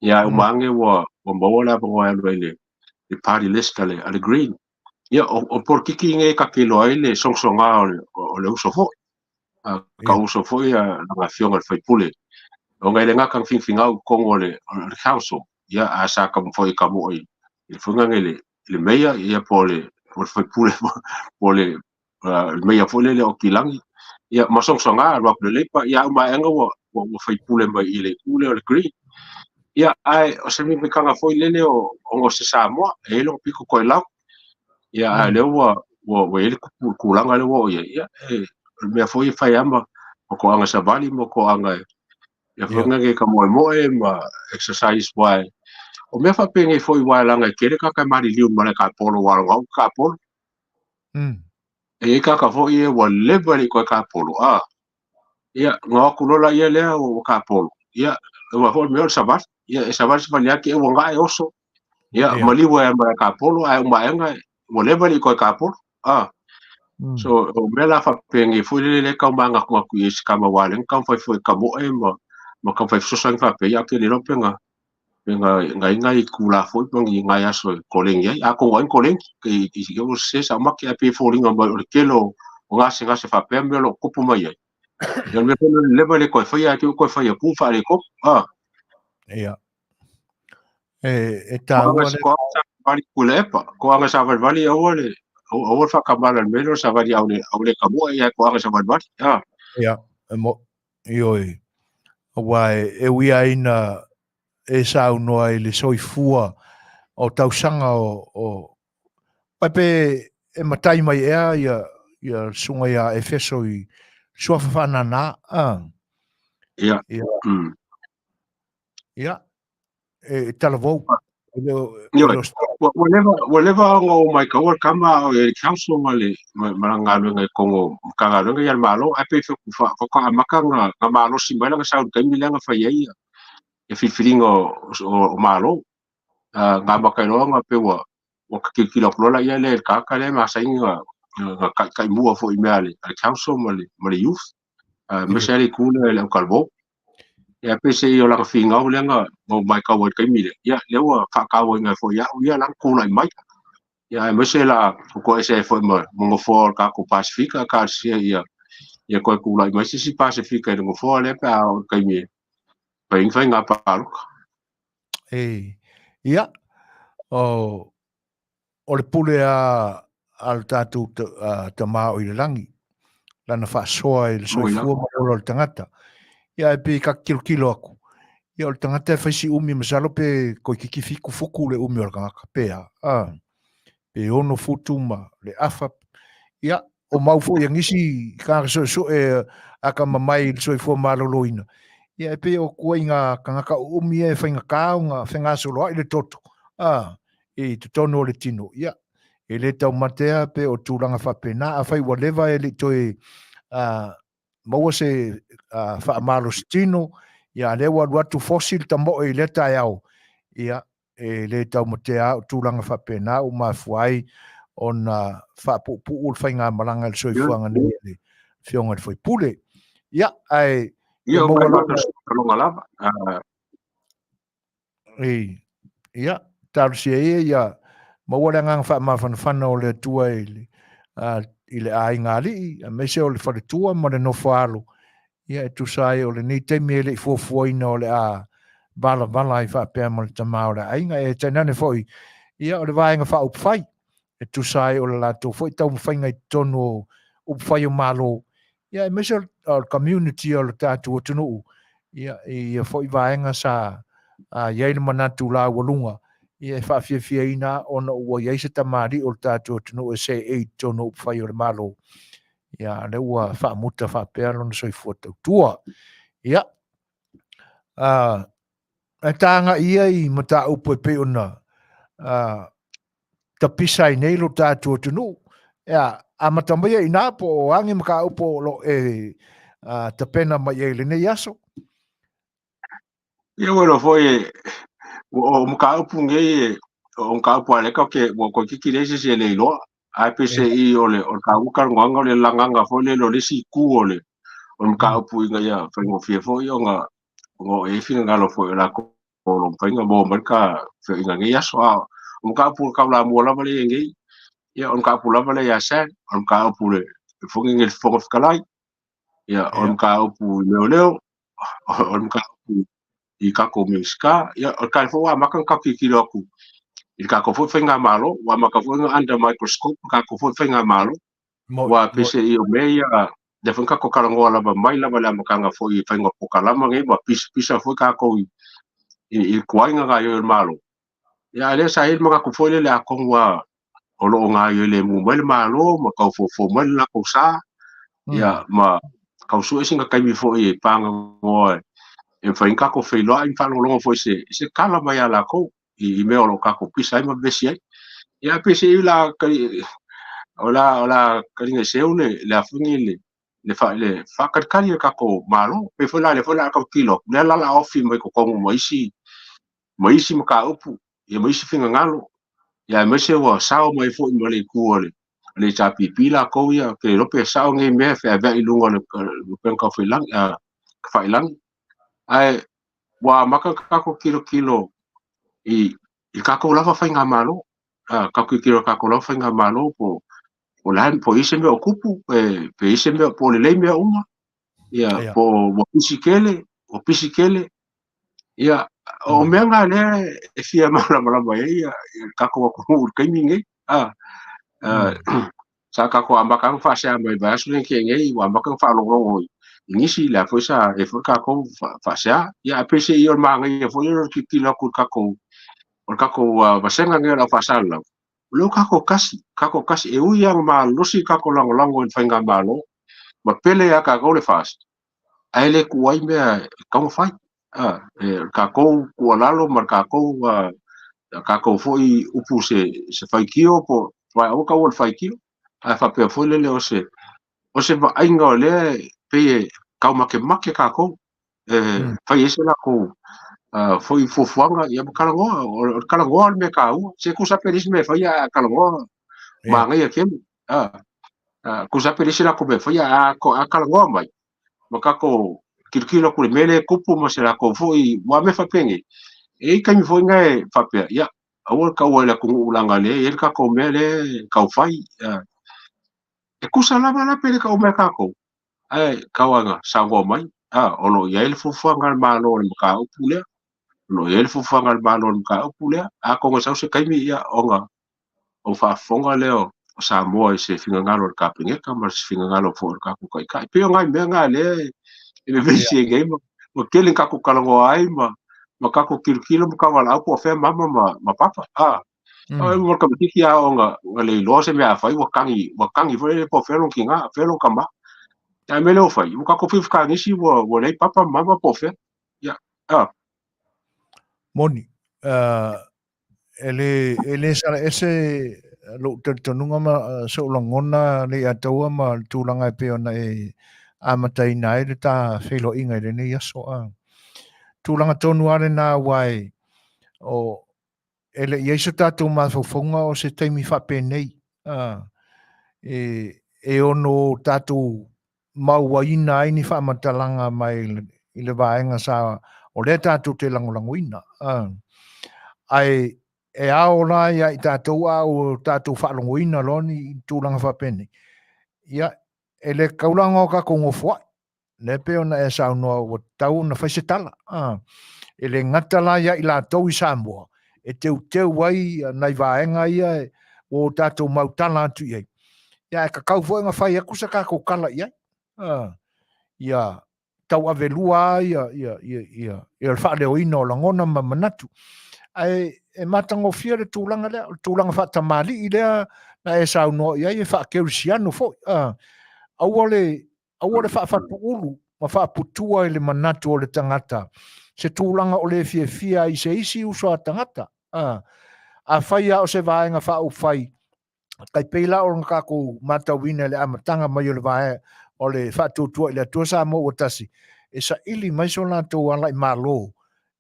ya umange wa mo la po wa le party list kale al green ya o por kiki nge ka kilo ele songa o le uso fo ka uso fo ya la fiong al fai pule o ngai le ngaka fingau kongo le council ya asa kam foi kamu i funga ngele le meia ia pole foi pule pole meia pole le okilangi ya masong songa rock le lepa ya ma enga wo foi pule mai ile pule o green ya ai o se mi kanga foi lele o se Samoa e lo piko ko la ya le wo ele kulanga le wo ya me foi fai ama ko anga savali mo ko anga ya funga ke kamo ma exercise why o me fa penge foi wailanga kere ka mari liu mara ka polo wala ka polo e ka foi e wa level ko ka polo ya ngo kulola ye le o ka polo ya wa ho me sabat ya sabat fa ya ke o nga oso ya mali wa mara ka polo ai ma nga mo level ko ka polo so o me la fa penge foi le ka manga ko ku is ka ma wala ka foi ka mo e ma ka foi so sang fa pe ya ke le no penga ngai kula foi pong ngai aso koleng ya ako ngai koleng ke yo se sa mak ya pe falling on o kelo o nga se fa pe me lo kupu mai yo me pelo level ko foi ya ko foi ya pu fa le ko ya ta wa ko sa vali kulepa ko nga sa vali o fa kamala al melo sa vali au le kamo ya ko nga sa vali ya mo yo wai e wi aina e sa unoa i le soifua o tausanga o pape e matai mai ea ia sunga ia efeso i sua whanana ia e talavou whatever ngo mai ka wa kama e council male maranga ngai kongo kanga ngai ya malo ape fa ka makanga ka malo simbala ka sa ka milanga fa ia e filingo o malo nga makaino nga pe wa ka kilo lola ia le ka le ma sa inga ka mua fo imale al council male youth me sele kule le kalbo ya pe se yo la finga o lenga mo mai ka wa ka mile ya le wa ka wa nga fo ya la kula mai ya me se la ko ese fo mo fo ka ko pacifica ka se ya ko kula mai se pacifica mo fo le pa ka mi pa infa nga pa ia o le pule al tatu te mao i le langi lana whaasoa i le soifua ma o le tangata ia e pe ka kilo aku ia o le tangata e whaisi umi masalo pe ko kiki fiku fuku le umi o le kangaka pea pe ono futu ma le afa ia o mau fo ia ngisi kanga so e aka mamai le soifua maloloina ia e pe o kua inga kangaka umi e whainga kao nga whenga soloa i le toto e te tono o le tino ia e le tau matea pe o tūranga whapena a whai walewa e le toi maua se whaamalo stino ia lewa watu fossil ta mo e le tai au ia e le tau matea o tūranga whapena o mafuai o na whapupu ul whainga malanga le soifuanga ni le whionga le whai pule ia ai ia maua longa lava ia taru sia ia maua le ngang wha o le tua i le ainga li, a me se o le whare tua ma le nofo alo. Ia e tu sai o le ni te mele i fuafuaina o le bala i whapea ma le tamā o le ainga e tainane foi. Ia o le vaenga wha upwhai. E tu sai o le lato foi tau mwhainga i tono upwhai o malo. Ia e me se o le community o le tātu o tunu. ia foi vaenga sa ia le manatu la walunga ia Afiafiina ona ua ia se tamari o tātou tunu e se e tono fai o le malo ia le ua whaamuta whaapea lona soifua tautua ia e tanga ia i mata upo e pe ona ta pisa i nei lo tātou tunu ia a matamaya ina po o angi maka upo lo e ta pena mai e le nei aso ia wala foi o mkaupu nge o mkaupu ale ka ke mo ko kikirese se le lo ai pese i ole o ka uka nganga le langanga fo le lo le si ku ole o mkaupu nga ya fa ngo fie fo yo nga ngo e finga ngalo fo la ko lo penga mo marka fe nga nge ya so o mkaupu ka la mo la vale nge ya o mkaupu la vale ya sa o mkaupu le fo nge fo kalai ya o mkaupu leo o mkaupu i kako meska ya o ka fo wa maka ka kikiro ku i kako fo fenga malo wa maka fo under microscope kako fo fenga malo wa pese i o meia de fo kako kalango la ba mai la ba maka nga fo i fenga pokalama nge ba pisa fo kako i kuainga ga yo malo ya le sa il maka ko fo le ko wa o lo nga yo le mu mal malo maka fo mal la ko sa ya ma ka su singa kai mi fo i panga ngo e fai kako fai loa in whalo longa foi se kala mai ala ko i mea lo kako pisa ima besi ai ia pese i la ola karinga seu le afungi le whakarikari e kako malo pe foi la kako kilo le la ofi mai ko kongu maisi maka upu ia maisi finga ngalo ia mese wa sao mai foi ma le kuole le chapi pila ko ia ke lope sao ngai mea fe ave i lunga le penka fai lang ai wa maka kako kilo i kako lava fainga malo kako kilo kako lava fainga malo po po ise me okupu pe ise me po le me uma ia po o pisikele ia o menga le e fia mala ia kako ko kaimi sa kako ambaka fa sa mai basu le ke ngai wa ambaka fa lo inisi la foi sa e foi kako fa sa ia pese io manga ia foi lo kilo ku kako o kako basenga nge la fa sa la lo kako kasi e uia ma losi kako lango en fainga malo ma pele ya kako le fast ai ku ai me kako fai kako ku lalo mar kako foi upu se fai kio po vai o ka o fai kio a fa pe foi le o se va ainga le pe ka make kako fai ese la ko foi fofuanga ia kalangoa me kau se kusa peris me fai a kalangoa manga ia kem kusa peris la ko me fai a kalangoa mai makako kirkilo ku mele kupu mo se la ko foi wa me fa pengi e ka mi foi ngai fa pe ia awol ka wala ku ulanga le ia ka ko mele ka fai e kusa lava la pele ka o me kako ai kawanga sango mai ono ia il fofuanga malo le ka upule no ele fofanga le balon ka opule a ko sa se kaimi ia onga o fa fonga leo o Samoa se finga ngalo ka pinge ka mar finga ngalo for ka ku kai pe ngai me ngale e ve se game mo kele ka ku kalango ai ma ka ku kirkilo mo ka wala po fe mama ma papa mo ka tiki a onga le lo se me a fai wa kangi foi po fe lo kinga fe lo kama ya me lo fai mo ka ku fifka ni si wo le papa mama po fe ya Moni, ele sala ese lo tonunga ma so longona Lei'ataua ma tulanga pe ona e amatai nai le ta felo inga le ne yaso tulanga tonu ale na wai o ele yeso tatu ma fofonga o se taimi fa pe nei e ono tatu mauaina ai ni fa matalanga mai i le vaenga sa o le tatu te langolangoina ai e ao la ia i tātou au tātou whaalongoina loni i tūlanga whapene. Ia, e le kaulanga o ka kongo fwai. Ne peo na e sao noa o tau na whaisetala. E le ngatala ia i la tau i Samoa. E teu wai nai vaenga ia o tātou mautala atu iai. Ia, e ka kau fwai ngā whai akusa ka ko kala iai. Ia, tau avelua ia le whaaleoina o langona ma manatu. Ai e matangofia le tūlanga lea, le tūlanga whaatamali i lea na e saunoa ia e whaakerusiano fo. Aua le whaafatu ulu, ma whaaputua i le manatu o le tangata. Se tūlanga o le fia i se isi uso a tangata. A whaia o se vaenga whaau whai. Kai peila o nga kako matawina le amatanga mai o le vae o le whaatutua i le atua sa mo o tasi. E sa ili mai so lātou ala i mālo.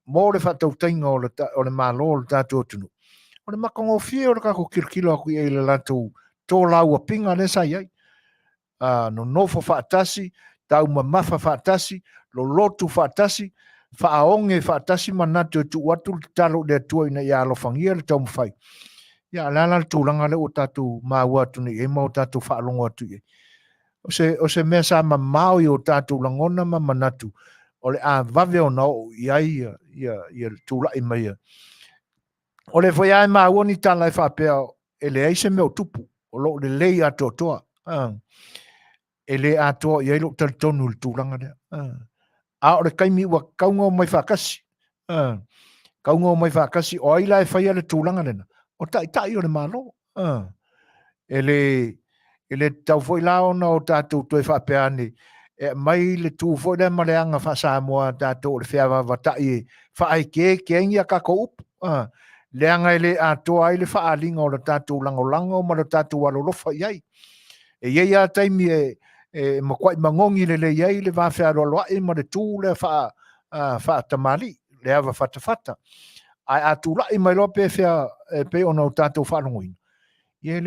Mō le whaatautainga o le mālo o le tātou tunu. O le makongo fie o le kako kirkilo aku i le lātou tō laua pinga le sa iai. No nofo whaatasi, tau mamafa whaatasi, lo lotu whaatasi, whaaonge whaatasi manatu e tu watu le talo le atua ina i alofangia le tau mwhai. Ia lala le tūlanga le o tātou māua atu ni e mau tātou whaalongo atu i. O se mea sa mamau i o tātou langona ma manatu. O le a vave o nao i le tūla i mai. O le foi ai māua ni tāla e whapea e le eise mea o tupu. O lo le lei ato toa. E le ato i eilo tali tonu le tūlanga lea. A o le kaimi ua kaunga o mai whakasi. Kaunga o mai whakasi o aila e whaia le tūlanga lena. O tai o le malo. E le tau foi lao na o tātou toi whapeane. E mai le tū foi le maleanga wha Samoa tātou o le whiawa watai e whaai ke ingia kako upu. Leanga e le atoa i le whaalinga o le tātou langolango ma le tātou alolofa iai. E iei a taimi e makwai mangongi le iai le whawhea roa e ma le tū le wha tamali, le awa whatawhata. Ai atu lai mai lope fea pe ona o tātou whanongoina. Ie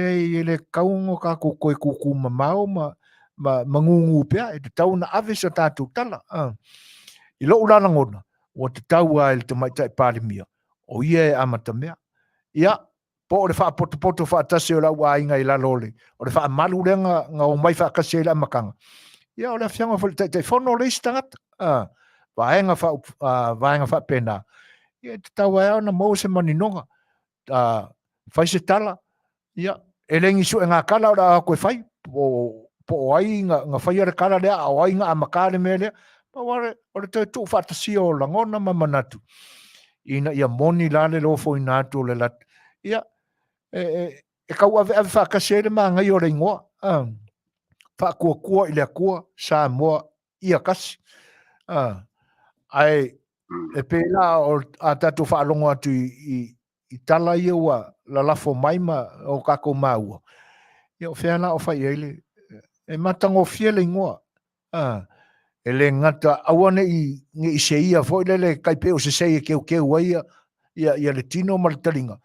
le kaungo ka koe kuku mamau ma mangungu pea e te tau na ave sa tātou tala. I lo ulana ngona o te tau a le te maitai pālimia. O ia e amata mea. Ia, po o le wha poto whaatase o lau a inga i la lole. O le wha malu renga nga o mai whaakase i la makanga. Ia o le whianga tai whono le istangata. Vaenga wha pena. Ia te tau e ana mau se maninonga. Whai se tala. Ia, e lengi su e ngā kala ora a koe whai. Po ai ngā whai are kala lea, o ai ngā amakare me lea. Pa ware, o le tau whaatasi o langona ma manatu. Ina ia moni lale lofo i nātu o le lat. Ia, e kau ave whaakasere mā ngai o le ingoa. Whaakua i lea kua, Samoa, ia kasi. Ai, e pēla o a tātou whaalongo atu i tala ia ua la lafo maima o kako māua. Ia o whiana o whai eile. E matango fia le ingoa. E le ngata awane i se ia fo le kaipe o se sei keu ia le tino ma le talinga.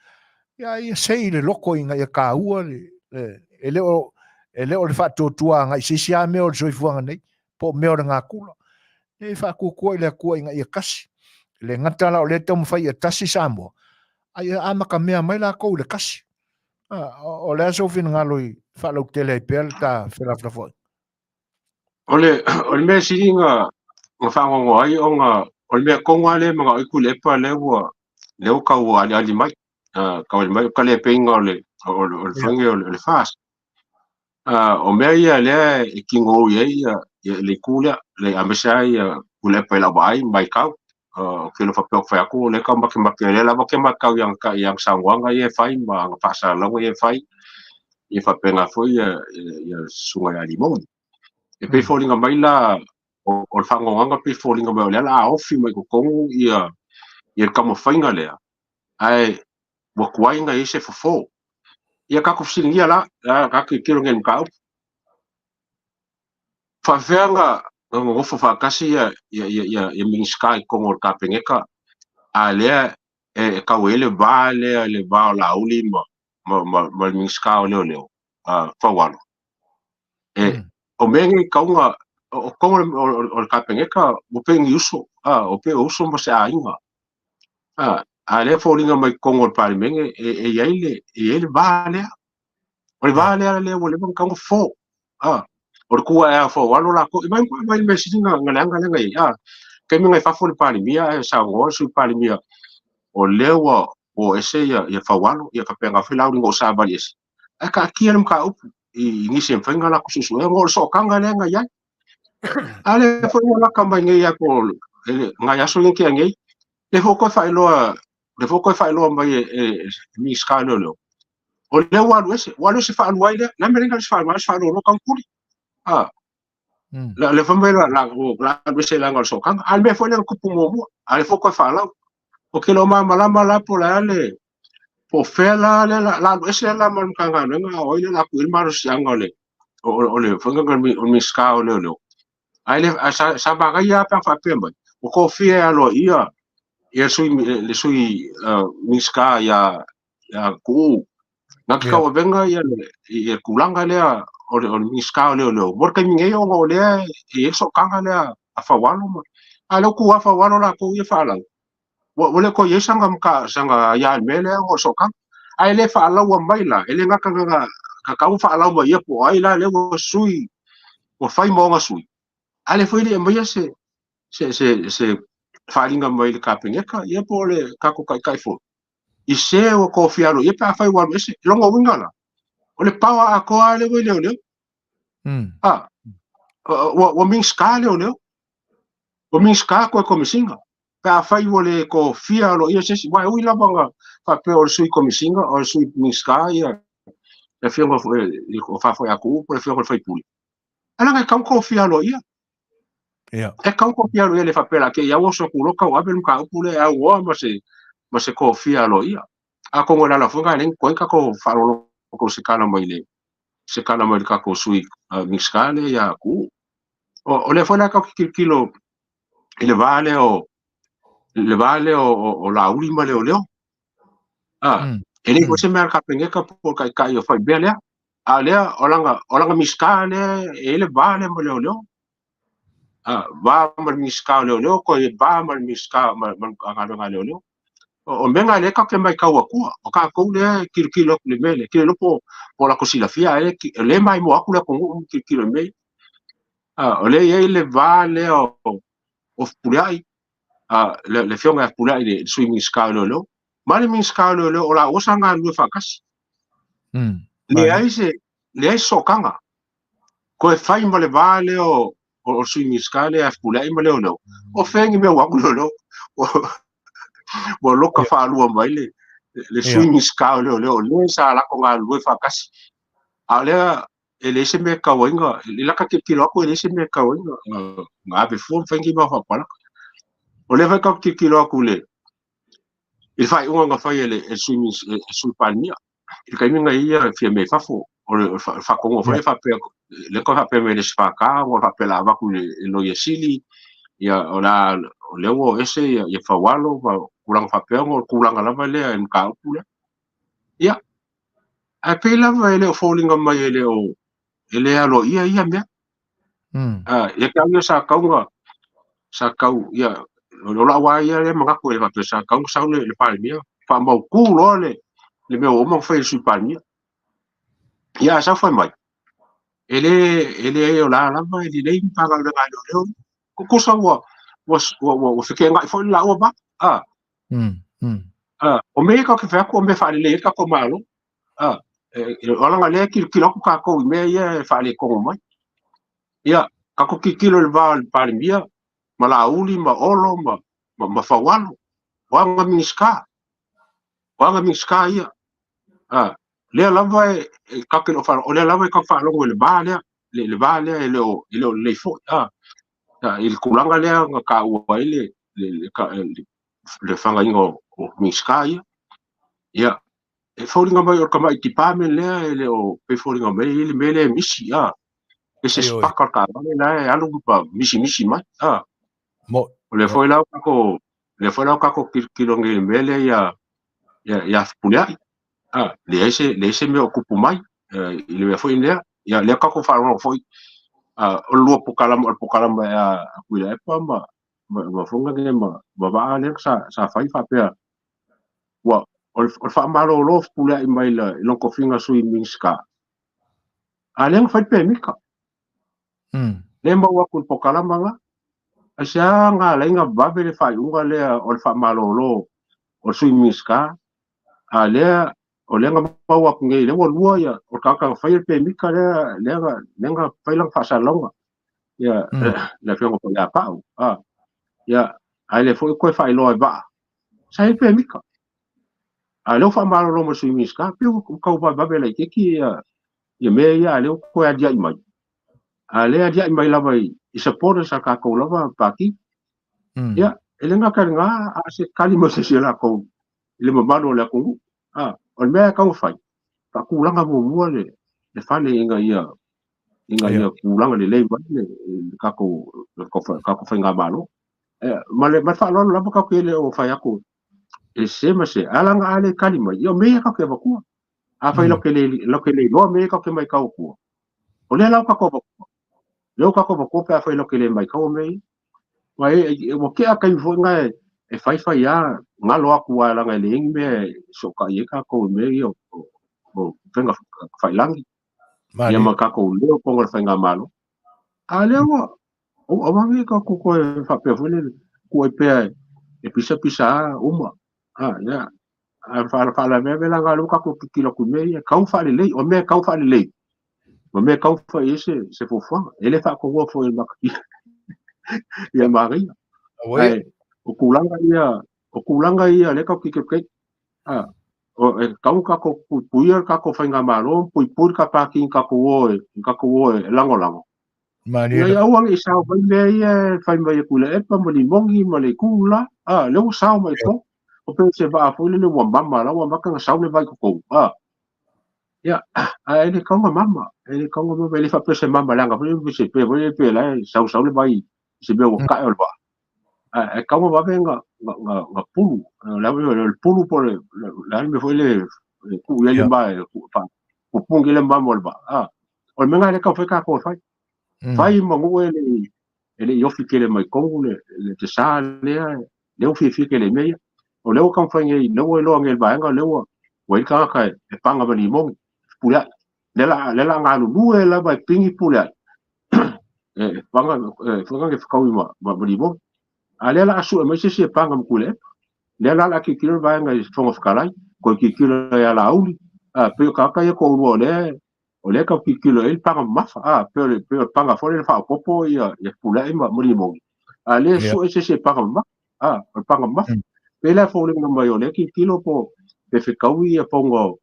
Ia sei le loko inga ia ka ua e leo le whaatotua nga i sisia meo le soifuanga nei. Po meo le ngā kula. E whaakukua i le kua inga ia kasi. Le ngata la o le tau mwhai a tasi Samoa. Ai amaka mea mai la kou le kasi. O le aso fina ngaloi whalau tele i pēl ta whelaflafoi. O le mea siringa nga whangongo ai o le mea konga le mga oiku le epa leo kau ali mai. Kau ali mai ka le peinga o le whange o le fast. O mea ia lea e kingo i le kula le amesa ia kula epa ila wai mai kau. Kilo whapeo whai aku le kau make le lava ke makau yang sangwanga i e whai ma nga whaasa longa i e whai. I whapenga fwoi ia sunga ali moni. E pe fōlinga mai la o le whangonganga pe fōlinga mai o lea la ofi mai ko kongu ia le kamo whainga lea. Ai wakuainga i se fofo. Ia kako fsilingia la kako i kiro ngen kau. Whawheanga ngofo whakasi ia mingiska i kongo le kapengeka. A lea e kau ele vā lea le vā o la uli ma le mingiska o leo. Whawalo. O mengi kaunga o kongo o kapengeka o pengi uso o pe uso mo se ainga a le fōlinga mai kongo o parimenge e ele vale o le vale le o le kaunga fo o le kua e fo walo la ko mai me singa ngalanga ngai ke me ngai fa fo le parimia e sa ngo su parimia o lewa o ese ia fa walo ia fa penga fa lauringo o sa vali ese ka kia ka upu i ngisi mfenga la kususu e ngol so kanga lenga ya Ale foi wala kamba ngai ya ko ngai aso ngi ngai le foko fa ilo mai mi skalo lo o le walu se fa alwai le na merenga se fa lo kan kuri ah le fa mai la se la ngal so kan al me foi le ku mo ale foko fa la o ke lo mala po la le po fela la se la man kan nga o ile la ku il mar sianga le o le fa ngal mi skalo lo ai le sa baga ya pa fa pe mai o ko fia lo ia le sui miska ya ku na ka o venga ya kulanga le o miska le mo ka nge o le so kanga le a fa walo ma ale ku a fa walo la ku ye fa la o le ko ye sanga ya mele o so kanga ai le fa la wa mai la ele nga ka fa la wa ye po ai la le o sui o fai mo nga sui ale foi le mai se falinga mai le kapengeka ia po le kako kai fo i se o ko fiaro ia pa fai wa ese longo wingala o le pawa a ko ale we le ah o min ska le o min ska ko komisinga pa fai wo le ko fiaro ia se wa ui la banga fa pe o sui komisinga o sui min ska ia le fiango o fa foi a ku po le fiango fai puli ala ga kan ko fiaro ia e kan ko fiaro ia le fa pela ke ia wo so ku lo ka wa ben ka pule a wo ma se ko fiaro ia a ko ngora la funga len ko ka ko faro ko se kana mai ka ko sui mixkale ya ku o le fona ka kilo le vale o la ultima le oleo ele ko se mer ka penga ka por kai o fai bele a le olanga mixkale ele vale mo le oleo va mal mixkale oleo ko e va mal mixka man ka le oleo o menga le ka ke mai ka wa ku o ka ko le kilo le mele kilo po la cosila fia le mai mo aku le ko kilo me o le ye le vale o pulai le fionga pulai le swing scale lo mali min scale lo o la osanga lu fakas le ai sokanga ko e fai mo le vale o swing scale a pulai mo le lo o fengi me wa ku lo bo loka fa lu mai le swing scale lo le sa la ko nga lu fakas ale ele se me ka wenga le ka ke kilo ko ele se me ka wenga nga be fu fengi ba fa pala o le ka ke kilo ko le il fai nga fai ele sul palmia il ka minga ia fi me fa fo o le fa ko ngo fa pe le ko fa pe me le fa ka o fa pe la ba ku lo yesili ya ola o le wo ese ya fa walo ba kulang fa pe ngo kulang ala ba le en ka ku le ya a pe la va ele falling mai ele o ele alo ia me ya ka yo sa kau ya lo la wa ia le manga ko e fa pe sa kau sa le palmia fa mau ku lo le me o mo fa su palmia ya sa foi mai ele o la va ele le pa ga ga lo ko sa wa fe ke ngai foi la o ba o me ka ke fa ko me fa le ka ko malo o la le ki lo ka ko me ia fa le ko mai ya ka ko ki kilo le va palmia ma la uli ma olo ma fa walo wanga miska ia le lava ka ke no fa o le lava ka fa lo le vale le fo il kulanga le ka wa le fanga ingo o miska ia e fōringa mai o ka mai tipame le o pe fōringa mai le mele misi e se spakar ka le alu pa misi mai mo le foi la ko kilonge mele ya pulia le ese me okupu mai le foi le ya le ka ko fa ro foi o lo pokalama ya kuila e pa ma fonga ke ma ba le sa fai fa pe wa o fa malo lo pulia i mai la lo ko finga sui minska ale fai pe mika le ma wa ku pokalama nga asa nga lenga babe le fai unga le o fa malo lo o sui minska ale o lenga pawa nge le wo lua ya o ka fai pe mika le lenga fai lang fa sa longa ia le fengo ko ia pau ia ai le foi ko fai loe ba sai pe mika a lo fa malo lo mo sui ska pe ko ba bele ke ki ia me ia le ko ia dia mai a le dia mai la vai i support sa ka ko lava paki ia ele nga ka nga a se kali mo se la ko le mo malo le ko on me ka fai pa ku langa mo mo le fa le ia kulanga le lei mai ka ko fa nga malo ma le ma fa lo la ka ko le o fa ya ko e se ma se alanga ale kalima yo me ka ke baku a fa lo ke le lo me ka ke mai ka ku o le la ka ko baku le ka ko baku pa fa lo ke le mai ka o me wa e mo ke aka i fo nga e fa ya nga lo aku ala nga le me so ka ye ka ko me yo o venga fa langi ya ma ka ko le ko nga fa nga malo a le o ma me ka ko fa pe fo le ko pe e pisa uma ya fa la me la ga lu ka ko kilo ku me ka u fa le o me ka u fa le o me ka u fa se fo fa ele fa ko wo fo el mak ya mari ai o kulanga ia le ka ki ke o ka u ka ko puia ka ko fa nga malo pui ka pa ki ka ko wo lango Manuia ya uang isa ba le fa mai ku le pa mo li mongi mo le kula le u sa mai to o pe se va fo le wa mama la wa maka sa le vai ko ya ele ka mama ele ka mo le fa pe se mama la nga pe se pe la sa le vai se be o ka el ba ka mo va venga nga pulu la el pulu por la me foi le ku le ba ku pungi le ba mo ba o me nga le ka fe ka ko fai mo ele yo fi kele mai kongu le te sa le o fi kele me o le o kan fai le o lo ngel ba nga le o wai ka e panga ba ni mo pula le la nga lu la ba pingi pula panga fanga ke fkau ma ni mo ale la asu me se panga mo kule le la ki kilo ba nga fonga fkalai ko ki kilo ya la auli pe ka ko ro le o le ka kilo el panga mafa pe panga fole fa popo ya pula ma muri mo ale su se panga ma o panga mafa pe la fole no mai o le ki kilo po pe fe kaui ya pongo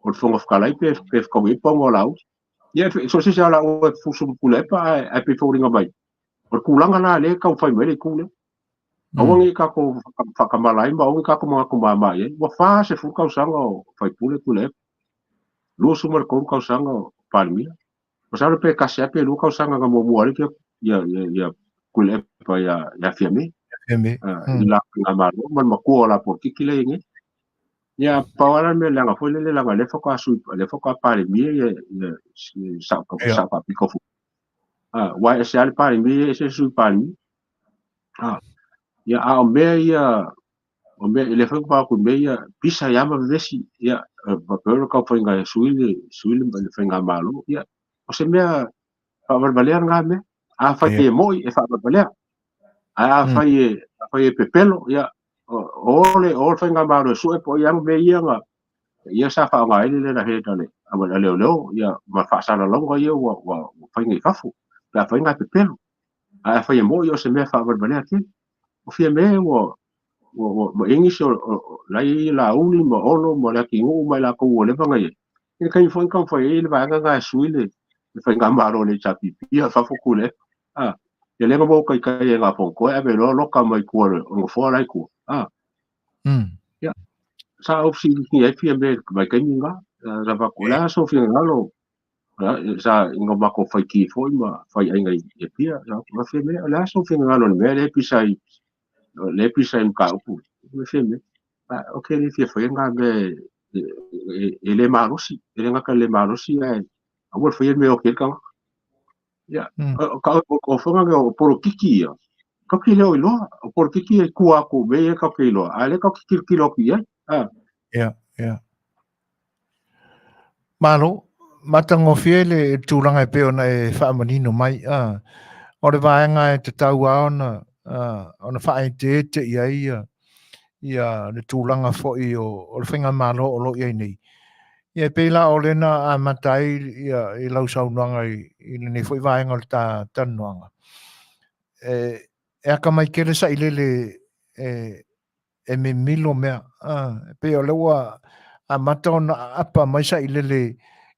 o fonga fkalai pe kaui pongo la ya so se la o fu su pula pa pe fole no mai o kulanga la le ka fa mai le kule o ka ko fa kamalai ma o ka ko ma mai wa fa se fu ka usanga fa pule lu sumar ko ka usanga palmi o sa pe ka se pe lu ka usanga ga mo ke ya kule pa ya fiame la ma ma ko la por kile nge ya pawara me la fo le la le fo ka su le fo ka palmi ya sa pa piko fu wa se al palmi se su palmi ya a me ya o me le fo pa ku me ya pisa ya ma vesi ya pa pero ka fo nga suile le fo nga malo ya o se me fa barbalea nga me a fa ye mo e fa barbalea a fa ye pepelo ya o fa nga malo su e po ya me ya sa fa nga ile le he tale a ma le ya ma fa sa la longo ye wa fa nga fafu la fa nga pepelo a fa ye mo yo se me fa barbalea ke o fie me wo English lai la uli mo ono mo la ki ngu mai la ko le banga ye e kai fo kan fo ye ba nga suile e fa nga maro le chapi ia fa fo kule ye le mo kai kai nga fo ko e be lo ka mai ko o fo lai ko ya sa opsi ni e fi be mai kai nga ra ba ko la so fi nga lo sa nga ba ko fa ki fo ma fa ai ngai e pia ma fi me la so fi nga lo me le pisai le pisai ka pu me fi me ok le fia foi nga me ele marusi ele nga ka le marusi ai a wo foi me o ke ka ya ka o foi nga o poro kiki ya ka ki le o lo o poro kiki e ku a ku be ka ke lo ale ka ki lo ki ya malo matango fiele tulanga e pe ona e fa manino mai o le vaenga e te tau ona fa te ia le tūlanga fo'i o le whinga malo o lo iai nei. Ia peila o lena a matai ia i lau saunuanga i le nei fo'i vaenga o le tanuanga. e aka mai kere sa ilele e me milo mea pe o lewa a mata ona apa mai sa ilele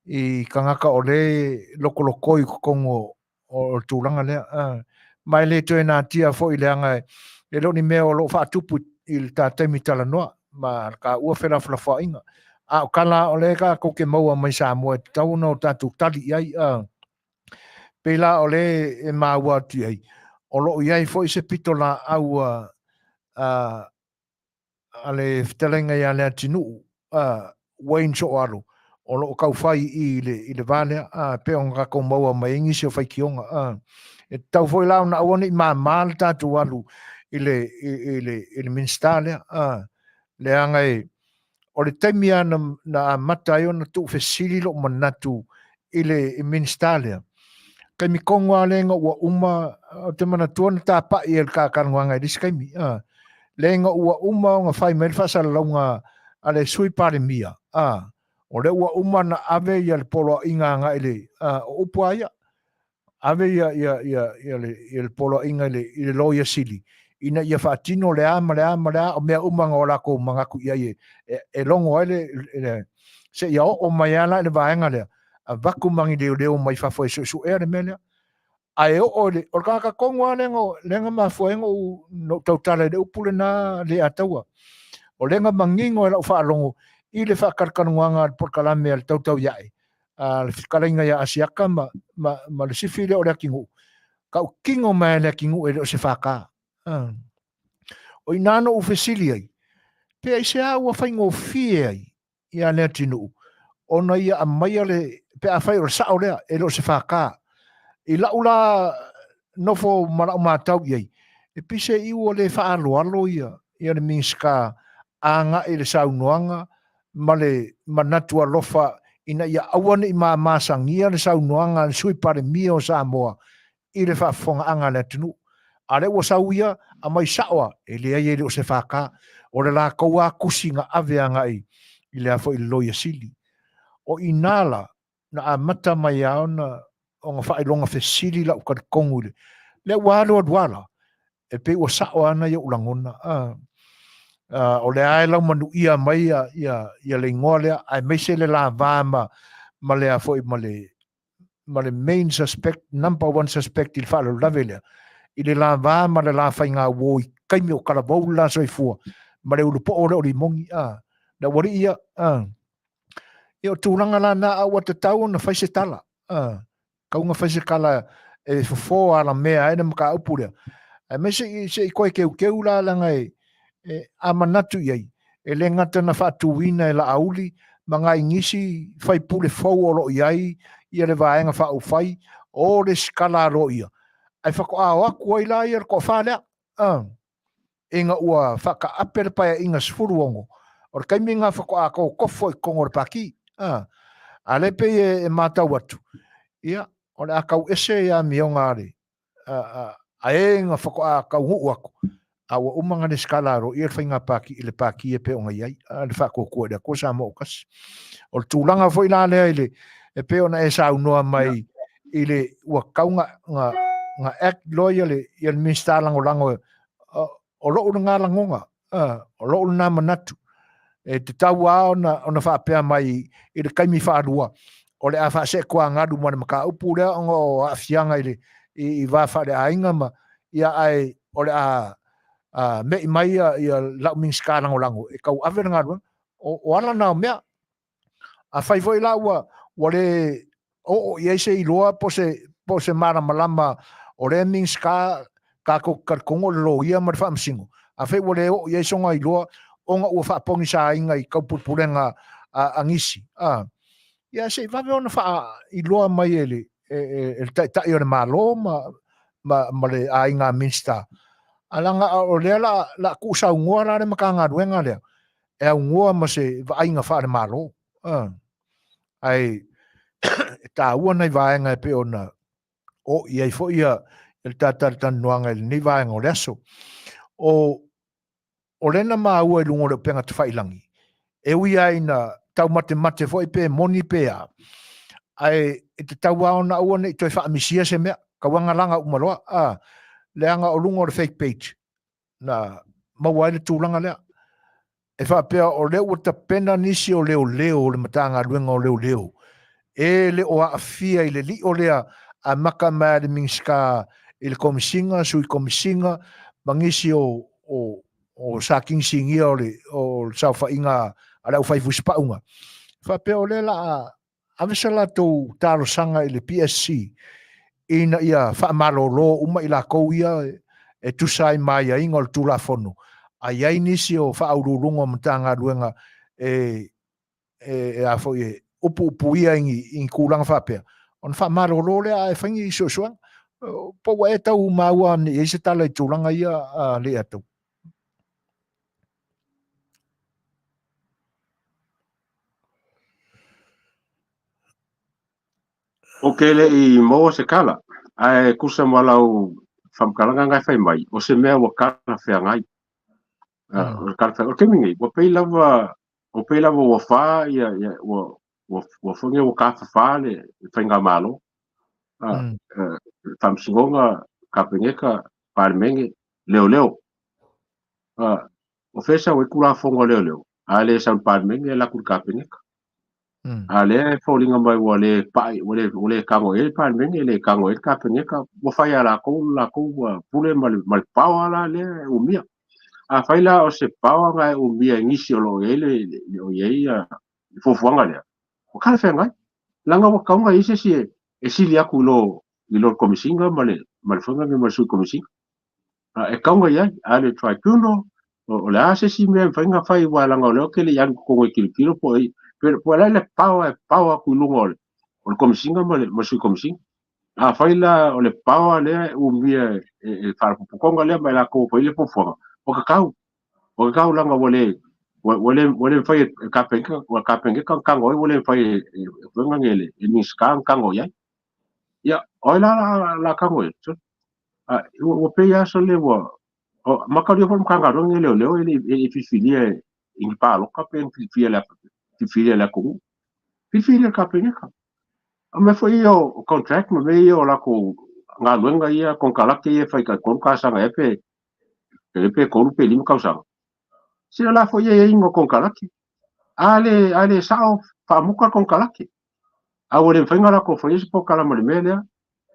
I kangaka o le lokoloko I kongo o tūranga lea mai le toe nā tia fo I leanga e lo ni mea o lo whaatupu I le tātai Talanoa ma ka ua whera whalafa inga o kala o le ka ko ke maua mai Samoa tau no tātou tali ai pe la o le e maua atu ai o lo iai fo I se pito la au a le Fetalaiga ia le atinu Wayne so alo o lo kau fai I le vale pe on ka ko maua mai ingi se fai kionga e tau foi la na oni ma mal tatu alu ile minstale le anga o le taimia na mata yo na tu fesili lo manatu ile minstale kai mi kongo alenga ua uma te mana tuana ta pa I el ka kanwanga diskai mi lenga ua uma nga fai mai fa sala longa ale sui pare mia o le ua uma na ave ia le polo inga nga ile o upua ia ave ia le polo inga ile loia sili ina ia fatino le ama o mea uma nga ola ko mangaku ia e longo ele se ia o mai ala le vaenga le a vaku mangi leo mai fa foi su e le mele ai o ka kongo lenga ma foengo no tautale de upule na Lei'ataua o lenga mangingo la fa longo I le fa karkanuanga Polokalame al tautau yae le Fetalaiga ia asiaka ma le sifile o le kingu ka kingo mai le kingu e se faka o inano u fesili ai pe ai se ua faingo fie ai ia le tinu ona ia mai le pe a fai o sa o le e lo se faka I la ula nofo mara matau ai e pise I o le fa alo ia le minska anga I le saunoanga ma le manatua lofa ina ia awane I masangia le saunoanga sui pare mia o Samoa I le faafofoga'aga le atunu a le ua sauia a mai sa'oa e leai e le o se faka o le lakou akusi ga ave aga'i I le a fo'i le loia sili o inala na amata mai a ona o ga fa'ailoga fesili la'u kalekogu le ua alualuala e pei ua sa'o ana ia ulagona o le ae lau manuia mai ia le igoa lea ae maise le lavā ma le a fo'i ma le main suspect number one suspect I le fa'alalolave lea I le lavā ma le lafaiga uō I kaimi o kalavou la soifua ma le ulupo'o le o limogi na ua li'i ia ia o tulaga lana aua tatau na faise tala kauga faise kala e fofō a la mea ae na makaupu lea ae mai se'i koe keukeu la laga a manatu I ai e le gata na fa'atuina e la'auli ma gaigisi faipule fou o lo'o I ai ia le vaega fa'aufai o le skala alo ia ai whakaao aku ai la ia ko whalea inga ua whakaape le paia inga sfuruongo o le kaimi ngā whakaako kofo I kongo le paki a le pe e mātau atu ia o le akau ese ia mionga ale a e ngā whakaako huu aku a ua umanga le skala alo ia le whainga paki I le paki e pe o ngai ai le whakakokua le ko sa mo kasi o le tūlanga fo I la lea ile e pe ona e sa unoa mai ile ua kaunga nga act lawyer le minister lango o lo una langonga o lo una manatu e te tau a ona whaapea mai I le kaimi whaarua o le a whaase kua ngadu mwana maka upu lea o afianga I wa whaare ainga ma ia ai o le a mei mai ia lau minister lango e kau awera ngadu o ala nao mea a whai voi la ua le o ia se iloa po se mara malama o le mings ka ko kongo lo ia ma fa msingo a fe wole o ia songa iloa o nga ua fa pongi sa inga I kaupupurenga a ngisi ia se va ona fa iloa mai ele ta ia malo ma le a inga minsta alanga o le la ku sa ngora le makanga duenga le e ngoa ma se va inga fa le malo ai ta ua nei vaenga pe ona o ia fo ia el tan noanga el ni vaenga o leso o lena ma ua lungo le penga te failangi e ui ai na tau mate fo pe moni pe ai te tau ona ua nei toi fa misia se me ka wanga langa umaloa le anga o lungo o le fake page na maua le tūlanga lea e whapea o leo o ta pena nisi o leo o le matanga luenga o leo e le o Afia i le li o lea a maka mai le mingska i le komisinga sui komisinga mangisi o saking singia o le sauwhainga a le au whaifu spaunga whapea o le la a vesala tau talo sanga i le PSC ina ia whaamalolo uma i la kou ia e tusai mai a inga o le tula fono a iai nisi o whaaururunga matanga luenga e a fo e upu ia ingi kulanga whapea on whaamalolo le a e whaingi i Suasua po wa e tau maua ni e se tala i tūlanga ia a Lei'atau. O kele i mo se kala ai kusa malau whamkaranga ngai whai mai o se mea wa kala whea ngai o kala whea o kemingi o pei lava wa wha ia wa whange wa kafa wha le whainga malo whamsingonga ka pengeka pārmenge leo o fesa o kula fonga leo a le sa pārmenge la kul ka pengeka ale faulinga mai wale pai wale kango e pārmenge le kango e ka pengeka wa whai ala ko pule mal pawa la le umia a faila o se pawa ngai umia ngisi o lo ele o yeia fofuanga le o kala whengai langa wa kaunga ise si e sili aku i lo komisinga male whanga me sui komisinga e kaunga ia ale tribunal o le ase si mea whainga whai wa langa o leo ke le yang kongo i kirikiro po la le pawa ku lungo o le komisinga male sui komisinga a faila o le pawa le umia e wharapukonga le mai la ko le fofuanga o kakau langa wale whai ka penga kango wale whai whenga ngele e niska kango ia ia oi la kango e o pe ya so le wa makari o kanga ronge leo e fifilia in palo ka pe fifilia la ko fifilia ka penga a me foi o contract me o la ko nga luenga ia con kalake e fai ka kon ka sanga e pe ko pe lim ka sanga si la foi e ingo con kalake ale sao fa muka con kalake a o le whainga la ko foi se po kala malimele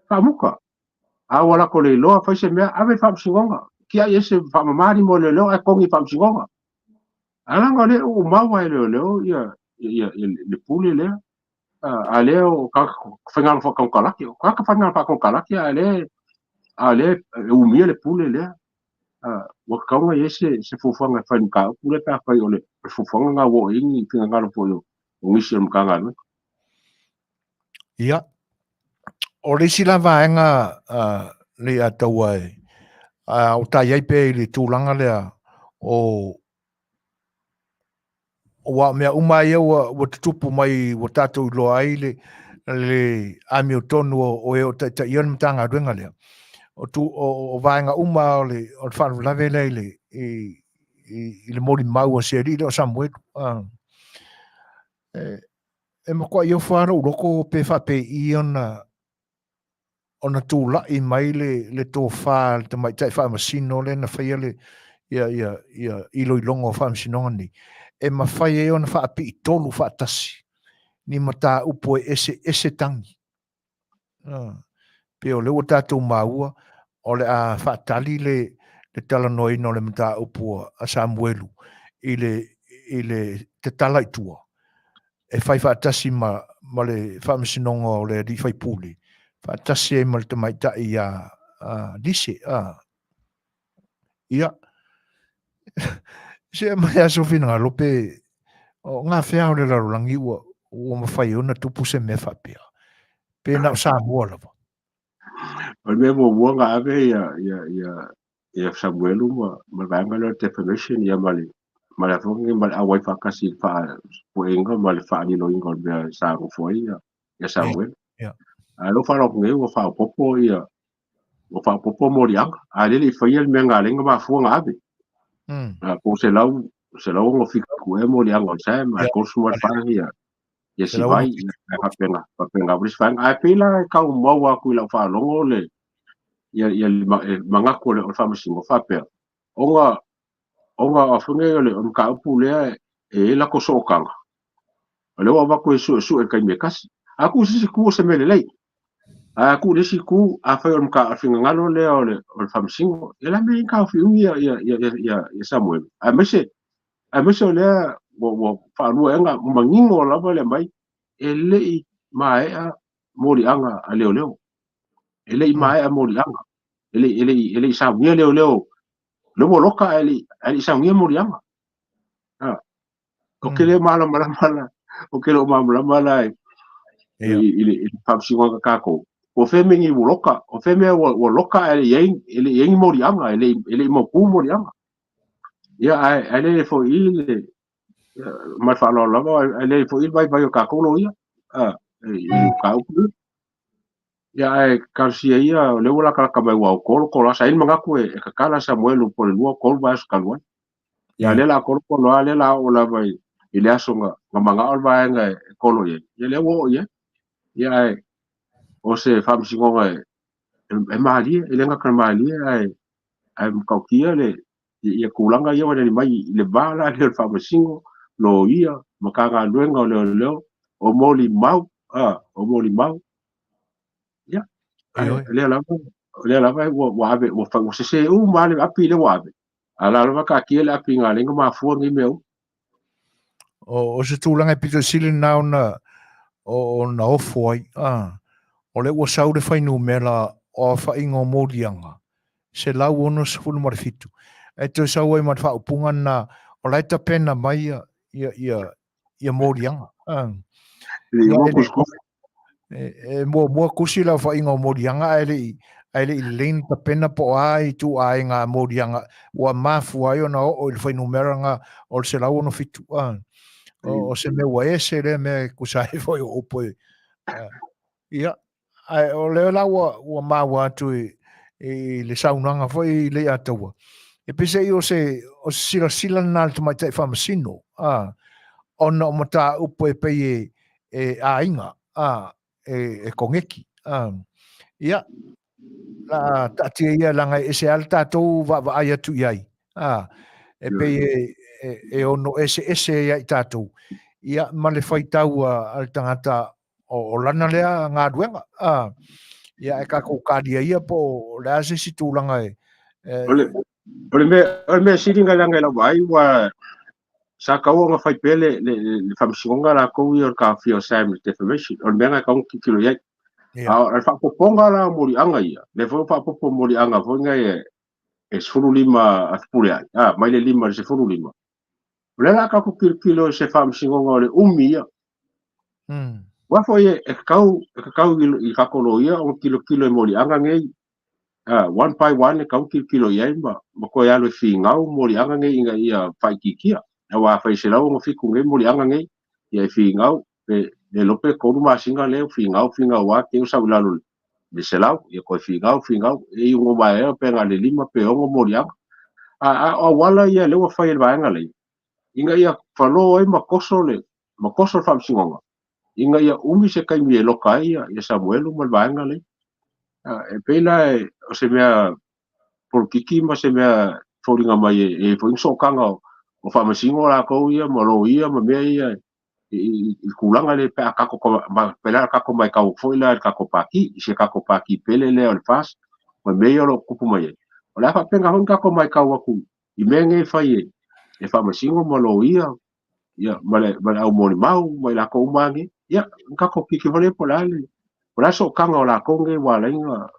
fa muka a wala ko le loa fai se mea ave whamsingonga kia ese whamamari mo le loa e kongi whamsingonga alanga le o maua e leo ia le pule lea a leo ka whaingana whakaunkalaki o ka whaingana whakaunkalaki a le umia le pule lea waka kaunga ese se fufuanga whainka pule pa whai o le fufuanga ngā wo ingi tinga ngaro po o ngisi o mkanga anu ia o le sila vaenga Lei'ataua e o ta iai pe le tūlanga lea o wa mea umai wa tutupu mai wa tātou loa ai le ami o tonu o e o ta ion mtanga ruenga lea o vaenga uma o le whanu lawe le i le mori mau o se ri o Samoa e makua i o whara uroko pe whape i ona tūla i mai le tō whā te mai tai whamasino le na whaia le ia ilo i longo whamasinonga ni e ma whai e ona whaapi i tolu whaatasi ni mata upo e ese tangi pe o leo tātou maua o le a whaatali le talanoi no le mata upo a Samuelu i le te tala i tua e whai whaatasi ma le whamasinonga o le ri whai puli whaatasi e ma le tamaita i a lise ia se mai aso fina ngā lope o ngā whea o le larolangi ua mawhai ona tupu se me whapea pe na Samoa lava o me mo wanga ave ia Samuelu ma vanga le defamation ia mali ma fongi ma a wifi kasi fa poenga ma le fa ni no ingo be sa go foi ia Samuel lo fa lo nge o fa popo ia o fa popo morianga a le fa ia me nga lenga ma fuanga ave ko se lau ngo fica ku e morianga sa ma ko suma fa ia si vai ia pa penga bris fa a pela ka mo wa ku la fa longo le ia mangako le o whamasingo whapea. Onga afunge le o ka upu lea e la ko sokanga. Le wa wako e su e kai me kasi. Aku sisi ku se mele lei. Aku le sisi ku a fai o ka afinga ngalo le o le whamasingo. E la me ka afi ungi ia Samuel. A mese le wo whanua enga mangingo lava le mai. E lei maea mori anga a leo. E lei maea mori anga. E lei saungia leo. Le mo loka ele saungia mori anga. O ke le mala. O ke le mala ele whamsingo kako. O wheme ngi wo loka. O wheme wo loka ele yengi mori anga. Ele mo pu mori anga. Ia ele fo ile mai whanau lava. Ele fo ile vai o kako lo ia. Ka upu. Ia karsia ia le wala ka mai wa kolo sa il mangaku e kakala Samuel po le lua kolo vai skalwa. Ia le la kolo le la o la vai ile asonga manga o vai nga kolo ye. Ia le wo ye. Ia o se whamsingo e maali e lenga ka maali ai mkaukia le ia kulanga ia wana mai le bala le whamsingo no ia makanga luenga o leo o moli mau ia le lava wo ave wo fa se male api le wave ala lava ka kia le api nga lenga mafua ngi meu o se tūlanga Petersen nao na o na ofoi o le ua sau le whainu mela o whaingo mōrianga se lau ono se fulu marifitu e te sau ai mat whaupunga na o laita pena mai ia mōrianga mua kusi la whaingo mōrianga ele i lein ta pena po ai tu ai ngā mōrianga ua mafu ai o na o il whainu meranga o se lau ono fitu o se me wa ese le me kusai foi o poi ia ai o le la wa ma wa tu le saunanga foi Lei'ataua e pese o se sila na te mai te famasino ona o mata upo e pe e ainga e kongeki ia la tatia ia langa e se alta to va ai atu iai e pe e ono ese ia tatou ia ma le faitaua al tangata o lana lea ngā ruenga ia e kako kādia ia po le ase si tūlanga ole me siringa langa la vai wa sa kau nga fai pele le whamsingonga la kou i or ka fio sam defamation o menga ka un kilo ia al whapoponga la mori anga ia le whapopo mori anga fonga e sfuru lima atpule ai mai le lima se sfuru lima le la ka ku kilo se whamsingonga le ia wa foi e kau i ka kolo ia o kilo e mori anga ngei one by one kau kilo ia ma ko ia le fingau mori anga ngei inga ia fai kikia wa fai se lau fiku ngei mori anga ngei ia fingau le lope ko ma singa le fingau wa ke usa ulalu de se lau ia ko fingau e ngo mai pe nga le lima pe ngo mori anga wala ia le wa fai ba anga le inga ia falo ai makoso famsingonga inga ia umi se kai mi loka ia Samuel mal ba anga le e pela o se mea por kiki ma se mea foringa mai e foin sokanga o whamasingo la kou ia, malo ia, ma mea ia, i kulanga le pe a kako pela kako mai kau foila kako paki, i se kako paki pele le o le fas, ma mea lo kupu mai e. O le apa penga hon kako mai kau aku, i mea nge fai e whamasingo malo ia, ma le au moni mau, mai la kou mangi, ia, kako kiki hole po la le, po la so kanga o la kou nge wala inga,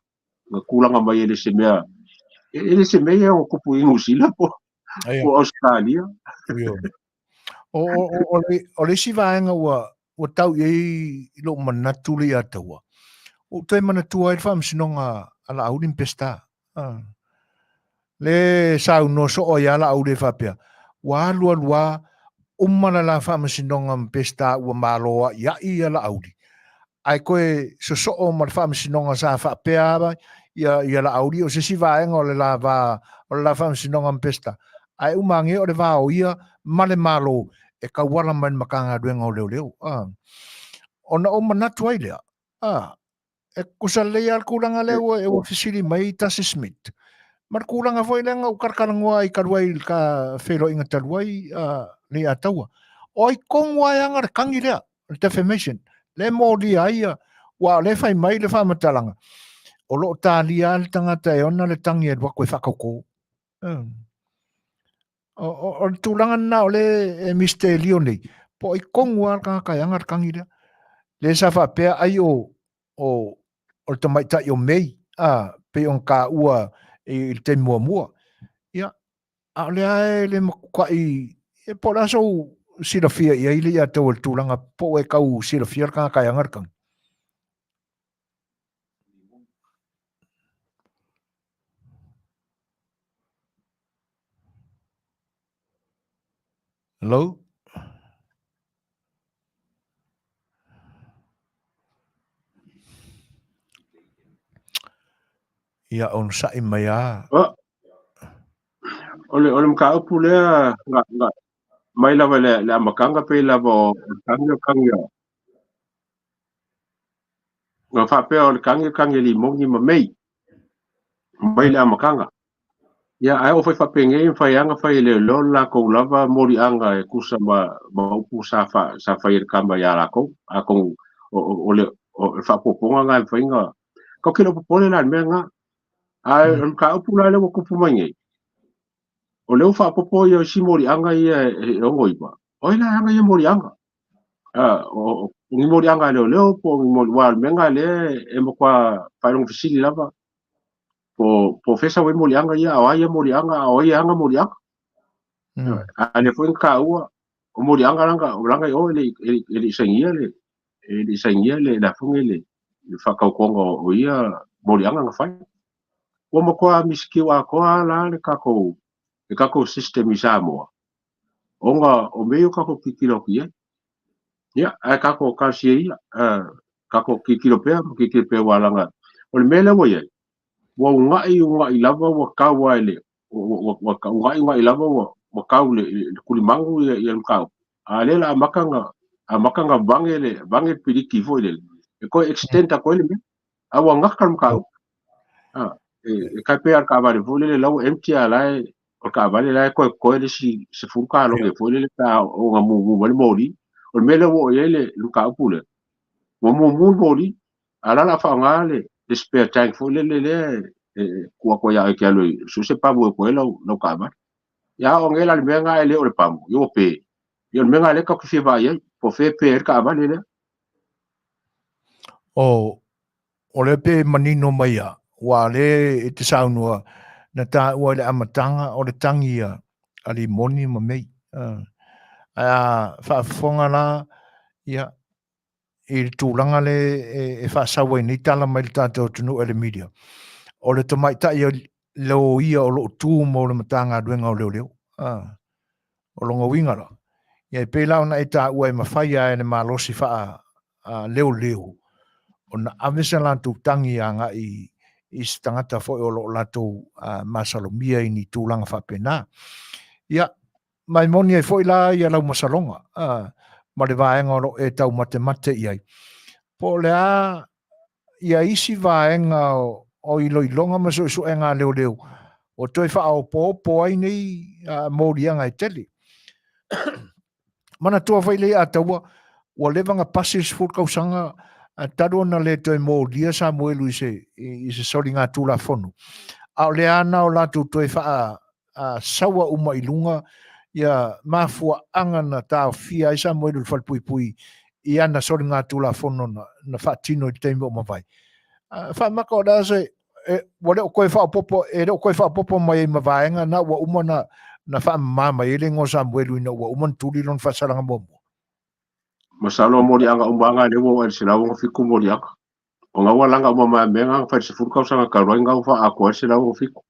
kulanga mai ele se mea, ele se mea o kupu ingu sila po, o Australia. O le si vaenga ua tau i lo manatu Lei'ataua. O te manatu ai whamsinonga ala au rin pesta. Le sau no so o ia ala au le whapea. Wa lua umana la whamsinonga pesta ua maloa ia i ala au ri. Ai koe so o ma whamsinonga sa whapea ba ia ala au ri o se si vaenga o le la whamsinonga pesta. Ai umangi o le vao ia male malo e kauala man makanga duenga o leo. Ona o manatu ai lea. e kusalea al kulanga lewa e ofisili mai tasi Smith. Mar kulanga foi lenga u karkarangoa I karuai ka whelo inga taruai Lei'ataua. Oi kongwa yanga kangi lea, defamation. Le mo li aia, wa le fai mai le whamatalanga. O lo tālia le tangata e ona le tangi e wako e whakako. O le tūlanga na o le Mr. Leone. Po I kongwa ka yanga kangi lea. Le sa whapea ai o le tamaitai o mei. Pe on ka ua I te mua. Ia, a le ae le makukai, e po la so silafia ia ili ia tau le tūlanga po e kau silafia ka angarkang. Hello? Ia on sa mai a. Ole mka upu lea nga mai lava le amakanga pe lava o kangi nga whapea o le kangi li mongi ma mei le amakanga ia ai o fai whapenge whai anga whai le lola kou lava mori anga e kusa ma upu sa whai e kamba ia lako a kou o le whapoponga ngai whainga kau kilo popole la mea nga ai mka upu la le wakupu mangi o leo whapopo ia si mori anga ia e ongo iwa oi la anga ia mori anga ni mori anga leo po mori wal menga le e mo kwa whairong fisili lava po fesa we mori anga ia o ia mori anga o ia anga mori anga a le foi ka ua o mori anga langa o le sangia le la funge le whakaukonga o ia mori anga nga whai o mo kwa miski wa koa la le kako system I Samoa onga o meio kako kikilo kia ia ai kako kalsia ia kako kikilo pe walanga o le mele wo ia wa ngai lava wa kawa ele wa ngai lava wa kau le kulimangu ia kau a le la makanga bange piliki fo le ko extend ko le a wa ngakal kau e kai pe ka vale fo le lau empty ala o ka vale la ko le si fuka lo ke fo le ka o ngamu mori o mele wo ele ka pule wo mori ala la fa ngale le spare tank fo le kua ya ke alo su se pa bo ko lo ka ba ya o ngela le menga ele o le pamu yo pe yo menga le ka fi ba ye po fe pe ka ba le o le pe manino mai a wa le te saunua na ta ua le amatanga o le tangia ali moni ma mei whaafonga la ia I tūlanga le e whaasawa I ni tala mai le tātou tunu e le media o le tamaita ia leo ia o lo tū mo le matanga duenga o leo o longa wingara ia pe lao na e tā ua e mawhaia e ne malosi wha leo o na avesa lantou tangi a nga I tangata foi o lo latou masalomia I ni tūlanga whapena ia mai moni e foi la ia lau masalonga ma le vaenga o lo e tau mate iai po lea ia isi vaenga o iloilonga ma so e ngā leo o toi wha o po ai nei mōrianga e tele mana tua vai Lei'ataua ua levanga pasis ful kausanga taro na le toi mōria sa moelu I se soli ngā tūla whonu a o le ana o latu toi wha sawa uma ilunga ia mafua anga na tau fia isa moelu le whalpui I ana soli ngā tūla whono na whaatino I teimo o mawai whamaka o da se wale o koe whaapopo e reo koe whaapopo mai mawaenga na ua uma na whaamama ele ngō sa moelu ina ua uma tūli lon whasaranga momo masalo mori anga umbanga le wo se la wo fiku mori aka o nga wala nga mama menga fa se furka usanga ka roinga ufa ako se la wo fiku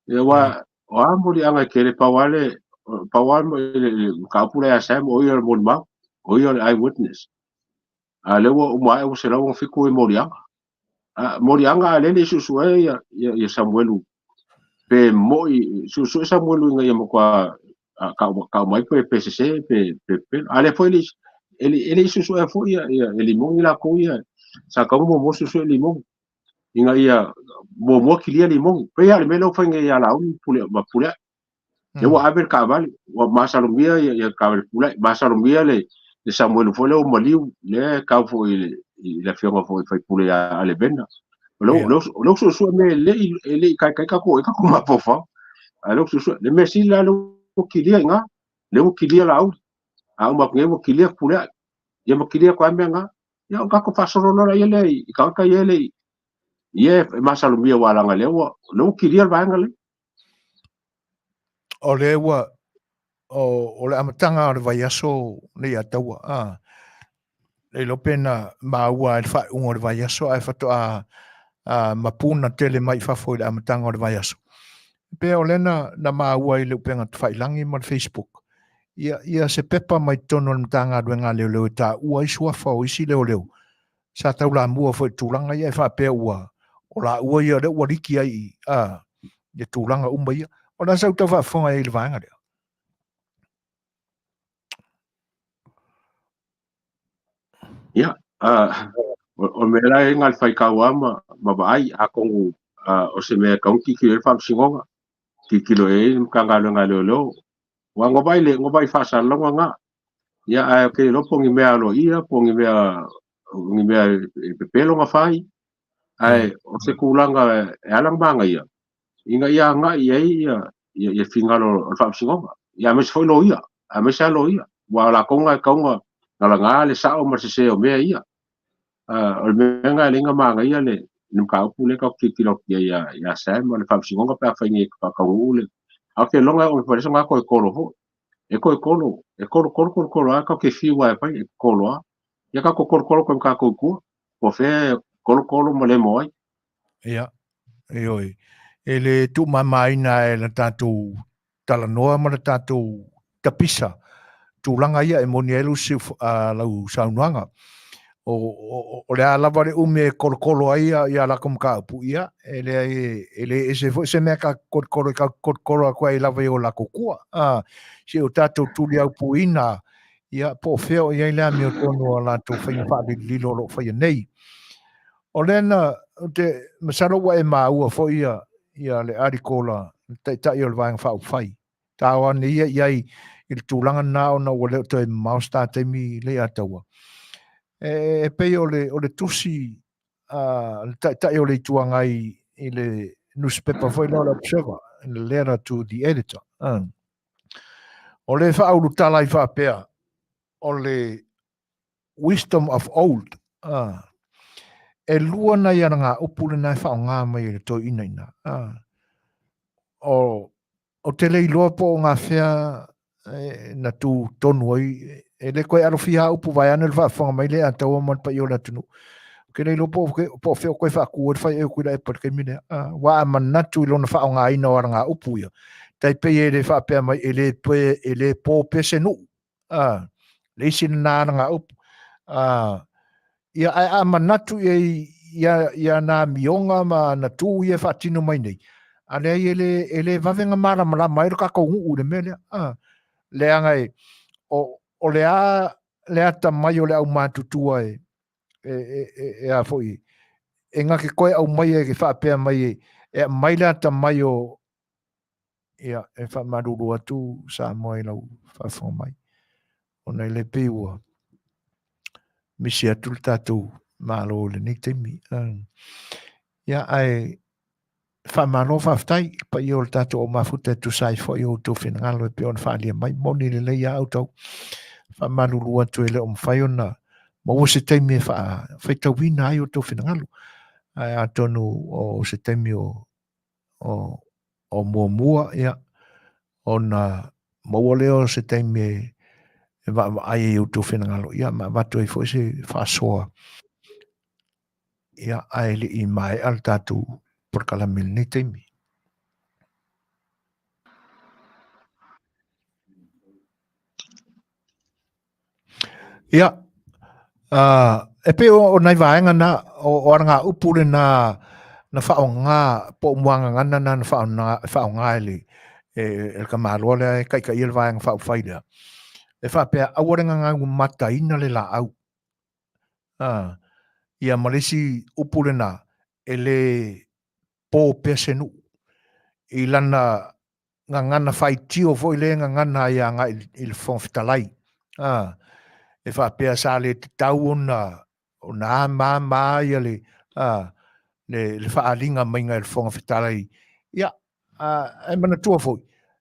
e wa o mori anga kele pawale ka pula ya sam o yo mori ma o yo eyewitness a le wo uma e se la wo fiku e mori anga le susu ya Samuelu pe moi susu Samuelu nga ya mo kwa ka mai pe PCC pe ale foi ele susu e foi ele mongi la ko ia sa ka mo susu limong inga ia mo kilia limong pe ya le melo fa nge ya la un pule ma pule ya wa abel ka vale wa masalumia ya ka pule masalumia le Samuel fo le o maliu le ka fo le fionga fo fa pule ya ale benda lo susu me le ka ko ma pofa alo susu le mesi la lo kilia nga le kilia la au au ma nge kilia pule ya ma kilia ko amenga ya ka ko fa soro la yele ka yele ye masalumia wala nga lewa lo kilia ba nga le o le ua o le amatanga o le vaiaso Lei'ataua le lopena maua e whaunga o le vaiaso ai whatoa mapuna tele mai whafo i le amatanga o le vaiaso pe o lena na maua i le upenga whailangi ma le Facebook ia se pepa mai tono le matanga duenga leo leo ta ua isua whao isi leo leo sa tau la mua fo i tūlanga ia e whapea ua o la ua ia le ua riki ai i tūlanga umba ia o na sau tau whafonga i le vaenga leo ya o me la e ngal fai kaua ma vai a kongu o se me kaunti ki le fam singonga ki kilo e kanga lo wa ngo vai fa sa longa nga ya a ke lo pongi me alo ia pongi me pe pelo nga fai ai o se kulanga e alang banga ia inga ia nga ia fingalo fam singonga ya me foi lo ia a me sa lo ia wa la konga ngala nga le sa o ma se o me ia o me nga linga manga ia le nim ka pule ka kilo ya sa ma le fam singonga pa fa ni ka ule a ke longa o pa nga ko kolo e kolo a ka ke fi wa pa e kolo a ya ka ko ka ko ko fe kolo mo le moi ia oi e le tu mamaina e la tātou talanoa ma le tātou tapisa tūlanga ia e moni elu si lau saunuanga o le alawa le ume kolokolo ai ia la kom ka upu ia ele se mea ka kolokolo a kua i lawa i o la kukua si o tātou tuli au puina ia po feo ia i lea mi o tonu o la tō whainga whaari lilo lo whaia nei o lena te masaro wa e maua fo ia le arikola tai o le vaenga whau whai tāwa ni ia iai i le tūlanga nā o na ua leo toi mausta te mi Lei'ataua e pei o le tusi tai o le tuanga i le newspaper foi la observer in the letter to the editor o le whaulu tala i whapea o le wisdom of old e lua na ia ngā upule nai whao ngā mai e le toi ina ina o te lei loa po ngā whea na tu tonu ai e le koe arofia upu vai ane le whaafonga mai Lei'ataua man pa i o la tunu ke lei loa po wheo koe whaaku e whai e kuira e parke mine wa a manatu i lona whao ngā ina o ara ngā upu ia tai pei e le whaapea mai e le pō pese nu le isi na ngā upu ia a manatu ia na mionga ma na tu ia whaatino mai nei ale ele vavenga mara mai ka ko ngu le mele le anga o le a tamai o le au matutua e a foi e nga ke koe au mai e ke whaapea mai e mai le a tamai o ia e wha maruru atu Samoa i lau whaafonga mai o nei le piua misi atu le tātou malo le ni teimi ia ai whamano whaftai pa i o le tātou o mafuta tu sai fo i o tō whenangalo e peon whaalia mai moni le leia au tau whamaruru atu e le o mwhai ona ma o se teimi e whaitau wina ai o tō whenangalo ai a tonu o se teimi o mua ia o na maua leo se teimi e ai e o tō whenangalo ia ma watu e fo se whaasoa ia ai li i mai al tātou Polokalame ni teimi. Ia, e pe o nai vaenga na o aranga upule na whaonga po muanga ngana na whaonga ele e ka maroa le kai il vaenga whao whaidea. E whapea awarenga ngā mata ina le la au. ia malesi upulena ele po pesenu i lana ngangana faitio foi le ngangana ia nga il fon Fetalai e fa pe sa le tau ona ma ia le fa alinga mainga il fon Fetalai ia e mana tua foi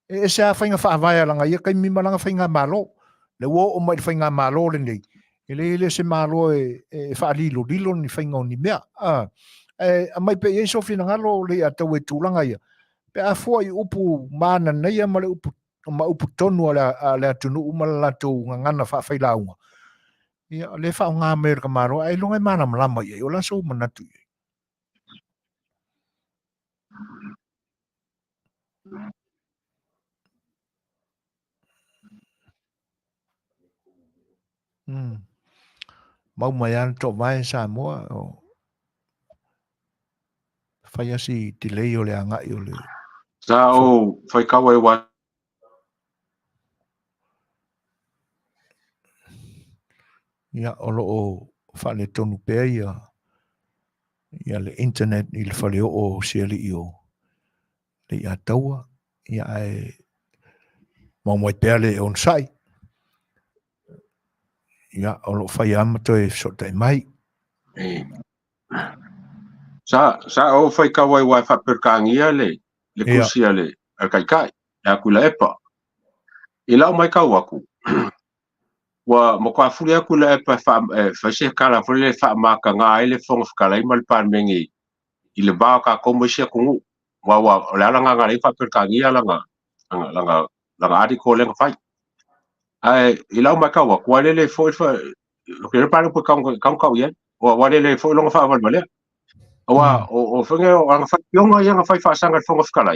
e se a fainga fa vai langa ia kai mi malanga fainga malo le wo o mai fainga malo le nei ele se malo e fa lilo ni fainga ni mea a mai pe yeso fina ngalo le atau e tulanga ia pe a foi upu mana nei ma le upu tonu ala le atunu umala tu ngana fa failaunga ia le fa nga Amerika maro ai longa mana malama ia o la so manatu mau mai an to vai Samoa o fai asi delay o le anga i o le sa o fai kawa e wa ia o lo o fa le tonu pe ia le internet i le fale o siali i o Lei'ataua ia e mau mai pe le on sai ia o lo fai amato e so tai mai sa o fai kawa e wa fa perkangia le kusia le kai ya kula epa ila mai kawa ku wa mo kwa furia kula epa fa se kala fole fa maka nga ele fong kala mal pan mengi ile ba ka ko mo se ku wa la nga le fa perkangia langa adi ko le fai ai ila mai kawa ku le fo fa ke pa ko ka ye wa le fo lo fa val vale wa o fenge o nga fa yonga yang fa fa sanga fong kala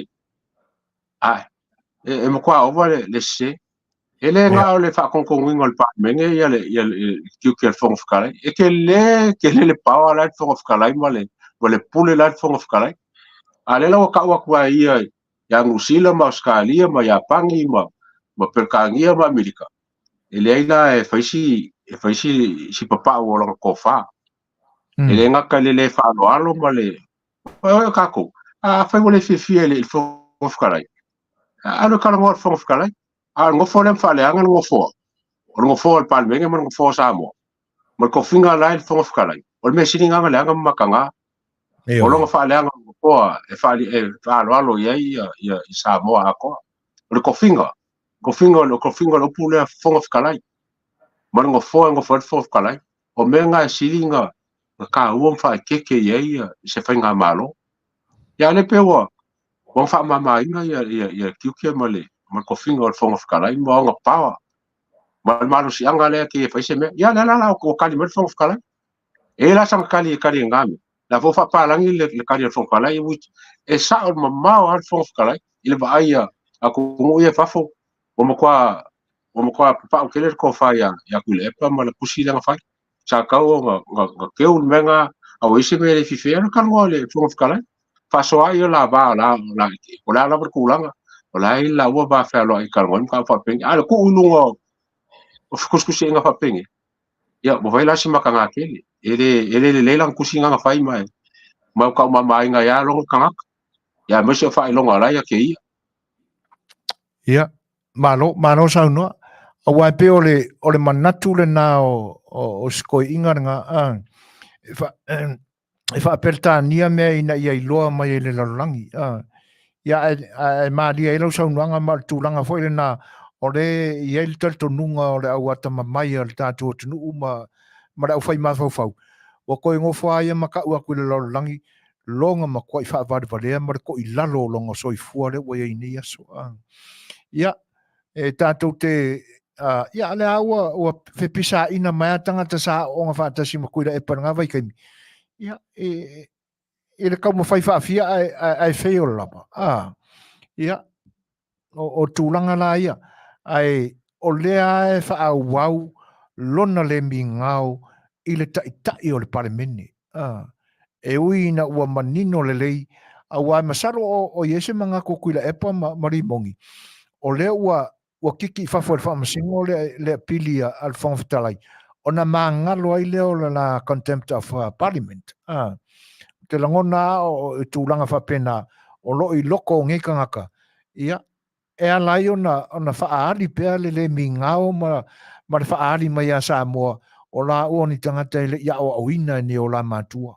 ai e mo kwa o le se ele nga le fa con ngol pa menge ya le kiu ke fong kala e ke le pa la fong kala male le pule la fong kala ale la ka wa kwa ia ya ngusila ma skalia ma ya pangi ma perkangia ma amerika ele ina e faisi si papa o lo ko fa ele nga ka le fa alo male ka ko a fa le fi ele fong kala ano kala ngor fong kala ngo fo le fa le anga ngo fo al palmenge mo fo Samoa mo ko finga la fong kala o me sininga le anga makanga o lo fa le anga ko e fa lo ia Samoa ko o ko finga lo pule fong kala mo ngo fo kala o me nga sininga ka u fa keke ia se fa nga malo ya le pewa wong fa mama inga ia kiuke male mo ko finga o fong kala mo nga pawa mal si anga le ke fa se me ya la ko kali mo fong kala e la sang kali ngami la fo fa palangi le kali fong kala e sa o mama o fong kala ile ba ia aku ngo ia fa fo o mo kwa pa o kele ko fa ya kule pa mal pusi la fa sa ka o nga ke un menga o ise me le fifero kan ngo le fong kala fa so ai la ba la ko la kulanga o la ila o ba fa lo ai kan ngo ka fa peng ala ku ulungo o kuskusi nga fa peng ya mo vai la si makanga kele ele le lang kusinga nga fai mai mau ka mai nga ya lo kanga ya mo se fa lo nga la ya ke ia malo sa no o wa pe o le manatu le na o skoi inga nga fa pertania me ina ia iloa mai le lalangi ia e mali e lo sa nga mal tulanga foi le na o le ia il tel tonunga o le au ata mai o le tatu o tunu ma ra fai ma fau o ko ngo fa ia maka u ku le lalangi longa ma ko fa va vale ma ko i lalo longa so i fu le o ia ni so ia e tatu te ia le au o fe pisa ina mai tanga ta sa o nga fa ta si ma ku e pa nga vai kai ia ele ka mo fai Faafia ai feo lapa ia o tulanga la ia ai o lea e fa au lona le mingau i le tai o le palemene e ui na ua manino le lei a ua masaro o yese manga kukuila epa marimongi o le ua kiki fafo le famasingo le pilia al fong Fetalai ona mangalo ai leo la contempt of parliament. Te langona o tūlanga whapena o lo I loko ngai kangaka. Ia, e alai ona whaari pēr le mi ngao ma le whaari mai a Samoa o la ua ni tangata le ia o awina ni o la matua.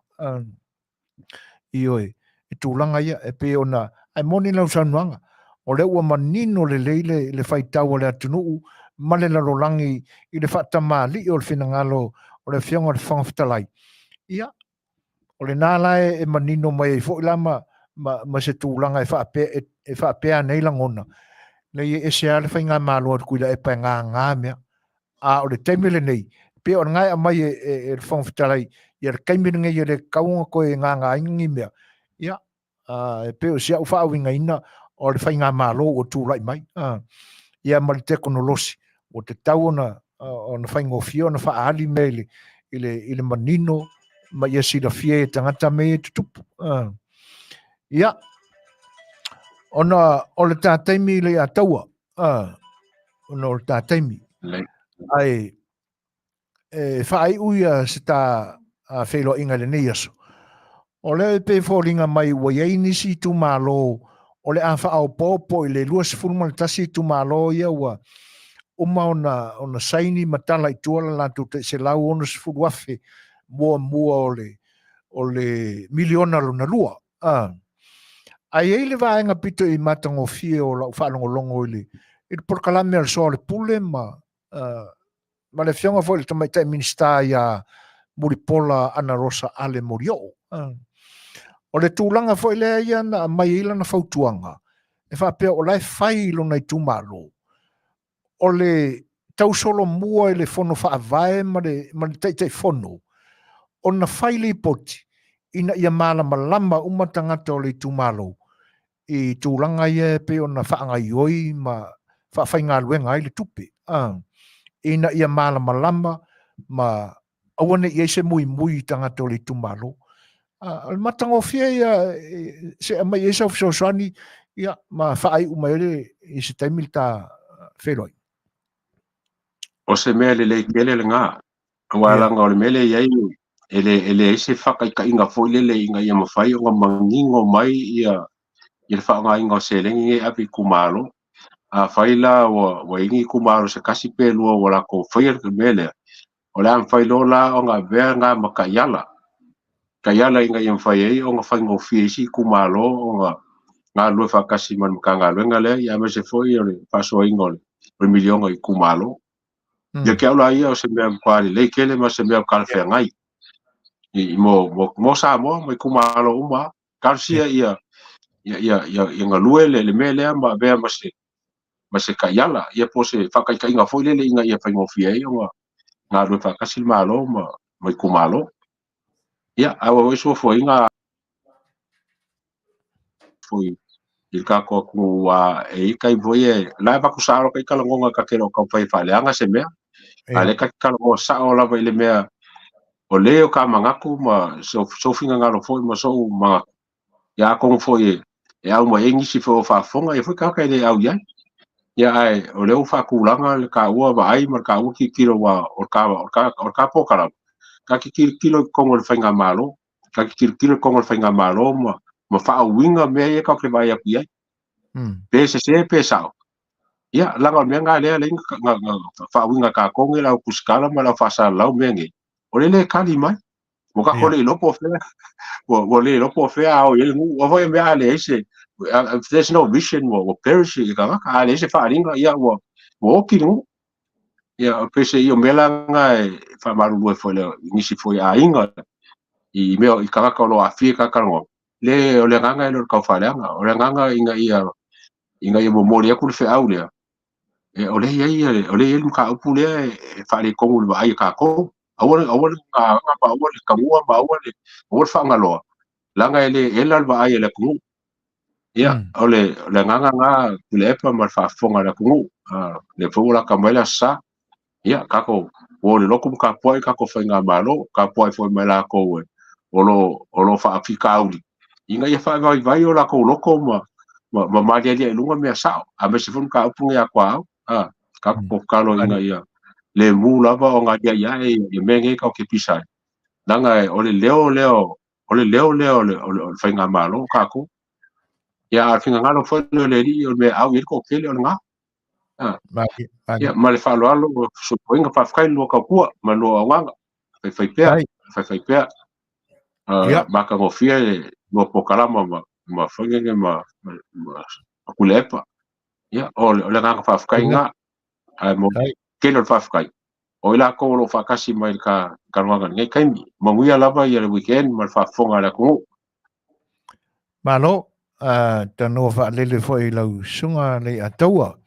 Ioi, e tūlanga ia, e pe ona, ai moni lau sanuanga, o le ua manino le leile le whaitau le atunuu, ma le larolangi I le whatama li o le whinangalo o le whionga le whangawhitalai. Ia, o le nālae e manino mai e fōilama ma se tūlanga e whaapea nei langona. Le e se ale whainga māloa kuila e pai ngā mea. A o le teimele nei, pe o ngai a mai e whangawhitalai, ia le kaimere ngai e le kaunga koe ngā ingi mea. Ia, pe o sia uwha awinga ina o le whainga māloa o tūlai mai. Ia ma le teknolosi, o te tau ona whainga o fio, ona whaali mele, I le manino, ma ia sila fie e tangata me e tutupu. Ia, ona o le tātaimi Lei'ataua, ona o le tātaimi, ai, whaai uia se tā whaeloa inga le nei aso. O le pe fōringa mai ua iei nisi tu mālo, o le a whaao pōpō I le lua sifuruma le tasi tu mālo ia ua, uma ona saini matala I tuala lātou te se lau ono sifuru afe, mua o le miliona luna lua. Ai ei le vaenga pito I matango fie o lau whanongolongo I le Polokalame al soa le pule ma le whionga fo le tamaitai minista ia Muripola Ana Rosa Ale Morio. O le tūlanga fo le ia na mai ila na fautuanga. E whapea o lai whai lona I tūmalo. O le tausolo mua I le fono whaavae ma le teitai fono. O na whai le poti. Ina ia malama umatangata o le tūmalo. I tūlanga ia pe o na whaanga ioi ma whainga luenga ai le tupe. Ina ia malama ma awane ia se mui tangata o le tūmalo. Al matango fia ia se mai ia sa fisosani ia ma whaai umaere I se taimil ta wheroi. O se mea le kele le ngā. Walanga o le mele iai ele ese whakaikainga fōi le inga ia mawhai o ngā mangingo mai ia le whaanga inga o se lengi api kumalo. A whaila wa ingi kumalo se kasi pēlua wala ko whaia le mele. O le am whailo la o ngā vea ngā makaiala. Kaiala inga ia mawhai ei o ngā whaingo fiesi kumalo o ngā lua whakasi man ka ngā luenga le ia me se fōi o le whasoa inga o le milionga I kumalo. Ia ke aula ia o se mea mkwari le kele ma se mea kalwhea ngai. I mo Samoa mai kumalo uma. Kalsia ia ngā lue le mea lea ma bea ma se kaiala. Ia po se whakaikainga fōi le inga ia whaingofi ei o ngā lue whakasi malo mai kumalo. Ia, awa wesu fo inga foi il kako ku e kai voye la ba ku saro kai kala ngonga ka kero ka fai fale anga se mea ale ka kala o sa o la ile mea o leo ka mangaku ma so finga ngalo foi ma so ma ya ko foi e au mo engi si fo fa fonga e foi ka kai le au ya ai o leo fa ku langa le ka ua ba ai mar ka u ki kilo wa o ka pokala ka ki kilo ko le fainga malo ka ki kilo ko le fainga malo ma fa winga me e ka ke vai api ai PSC pesao ia langa me nga le fa winga ka ko nge la kuskala ma la fa sa la menge o le kali mai mo ka ko le lopo fe o le lopo fe au ye o voi me ale ese there's no vision o perish ka ale ese fa ringa ia o kinu ia pese io melanga fa maru fo le nisi fo a inga I meo I ka lo Afrika ka ngo le o le nganga le ka fa o le nganga inga ia mo mori aku le fe au le e o le ia ka upu le fa le ko le ai ka ko awole ka pa awole ka mua ma awole fa ngalo langa ele ba ai le ku ia o le nganga nga le pa ma fa fonga le ku le fo la ka mai sa ia ka ko o le loko ka poi ka ko fa nga malo ka poi fo mai la ko o lo fa Afrika uli inga ia fa vai o la ko loko ma dia lunga me sao a me se fun ka upunga ya kwa ka ko kalo inga ia le mu lava o ngā ia e menge ka o ke pisai. Nanga o le leo le whainga malo kako. Ia a whinga ngalo whanu le ri o me au i ko kele o ngā. Ia ma le whaaloalo o supoinga whawhkai lua ka pua ma lua awanga. Whai pēa. Maka ngofia e lua pokalama ma whangenge ma kulepa. Ia o le nganga whawhkai ngā. Mo kele o whawhkai. O ila ko lo whakasi mai ka karuanga ngai kaimi. Manguia lava i le weekend ma le whawhonga le kungu. Malo, tano whaalele fo i lau sunga Lei'ataua.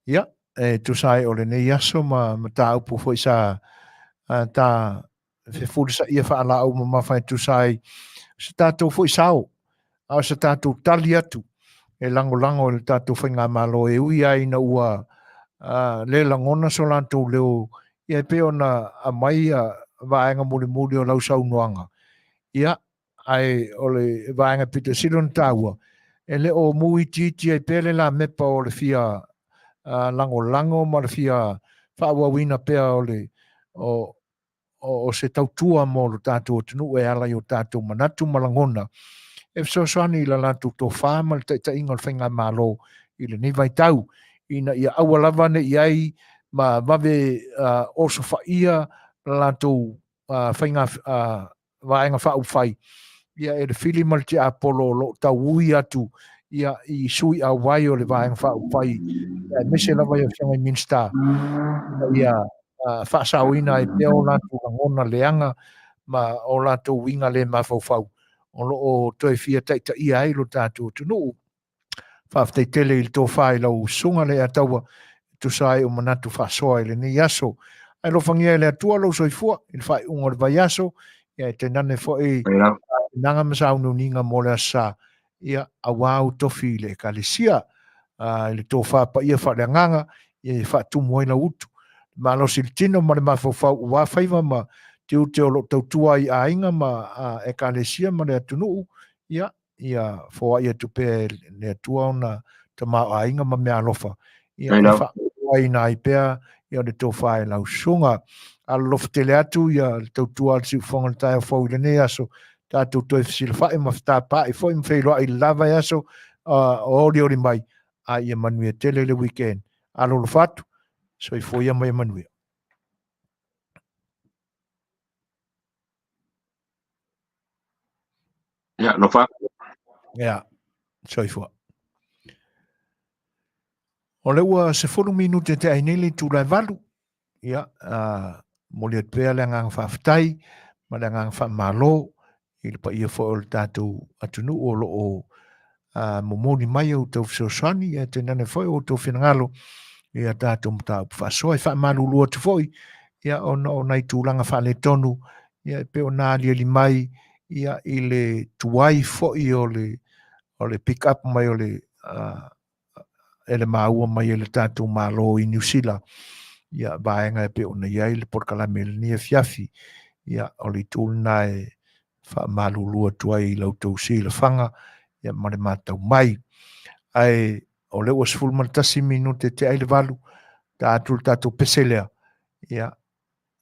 Ia, tu sai o le nei aso ma ta upu fo i sa ta fefuri sa ia whaala au ma mawhai tu sai sa tātou fo i sao. Au sa tātou tali atu. E lango le tātou whainga malo e ui ai na ua le langona so lantou leo ia peo na a mai a vaenga muli o lau saunoanga. Ia, ai o le vaenga Petersen tāua. E le o mui titi ai pele la mepa o le fia lango ma le fia whaawawina pea o le o se tautua mo lo tātou tunu e ala i o tātou manatu malangona. E soani la lantou tō whāma le ta inga le whainga malo i le ni vai tau. Ina ia aua lava ne iai ma vave oso whaia lantou whainga vaenga whau whai. Ia e le whili mal te apolo lo tau ui atu ia i sui a wai o le vaenga whau whai. Ia mese lava i o whianga i Minsta. Ia whaasauina e peo lantou langona leanga ma o lantou winga le mawhau. O lo o toi fia taita ia ai lo tātou tunu. Whaaftei tele il tō whai lau sunga Lei'ataua tu sai o manatu whaasoa ele ni aso. Ai lo whangia ele atua lo soifua, il whai unga le vai aso, ia te nane fo e nanga masau no ninga mo le asa, ia awau tofi le kalesia, le tō whaapa ia whareanganga, ia whaatumu aina utu. Ma lo siltino ma le mawhau ua whaiva ma te ute o lo tautua i a inga ma e kalesia ma le atunu, ia fo ia tupe le atua ona ta ma a inga ma mea alofa. Ia e whaua ina i pea, ia le tō whae lau sunga. Alofa tele atu, ia le tautua al siu whonga le tae o whau i le ne aso, tātou toi fisila whae ma whita pā, i fo i mwheiloa i lava i aso, o ori mai, a ia Manuia tele le weekend. Alo lo fatu, so i fo ia mai Manuia. Ia, lo fatu. Ia, so i fo. O le ua se 4 minute te ainele tu lai valu. Ia, mo le pea le ngang whaftai, ma le ngang whamalo, i le pa ia fo o le tātou atunu o lo o momoni mai au tau Suasani, ia te nane foi o tau whinangalo, ia tātou mta whasoa i whamalu lua te foi, ia o nai tūlanga whale tonu, ia peo nālia li mai, ia i le tuai foi o le pick up mai o le ele maua mai ele tātou malo i New Zealand. Ia vaenga e pe ona iai le Polokalame ni Afiafi. Ia o le tūlna e whaamalulua tuai i lautou si le whanga. Ia mare mātau mai. Ai o le was full maltasi minute te aile valu. Tātou peselea. Ia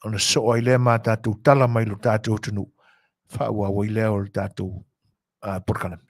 o le soa i lea mā tātou tala mai lo tātou tunu. Whaua wai lea o le tātou Polokalame.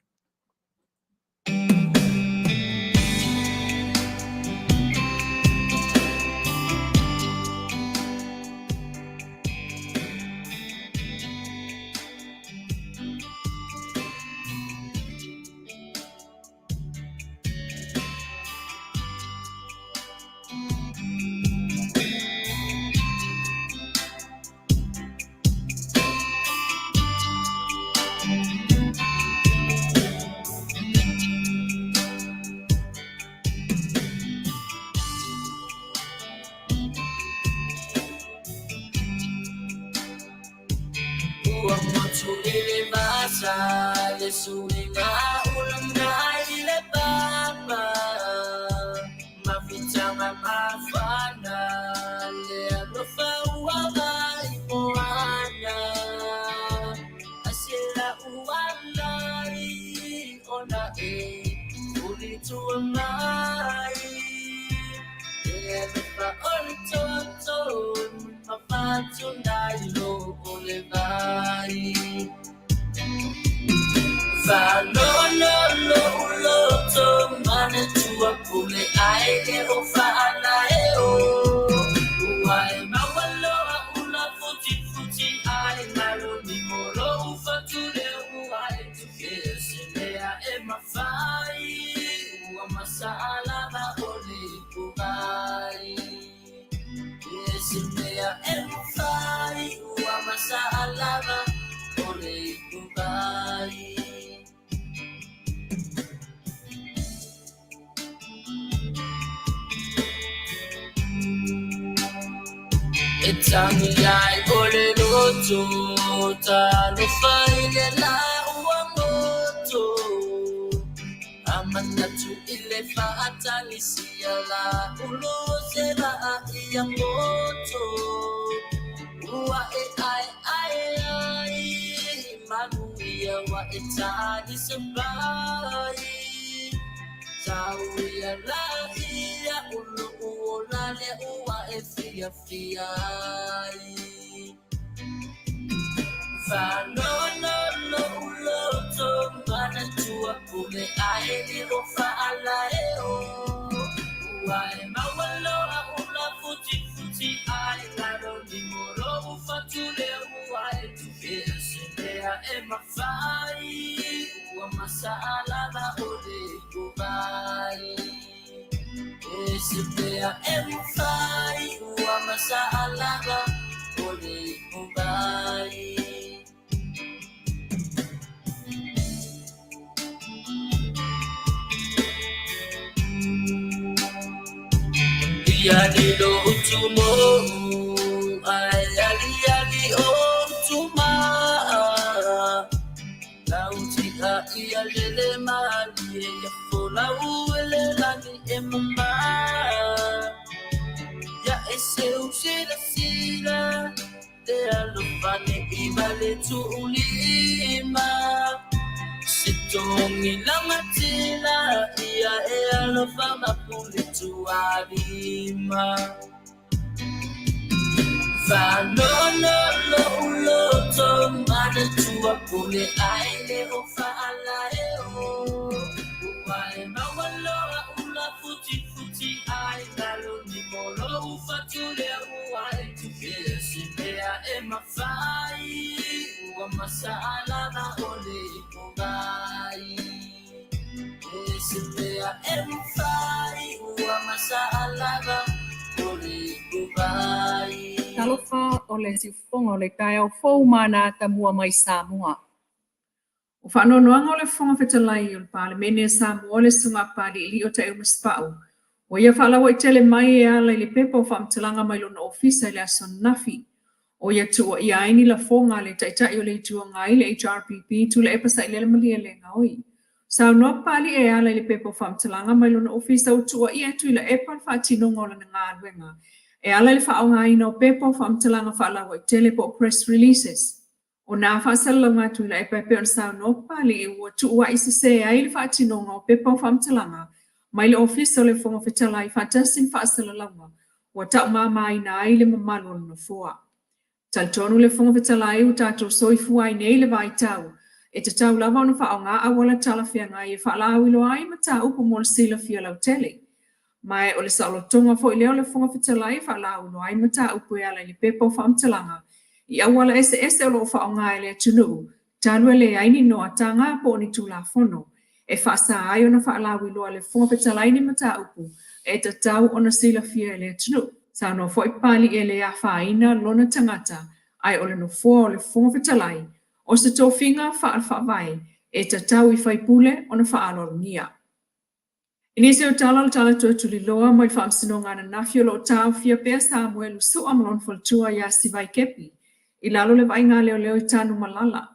Le suinga ulang dai le papa mafitanga mafana le A Le Fai'oa mai moana asila ualai ona uli tuamai e me fa ol toto tonight, no ole vai. Fa no to mane tua pule ai le o fa ana e o. Uai mawalo una futi ai nalo ni moro fa tu le uai tu kese lea e mafai. Ua masala na ole kubai. Kese lea e mafai. Ua masala na ole kubai. Etangi ai ole loto ta lo fai le la uamoto amana tu ile faatali siala ulo sela ia moto ua ai Manuia wa etani sabai Tauia la ia ulu uola le ua e fia Fa no ulo to mana tua pule ai li lo fa ala e o Ua e mawalo a ula futi ai laro ni moro ufa tule ua e tu kese lea e mafai Ua masala na ole kubai Kese lea e mafai Ua masala na ole kubai Yali lo tumo ali o tuma lauti a ialele mali ya fola uele lani e mama ya ese usila sila de alofane ibale tu ulima Sitongi lamatina ia e alofama puli tu alima Fa no to mana tua pule aile o fa ala e o Uai mawalo a ula futi ai Lalo ni molo ufa tule uai tu kesi lea e mafai Ua masala na ole kubai Kesi lea e mafai Ua masala na ole kubai Talofa o le siufonga o le kai au fou mana tamua mai Samoa. O whanonoanga o le whonga Fetalaiga o le Palemene Samoa o le sunga pali ili o te umaspau. O ia whalawa I tele mai e ala I le pepa o whamtalanga mai lona ofisa I le ason nafi. O ia tua I aini la whonga le taitai o le itua ngai le HRPP tu le epasa I le malia le ngaoi. Sao no pali e ala I le pepa o whamtalanga mai lona ofisa o tua ia tu I le epa whatinonga o le ngā ruenga. E ala le whaonga ina o pepa o whamtalanga whaalawa I tele po press releases. O nā whaasala ngā tu la e pepe on sao no pali e ua tu ua isa se ai le whaatinonga o pepa o whamtalanga mai le ofisa o le whonga Fetalai Petersen whaasala langa ua tau mama ina ai le mamalu na fua. Taltonu le whonga Fetalai u tātou soifua ai nei le vai tau e te tau lava ona whaonga awala tala whianga I e whaalawilo ai ma tā upo mo le sila fia lau tele. Mai o le saolotonga fo I leo le whonga Fetalai whaalawilo ai ma tā upo e ala le pepa o whamtalanga I awala ese o lo whaonga e le tunu, tālua le aini no a tanga po ni tū la whono, e whaasa ai ona whaalawi loa le whonga Fetalai ni mata upu, e ta tau ona sila fia e le tunu. Sa no fo I pali e le a whaina lona tangata, ai o le no fua o le whonga Fetalai, o se tō whinga whaalwhawai, e ta tau I whaipule ona whaalorungia. Inisi o tala tūtuli loa mo I whaamsinonga na nafio lo tau fia pea Samuelu su amlon foltua ya si vai kepi, I lalo le vainga leo I tanu malala.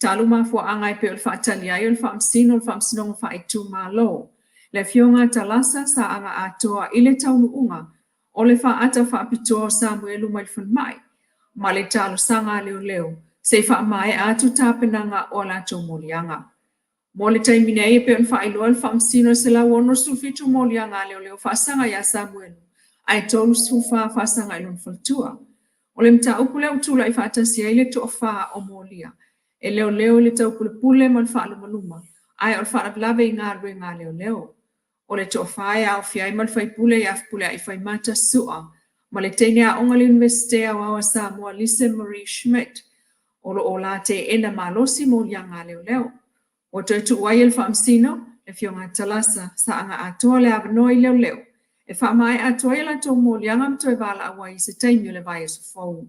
Talu mafua anga I pe o le whaatali ai o le whaamsino o le whaamsinonga whaaitu malo. Le fionga talasa sa anga atoa I le taunu unga o le whaata whaapitoa o Samuelu mai le whanmai. Ma le talo sanga leo, se whaamai atu tāpenanga o la tō molianga. Mo le taimine ai pe o le whaailoa le whaamsino se la wono sufitu molianga leo whaasanga ya Samuelu. Ai tolu sufa whaasanga I lon faltua. O le mta upu leo tula I whaatasi ai le to wha o molia. E leo le tau pule ma le wha maluma. Ai o le wha lawe I ngā rue ngā leo. O le to wha e au fiai ma le whai pule I af pule ai whai mata sua. Ma le teine a onga le Universite a wawa Samoa Lise Marie Schmidt. O lo o la te ena malosi mo lianga leo. O toi tu wai el whaamsino, e fionga talasa sa anga atoa le avanoi leo. E whaamai atoa la tō mo lianga mtoi wala awai se taimi le vai so fau.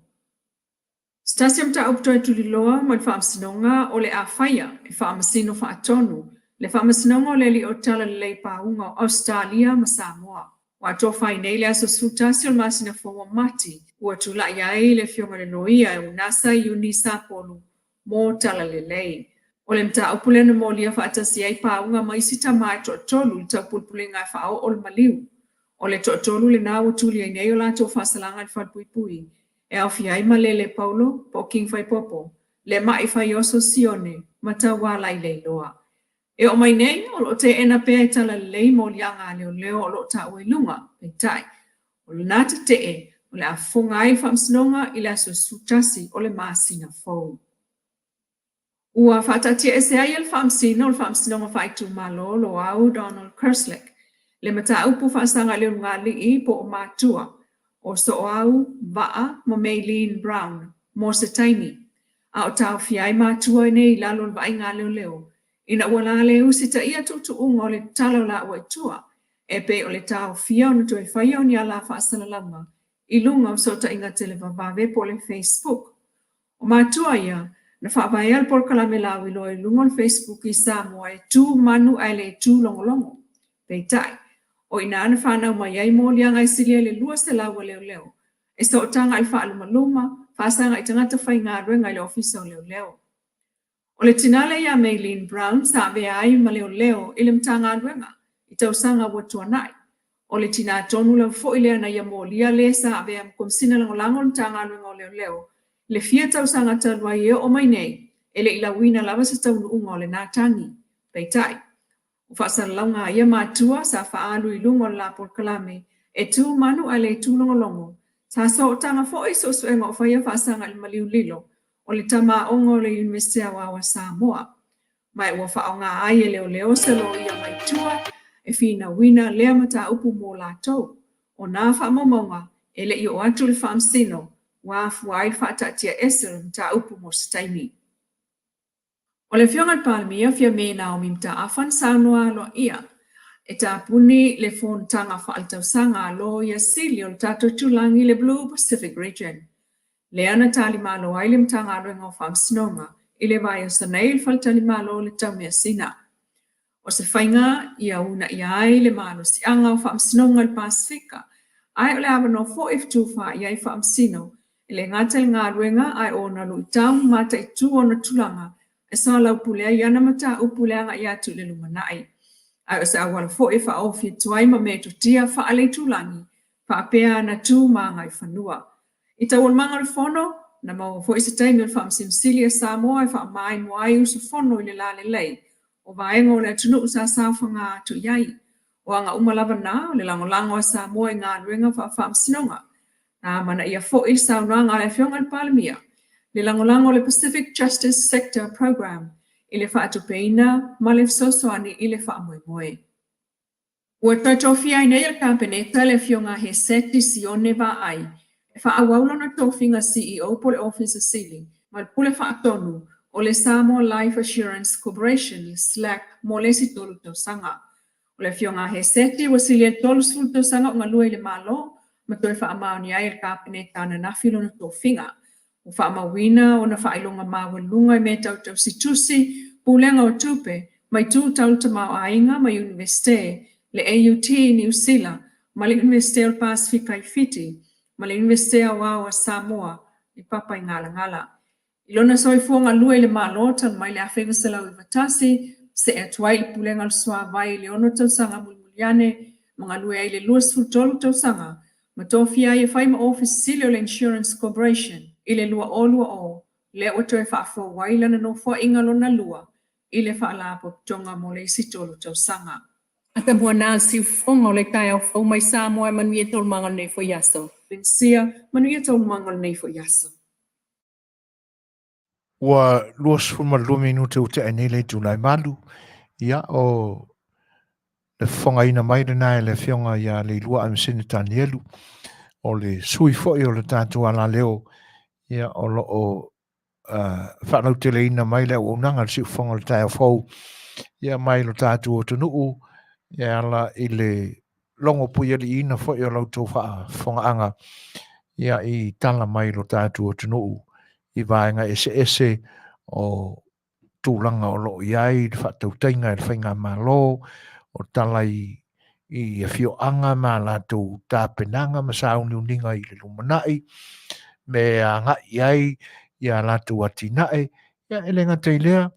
Stasiam ta uptoi tuli loa mo le whaamsinonga o le a whaia e whaamsino whaatonu. Le whaamsinonga o le li o tala le leipaunga o Australia ma Samoa. Wa to fai nei le aso sutasi o masina fonga mati. Ua tula iai le fionga le loia e unasa I unisa polu mo tala le lei. O le mta upule na mo lia whaatasi ai paunga maisi tamai to tolu le tau pulpule ngai whao o le maliu. O le to tolu le na utuli ai nei o la to whasalanga le whatpuipui. E au fiai ma le Paulo po king fai popo. Le mai fai oso sione mata wala I leiloa. E o mai nei, o lo te ena pea I tala lei mo lianga leo o lo ta ue lunga, peitai. O le nata te e, o le a fonga ai whamsinonga I le aso sutasi o le masina fau. Ua whatatia ese ai el whamsino, o le whamsinonga whaitu malo lo au Donald Kerslek. Le mata upu whasanga leo ngā li po o mātua, o so au, Vaa, mo Maylene Brown, mo se taimi. A o tau fiai mātua nei lalo le vai ngā leo. Ina wala le usita ia tutu ungo le talo la ua tua. E pe o le tau fia o tu e whaia o ni ala whaasala lama. I lunga o sota inga tele vavave po le Facebook. O mātua ia, na whaavai al Polokalame lau I loe lunga le Facebook I Samoa e tu Manuia le tu longolongo. Peitai, o ina ana whanau mai ai mo lianga I silia le lua se lau leo. E so tanga I whaalumaluma, whaasanga I tangata whai ngā ruenga I le ofisa o leo. O le tinale ia Maylene Brown sa vea ai ma leo I le mtanga ruenga I tausanga watua nai. O le tina tonu la fo ilea na ia molia le sa vea mkomsina langolango le mtanga ruenga o leo. Le fia tausanga talua ia o mai nei. E le ilawina lava sa taunu unga o le natangi. Peitai. O whaasara launga ia mātua sa whaalu I lungo la Polokalame. E tu Manuia le tu longolongo. Sa so tanga fo I Susuga o whaia whaasanga I maliu lilo. O le tama ongo le Universite a wawa Samoa. Mai ua whaonga ai e leo se lo ia mai tua e whina wina lea mata upu mō lātou. O nā whamomonga e le I o atu le whamsino wa fuai whaatatia esel mta upu mō staimi. O le whionga Palamia fia me Naomi mta afan saunua lo ia. E tā puni le whontanga whaaltausanga lo ia sili o le tato tulangi le Blue Pacific Region. Le ana tali malo ai le mtanga aruenga o whamsinonga I le vai o sanei le faltali malo le tau mea sina. O se whainga ia una ia ai le malo si anga o whamsinonga le Pasifika. Ai o le awano fo F2 ia I whamsino. E le ngata I ngā aruenga ai o na lui tau mata I tu o na tulanga. E sa lau pulea I ana mata upuleanga I atu le lumanai. Ai o se awala fo e wha ofi tuai ma me tutia wha ale tulangi. Wha apea na tu maa I whanua. I tawal manga le fono, na mau fo isa taimi o le whaamsimsilia Samoa e wha mai moai usu fono I le lale lei. O vaenga o le atunu sa sawhanga atu iai. O anga umalava na, o le langolango a Samoa I ngā ruenga wha whaamsinonga. Na mana ia fo I saunanga le whionga le Palamia. Le langolango le Pacific Justice Sector Program. I le whaatupeina, ma le sosoani I le whaamoemoe. Ua tautofia I nei le kampeneta le whionga he seti sione va ai. E whaawaulo na tofinga CEO po le office sili, ma le pule whaatonu o le Samoa Life Assurance Corporation, SLAC, mo le si tolu tausanga. O le whionga he seti wa sili e tolu sulu tausanga o ngalua I le malo, ma toi whaamaoni ai le kampeneta na nafilo na tofinga. O whaamawina o na whailonga mawalunga I me tau situsi, pulenga o tupe, mai tu tau tamau ainga mai universite, le AUT New Zealand, ma le universite o Pasifika I Fiti, ma le universite a wawa Samoa, I papa I ngala. Ilona soifuanga lua I le malota, mai le awhenga se lau I vatasi, se e tuai I pulenga le soa vai le ono tausanga mulmuliane, mga lua I le luas fultolu tausanga, ma tofia I whaima office sili o le Insurance Corporation, I le lua o, le oto e whaafo wailana no fo ingalona lua, I le whaalapo tonga mo le isitolu tausanga. Ata mua nā si whonga o le kai au whau mai Samoa e Manuia tol manga nei fo yaso. Pensia, Manuia tau mangal nei fo yaso. Ua luas fulma 2 minute o te ane le tulai malu. Ia o le fonga ina mai na le fionga ia le lua am sini tanielu. O le sui foi o le tatu ala leo. Ia o lo o whanau te le ina mai le o nanga si fonga le tai fau. Ia mai lo tatu o tunuu. Ia ala i le longo pui ali ina foi o lau tau wha fonga anga. Ia i tala mai lo tatu o tunuu. I vaenga ese o tūlanga o loo iai, whatau tainga e whainga malo, o talai i fio anga ma la tau tāpenanga, ma sauni uninga i le lumanai, me a ngā iai, i a la tau atinae, ia elenga teilea,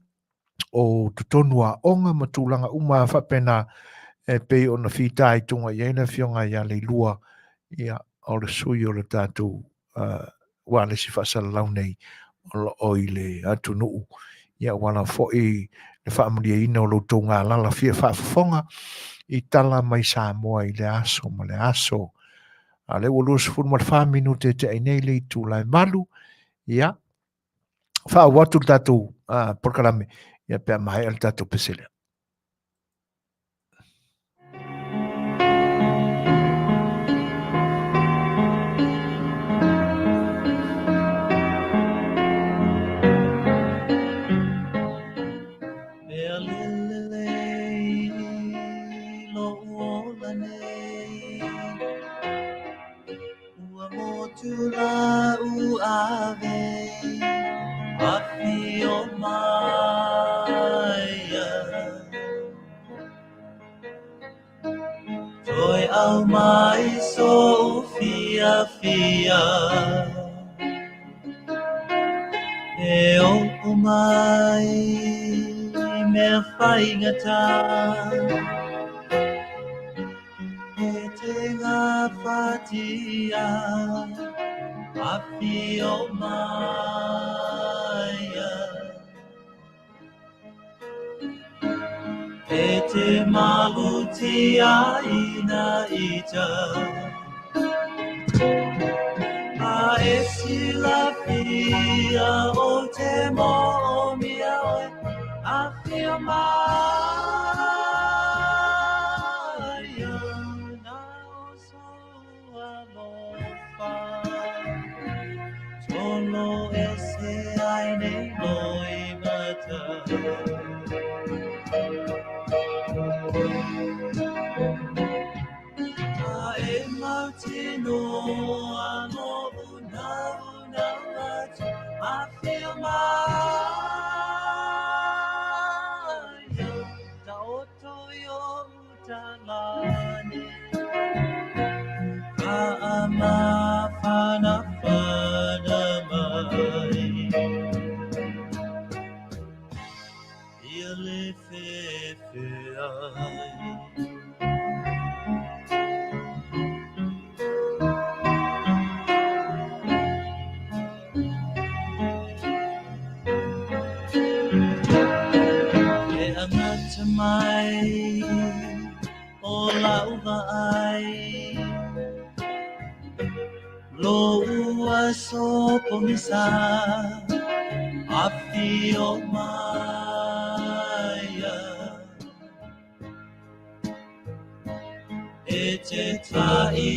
o tutonua onga ma tūlanga uma whapena e pei o na whitai tunga iai na fionga ia le lua, ia o le sui o le tātou wale si whasala lau nei, o i le atu nuu. Ia wala fo'i le whaamulia ina o loutou ngā lala fia whaafafonga i tala mai Samoa i le aso ma le aso. A le ua luas furu ma le 5 minute te ainei le i tūlai malu. Ia. Whaawatu le tātou Polokalame. Ia pia mai al tātou pesele. Tula u ave afio maya joy au mai so fia e o mai me fai ngata e te ngā whatia Afio Maya E te malutia ina ita A e sila pia o te mo'omia oe Afio Maya Na o so alofa Solo ese ai nei loi mata A e mautino ano una matu A feel maya Ta oto yo utalani Ka ama fana fana mai A Le Fai'oa E amata mai o lauga ai Lo ua so pomisa Afio Maya E te tai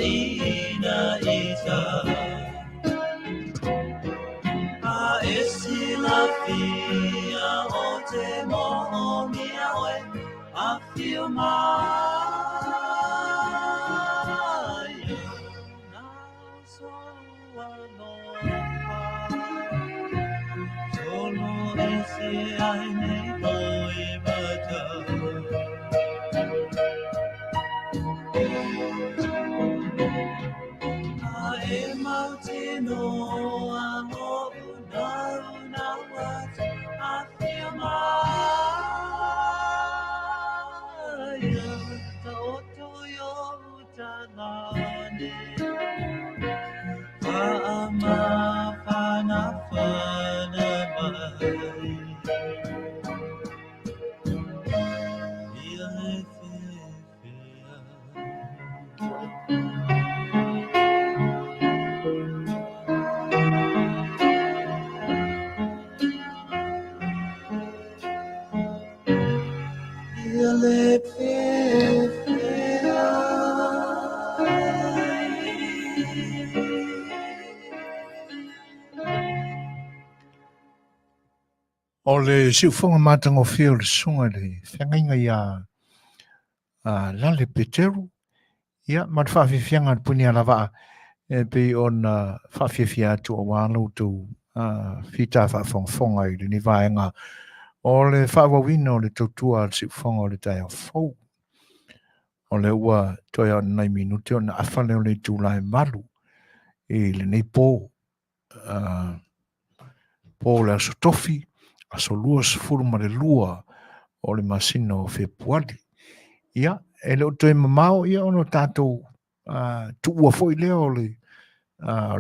ina ita A e sila fia o te mo'omia oe Afio Maya Na so aloha Solo ese ai nei loi mata A e mautino ano una watu A fia maya Ta oto yo utalane Ka ama fana fana mai A Le Fai'oa O le siufonga mātango whio le sunga le whengainga ia lale peteru. Ia, mat whawhiwhianga puni ala waa e pe on whawhiwhi atu o wālo tu whita whawhonga i le ni vaenga o le whawawina o le tautua al siufonga o le tai o fau. O le ua toi au nai minute o na awhale o le tūlai malu i le nei pō le aso tofi aso lua sefulu ma le lua o le masina o Februari. Ia, e leo toi mamao ia ono tātou tu ua foi leo o le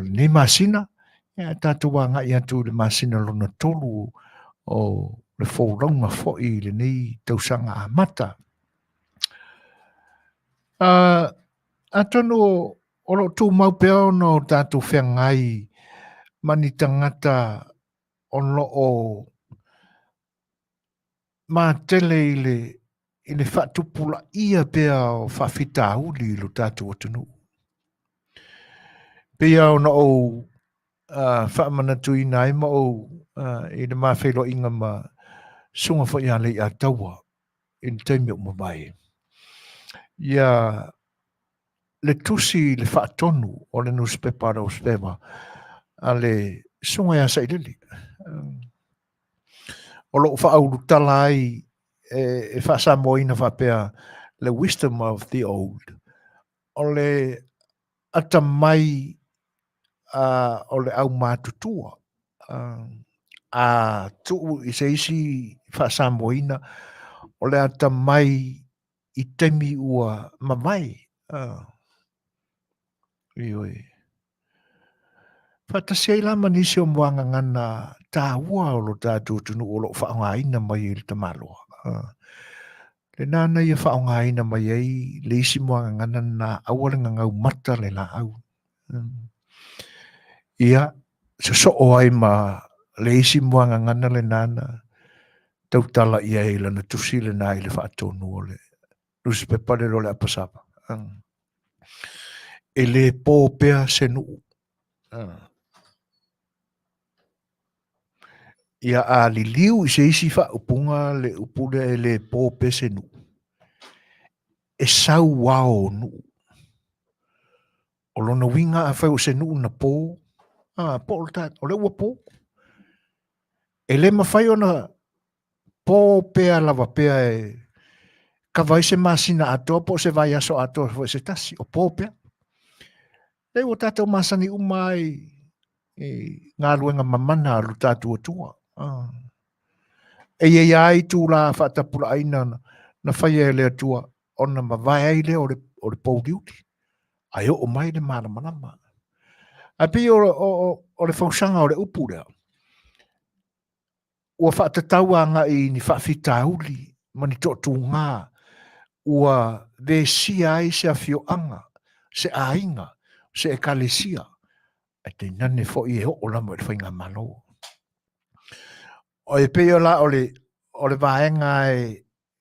nei masina. Ia tātou wanga ia tu le masina lona tolu o le fōraunga foi le nei tausanga a mata. Atono o lo tū maupea no tātou whengai mani tangata o lo o mā tele i le whatupula ia pea o whawhita uli lo tātou atunu. Pea o na o whamanatu i nai ma o i le mawhelo inga ma sunga wha ia Lei'ataua i le taimi o mawai. Ia le tusi le whaatonu o le newspaper o spewa a le sunga ia sailili. O lo whaau tala ai e whaasamoina whapea le wisdom of the old. O le atamai o le au mātutua. A tuu i se isi whaasamoina o le atamai i temi ua mamai. Ioi. Whatasia i lama nisi o mwanga ngana tā ua o lo tātou tunu o lo whaongaina mai i le tamaloa. Le nāna ia whaongaina mai ei le isi mwanga ngana na awarenga ngau mata le la au. Ia, so o ai ma le isi mwanga ngana le nāna tautala ia i lana tusi le nā i le whaatonu o le newspaper le role apasapa. E le pōpea senu. Ia a li liu i se isi wha upunga le upule e le pōpea senu. E sau wao nu. O lona winga a whau senu na pō. Pō o tat, o le ua pō. E le mawhai o na pōpea lava pea e ka vai se masina atoa po se vai aso atoa fo se tasi o pōpea. E o tātou Masani umai ngā luenga mamana alu tātou atua. E iei ai tū la whaatapura aina na whai e le atua o na mawai ai le o le pōdiuti. Ai o mai le maramanama. A pi o le whausanga o le upu lea. Ua whaatatau anga i ni whaafita uli mani tōtu ngā. Ua vesia ai se afioanga, se ainga, se ekalesia. E te nane fo i e o lamo e whainga malo. O e peo la o le vaenga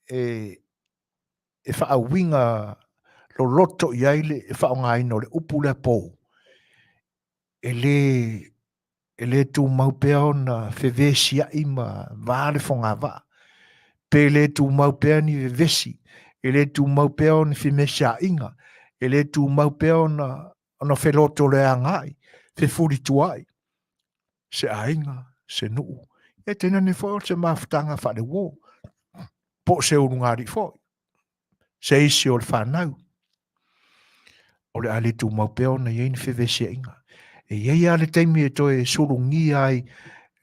e whaawinga lo loto i aile e whaonga ino le upu le pō. E le tu maupea o na whevesia ima vāre whonga wā. Pe le tu maupea ni vevesi. E le tu maupea o ni whimesia inga. E le tu maupea o na wheloto le angai. Whefuri tuai. Se ainga, se nuu. E tena ne fo se mafutanga whare wō. Po se urungari fo. Se isi o le whanau. O le ale tu maupea o na iei ni whevesia inga. E iei ale teimi e toi surungi ai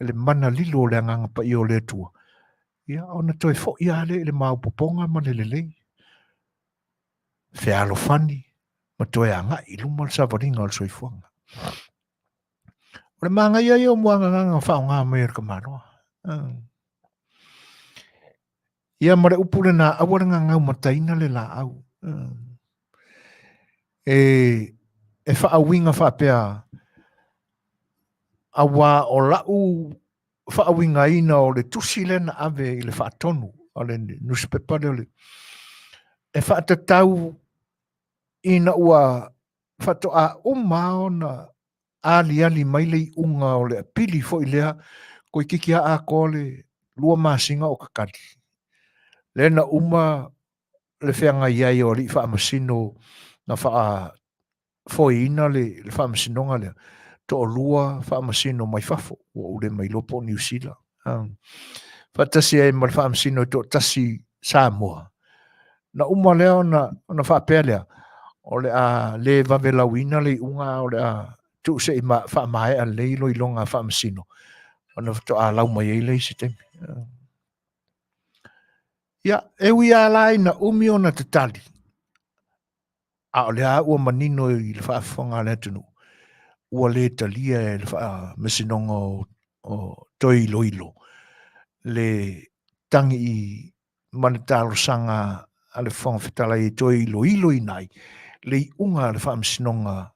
le mana lilo o le anganga pa i o le tua. Ia, ona toi fo i ale le maupoponga ma le lelei. Whealo whani, ma toi anga i luma le savaringa o le soifuanga. O le manga ia i o muanga nganga whao ngā mai ka manoa. Ia mare upule na awarenga ngau mataina le la au. E whaawinga whapea awa o lau whaawinga ina o le tusi le na ave i le whaatonu o le newspaper le. E whaatatau ina ua whatoa umao na ali mai le unga o le pili fo i lea ko i kikia a ko le lua masinga o kakali. Lena uma le whianga iai o li wha masino na wha foina le wha masinonga le to o lua wha masino mai fafo o ure mai lopo New Zealand. Wha tasi e mai wha masino to tasi Samoa. Na uma leo na wha pelea o le a le vave lawina le unga o le a tu se ima wha mai a leilo i longa wha masino. Ona to a lau mai eile se temi. Ia, e ui a lai na umi o na te tali. A o le a ua manino i le whaafonga le atunu. Ua le talia e le wha masinonga o toi loilo. Le tangi i manatalo sanga a le whanga Fetalaiga i toi loilo i nai. Le unga le wha masinonga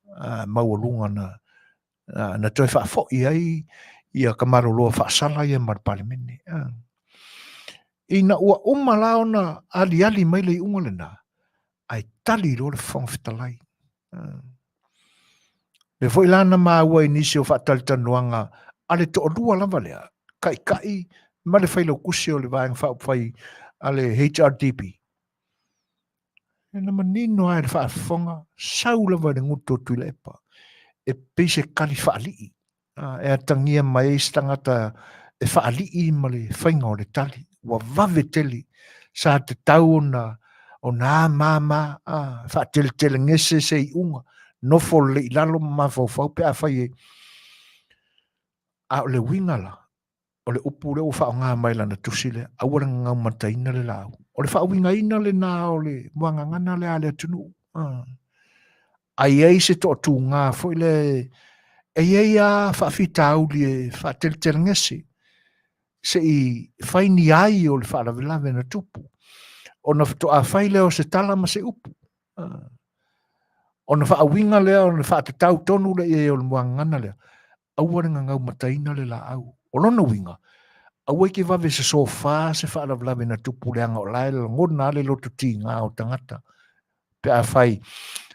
maualunga na toi whaafo i ai i a kamaro loa whaasala i a marpalimene. Ina ua umalao na ali mai le unga le na. Ai tali lo le whanga Fetalaiga. Le foi lana maua inisi o Faatalanoaga a le toʻalua lava lea kaʻikaʻi ma le failokusi o le vaega faapufai a le HRDP. Ena manino ae le faafofoga sau lava le gutu o tuilaepa e pei se kali faaliʻi e atagia mai ai se tagata e faaliʻi ma le faiga o le tali ua vave teli sa te tau ona amama faateletelegese se iʻuga nofo le ilalo ma faufau pe a fai e a o le winga la o le upu le o whaonga mai lana tusi le aura ngau mataina le lau o le whaowinga ina le na o le muangangana le ale atunu ai ei se to tu ngā foi le ei a whaafita au li e whaateltelengese se i whaini ai o le whaalavelave na tupu o na to a whai leo se tala ma se upu o na whaawinga leo na whaatatau tonu le e o le muangangana le aura ngau mataina le la au o lona winga aua ke vave se sofa se whaalavelave na tupu le anga o lai le ngona le loto ti ngā o tangata pe a whai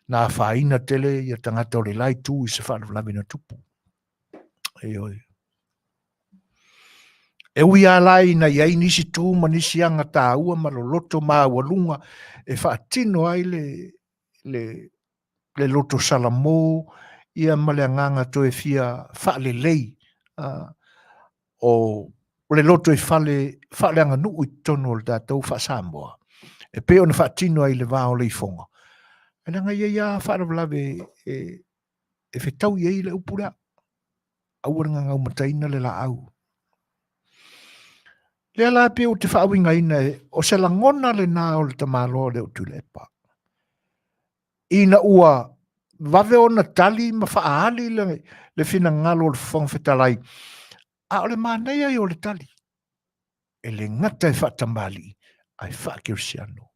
na whaina tele i a tangata o le lai tu i se whaalavelave na tupu oi e ui a lai na iai nisi tu ma nisi anga tā ua ma lo loto maa walunga e whaatino ai le loto salamo ia male anganga to e fia whaale lei o le loto i whaale anga nuu i tono o le tātou wha Samoa. E pe ona whaatino ai le vāo le i fonga. E nanga ia whaalavelave e whetau i le upura. Auranga ngau mataina le la au. Le ala pe o te whaawinga ina o se langona le nā o le tamalo le o tulepa. Ina ua vave ona tali ma whaali le whina ngalo le whong Fetalaiga. A o le mānei ai o le tali. E le ngata e whaatamali ai whaakirisiano.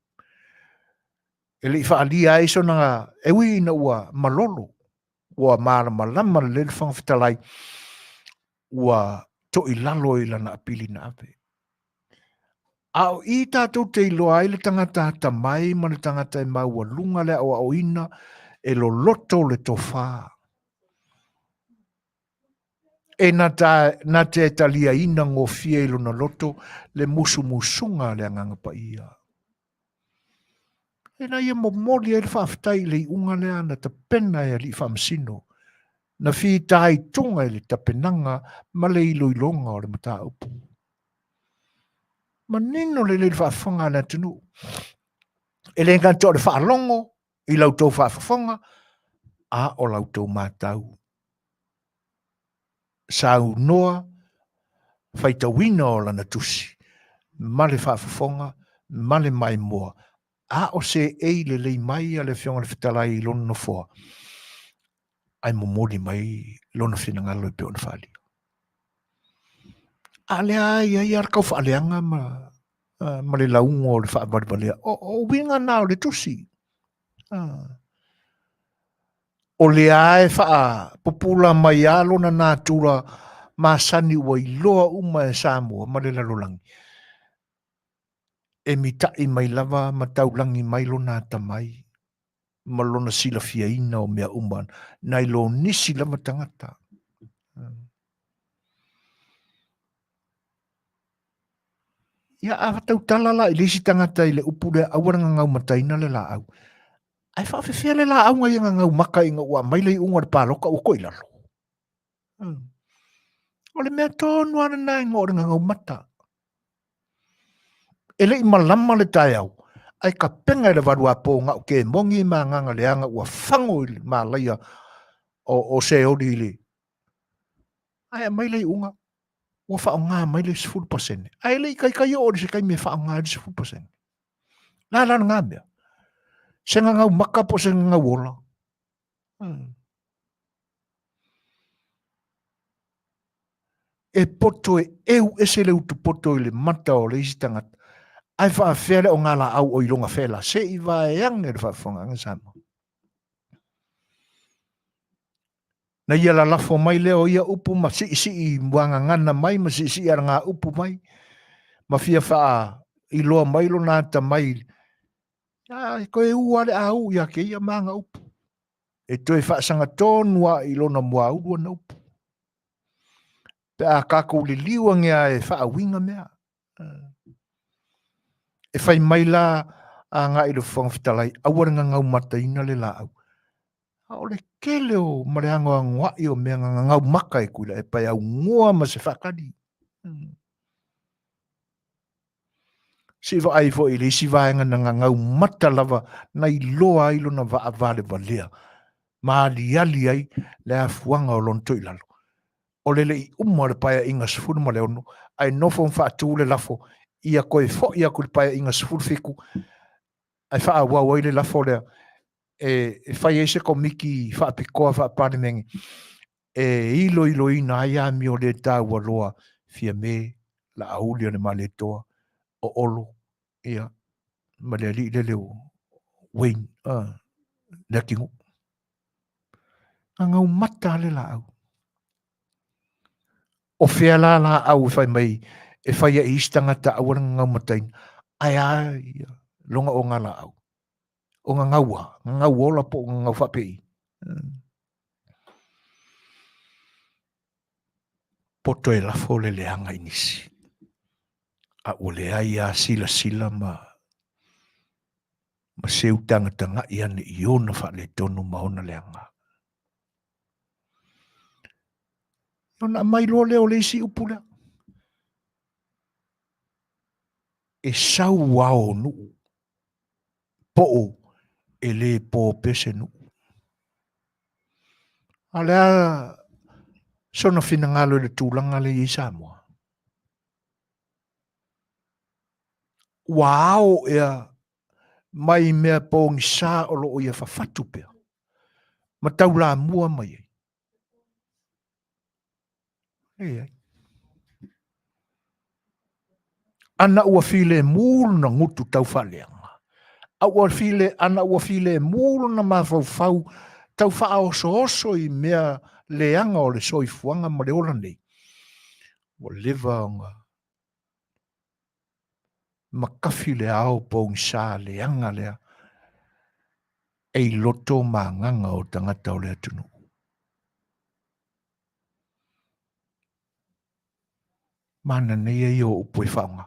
E le whaalia ai so nga e ui ina ua malolo. Ua mara malama le whong Fetalaiga. Ua to i lalo i lana apili na ape. Au i tātou te iloa ai le tangata tamai ma le tangata e maua lunga le o ina e lo loto le tofa. E na te talia ina ngō fia ilo na loto le musu musunga le anganga pa ia. E na ia momoli e le whaafitai le unga le ana ta pena e li whamsino. Na fi tai tunga e le tapenanga ma le ilo ilonga o le mata upu. Ma nino le whaafonga na tunu. E le nganto le whaalongo i lautou whaafonga a o lautou mātau. Sau noa, whaitawina o lana tusi, ma le whaafonga, ma le mai moa, a o se ei le lei mai a le whionga le Fetalaiga i lona foa. Ai momoli mai lona whinangalo i peona whali. A le ai arkau whaaleanga ma le laungo o le whaabaribalea. O winga nā o le tusi. O le ae wha popula mai alo na nātura Masani wa iloa uma e Samoa ma le lalolangi. E mitai mai lava ma taulangi mai lo nā tamai. Ma lona sila fia ina o mea uman. Nai lo nisi lava tangata. Ia a tau talala i lisi tangata i le upu le awaranga ngau mataina le la au. Ai whaafewhia le la au ngai ngau maka inga ua mai lei unga le pāloka o koi lalo. O le mea tonu ana nai ngō ngau mata. E le i malama le tai au. Ai ka penga le varua pō ngau ke mongi ma nganga le anga ua whango i ma laia o se ori le. Ai mai lei unga. Ua whao ngā mai le 10%. Ai le i kai o se kai me whao ngā le 10%. Nā lana ngā mea. Se ngau maka po se ngau ola. E poto e eu ese le utu poto i le mata o le isi tangata. Ai wha whele o ngala au o ilonga whela. Se i wa e ang e le whaafonga anga Samoa. Na ia la lafo mai leo ia upu ma si i mwanga ngana mai ma si i ara ngā upu mai. Ma fia wha i loa mai lo nāta mai. Ko e ua le au ia ke ia maanga upu. E toi wha sanga tōnua i lona mua urua na upu. Pe a kako li liwa ngea e wha winga mea. E whai mai la a ngā i lo whangawhitalai awaranga ngau mata ina le la au. O le kele o mareango a ngwai o mea ngau maka e kuila e pai au ngoa ma se whakari. Siwa ai fo i le isi vaenga na ngau mata lava na i loa ilo na va avale valea. Ma ali ai le a fuanga o lonto i lalo. O le i umare pai a inga sifuru ma leono. Ai nofo mwha le lafo ia koe fo ia kule pai a inga sifuru fiku. Ai wha awau ai le lafo lea. E whai eise ko miki whaapikoa whaaparemengi. E ilo ina ai a mi o le tau a loa fia me la auli o le maletoa o olo ia ma le ali le leo Wayne le kingu. Ngau mata le la au. O whea la au whai mai e whai a istangata awaranga ngau matain. Ai longa o ngā la au. O ngā ngau ola po ngau whapei. Poto e lafo le leanga inisi. A o le ai a sila ma seu tanga i ane i ona wha le tonu maona leanga. Ona mai lo leo le isi upula. E sau wao nu. Po e le po pese nu. A lea sona fina ngalo le tūlanga le i Samoa. Wao ea mai mea pōngi sā o lo o ia whawhatu pia. Ma tau la mua mai ei. Ei. Ana ua file mūlu na ngutu tau whaleanga. Ana ua file mūlu na mawhau tau whaoso i mea leanga o le soifuanga ma le ola nei. Wa lewa o ngā makafi le ao pōngi sā leanga lea. Ei loto ma nganga o tangata o le atunu. Mana nei e o upo e whaonga.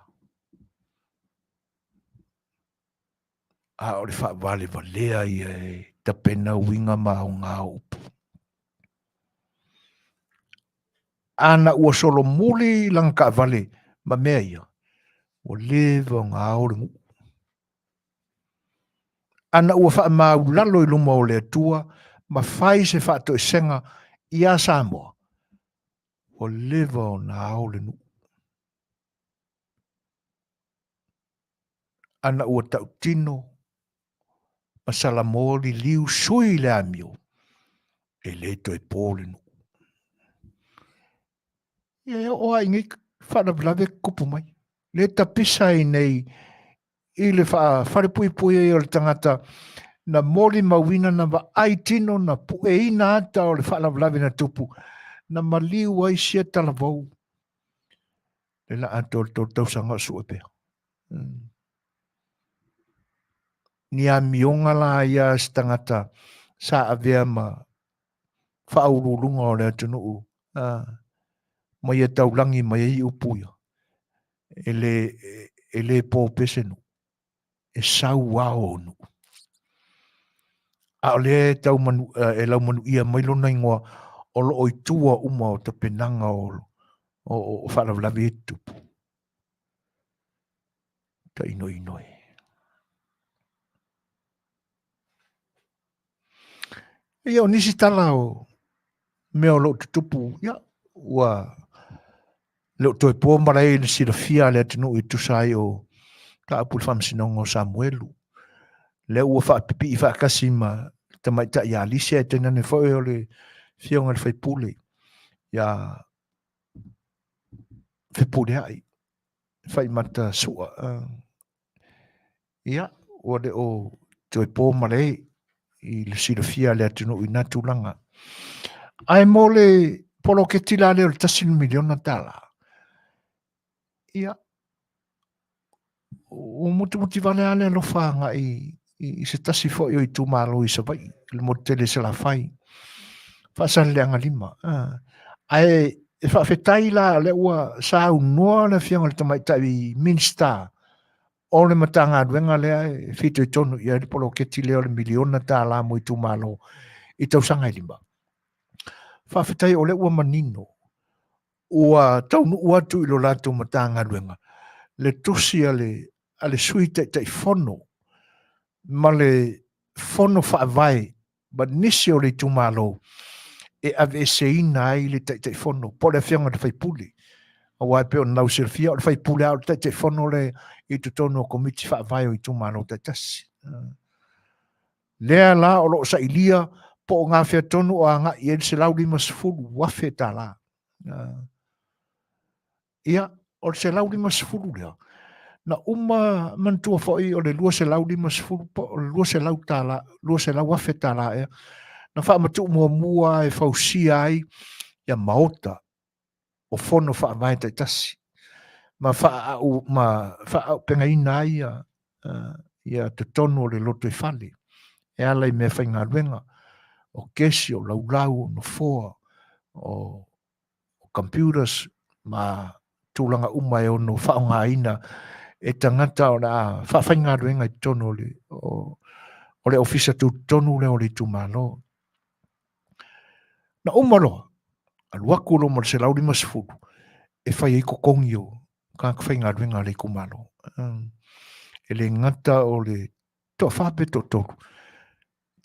A o le wha vale valea i e tapena winga ma o ngā upo. Ana ua solo muli langka vale ma mea ia. O lewa o ngā oringu. Ana ua wha mau lalo i luma o le atua ma whai se wha to senga i a Samoa. O lewa o ngā oringu. Ana ua tau tino ma salamori liu sui le amio. E le to e pōlinu. Ia o a ingi whanavlave kupu mai. Le tapisa i nei i le wharepui e o le tangata na mori mawina na wa aitino na pue ina ata o le whanavlave na tupu na maliu ai sia talavou. Le la ato le tau sanga sua pia. Ni a mionga la ia stangata sa avea ma whaururunga o le atunuu. Ma ia taulangi mai i upuia. Ele e le po pesenu e sau wao nu a le tau manu e lau manu ia mai lona ingoa o lo oi tua uma o te penanga o whalavlavi e tupu ta inoi ia o nisi tala o mea o lo tutupu ia ua leo toi po marai le sira fia le atinu i tusai o ta apul whamsinongo Samuelu le ua whaapipi i whaakasi ma tamai ta ia alise e tena ne whae o le fionga le whaipule ia whaipule ai whai mata sua ia ua le o toi po marai i le sira fia le atinu i natulanga ai mo le polo ke tila le o le tasinu miliona tala ia o muti vale ale lo fanga i se tasi fo i tu malo i sa vai le motele se la fai fa san le anga lima ai e fa fetai la le ua sa no le fianga le tamai tai minsta o le matanga duenga le fito i tonu i le polo ke tile o le miliona ta la mo i tu malo i tau sanga i lima fa fetai o le ua manino ua tau nu ua tu i lo lato matanga duenga le tosi ale sui te fono ma le fono whaavai ma nisi o le tumalo e ave seina ai le te fono po le whianga le whaipuli a wai peo nau sirfia o le whaipuli au te fono le i tu tono komiti whaavai o i tumalo te tasi lea la o lo sa ilia po ngā whia tonu o ngā i se lau lima sifuru wafe ta la ia o se lau lima sifuru lea na uma mantua foi o le lua se lau lima sifuru po o le lua se lau tala lua se lau wafe tala e na wha matu mua e fausia ai ia maota o fono wha mai te tasi ma wha au penga ina ai ia te tonu o le loto e whale e ala i mea whainga ruenga o kesi o laulau no foa o computers ma tūlanga uma e ono whaonga ina e tangata o na whawhainga ruenga i tono o le ofisa tu tonu le o le tumalo. Na umaro, aluaku lo mo se lauri masfuru, e whai e kokongi o ka whainga ruenga le kumalo. E le ngata o le to whape to toru.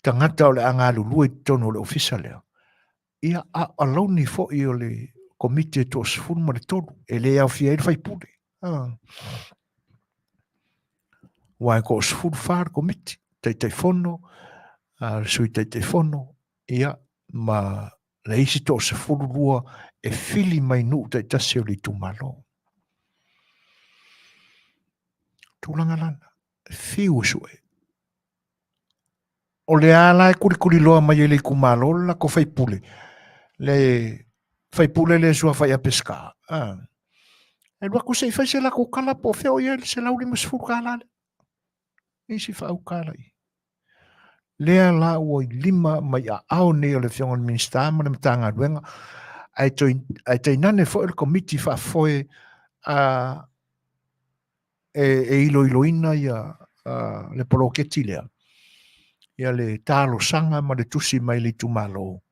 Tangata o le anga lulu i tono o le ofisa lea. Ia a alauni fo i o le komite to sfuru ma le toru, e le au fia e whai pule. Wai ko sfuru whar komiti, tei fono, sui tei fono, ia ma le isi to sfuru lua e fili mai nu tei tasi o li tumalo. Tūlanga lana, fiu sue. O le ala e kuri loa mai e le kumalo la ko fai pule. Le le sua fai a pesca. E lua ko se fai se la ko kala po feo ia se lauri masfuru kala le. Isi whau kārai. Lea la ua i lima mai a ao nei o le whiongan minsta ma le matanga ruenga. Ai tei nane fo el komiti wha foe e ilo ia le poloketi lea. Ia le tālo sanga ma le tusi mai le tumalo.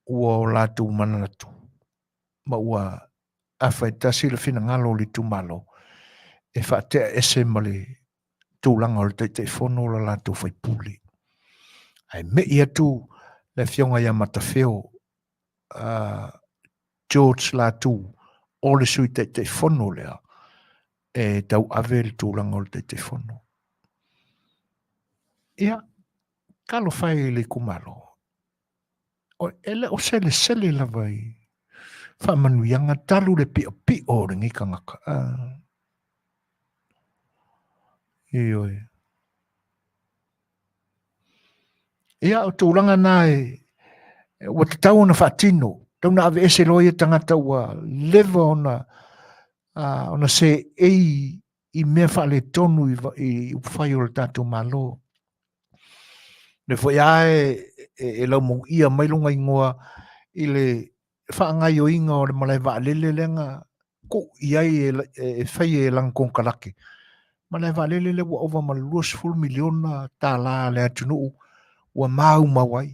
Ua o lātu mananatu. Ma ua awhaitasi le whina ngalo le tumalo. E whaatea ese ma le tūlanga o le teitei whono la lātou whai puli. Ai me ia tu le whionga ia matawheo George lātou o le sui teitei whono lea e tau ave le tūlanga o le teitei whono. Ia, kalo whai le kumalo. O ele o sele la vai. Wha manuianga talu le pi o ringi kangaka. Ioi. Ia o tūlanga nai wa te tau na whaatino. Tau na ave ese loia tangata ua lewa ona se i mea whaale tonu i whai o le tātou malo. Le fwoi ae e lau mong ia mailunga ingoa i le whaangai o inga o le malai waalele lenga ko iai e fai e lang kong kalake. Ma le valele le wa over ma luas full miliona ta la le atunu wa mau mawai.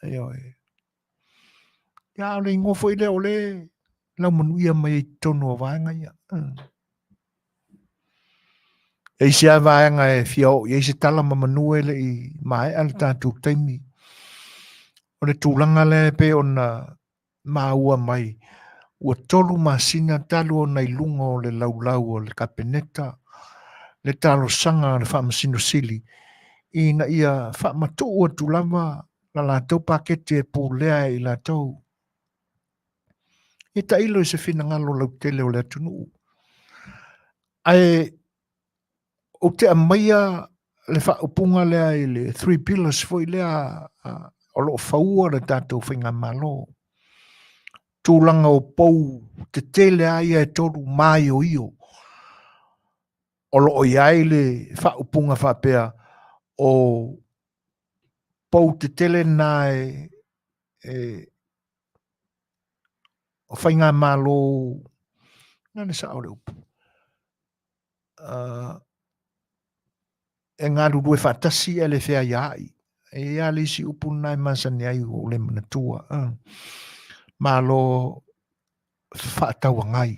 Ayo e. Ya le ngofo ile ole la Manuia mai tono vaanga ia. E sia vaanga e fio, e se tala ma Manua le i mai al tātou taimi. O le tūlanga le pe ona maua mai. Ua tolu masina talu o nei lunga o le laulau o le kapeneta. Le talo sanga le whaamasino sili. Ina ia whaamatu ua tūlama la lātou pakete e pūlea i lātou. E ta ilo i se whina ngalo lau tele o le atunu. Ai o te amaia le whaupunga lea i le 3 pillars foi lea o lo whaua le tātou whinga malo. Tūlanga o pou te tele aia e toru mai o io. O lo o iai le whaupunga whapea o pou te tele nā o whainga malo nane sa ore upu. E ngā rurue whatasi e le whea iai. E a le si upu nai Masani ai o le manatua. Malo whaataua ngai.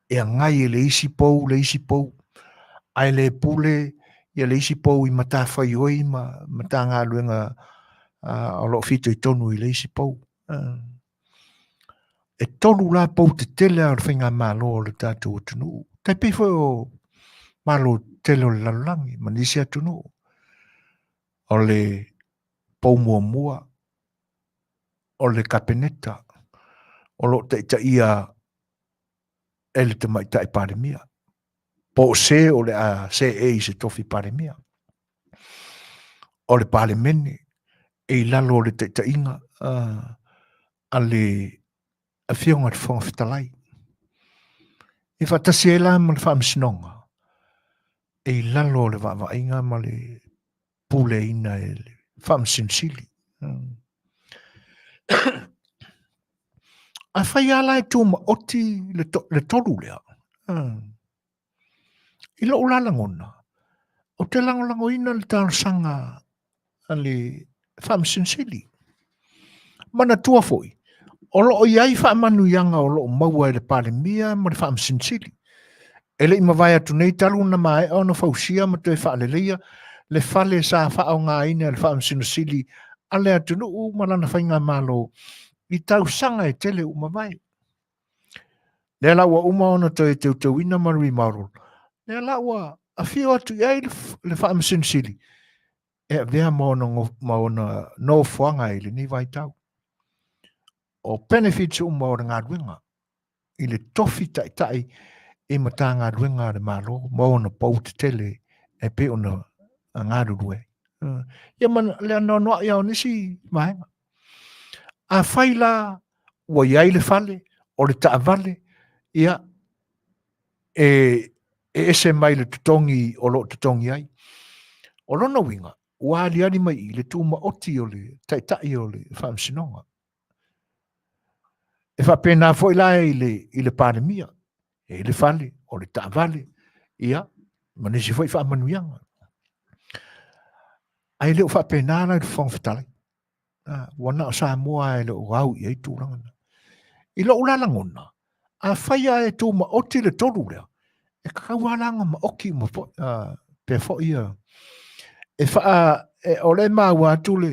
E a ngai e le isi pou. Ai le pule e le isi pou i mata whai oi mata ngā luenga o lo fito i tonu i le isi pou. E tolu la pou te tele ar whinga malo o le tātou o tunu. Tai pifo o malo tele o le lalulangi, manisi atunu. O le pou mua, o le kapeneta, o lo te ia e le te maita i paremia. Po se o le a se e se tofi paremia. O le palemene, e lalo o le te inga a le Afiafi te whonga Fetalai. E whatasi e la ma le whaamisinonga. E lalo le whainga ma le pule ina e le whaamisinsili. A whai ala e tō ma oti le toru lea. I lo ulalangona. O te langolango ina le tālo sanga a le whaamisinsili. Mana tua foi. O lo iai Manuianga o lo maua e le palemia ma le whaamisinsili. E le ima vai atu nei talu na mai o na fausia ma te whaaleleia le whale sa whao ngā ina le whaamisinsili a le atu nuu malana whainga malo i tau sanga e tele uma vai. Le laua uma ona te tau ina marui marul. Le laua a whio atu iai le whaamisinsili. E a vea maona no whanga i le ni vai tau. O benefits uma o ngā ruenga. I le tofi tai e mata ngā ruenga le malo, maona pou te tele e pe ona ngā rurue. Ia man le anoa ia o nisi mahenga. A whaila ua iai le whale, o le taavale, ia e ese mai le tutongi o lo tutongi ai. O lona winga, ua aliani mai i le tūma oti o le tai o le whaamsinonga. E whapena fo ila i le panemia, e le whale, o le taavale, ia, manisi fo i whaamanuianga. Ai leo whapena na i whong Fetalai. Wana o Samoa e leo wau i eitu rangana. I lo ulalangona, a whaia e tō ma oti le toru lea, e kakawalanga ma oki ma pe fo ia. E wha, o le maua atu le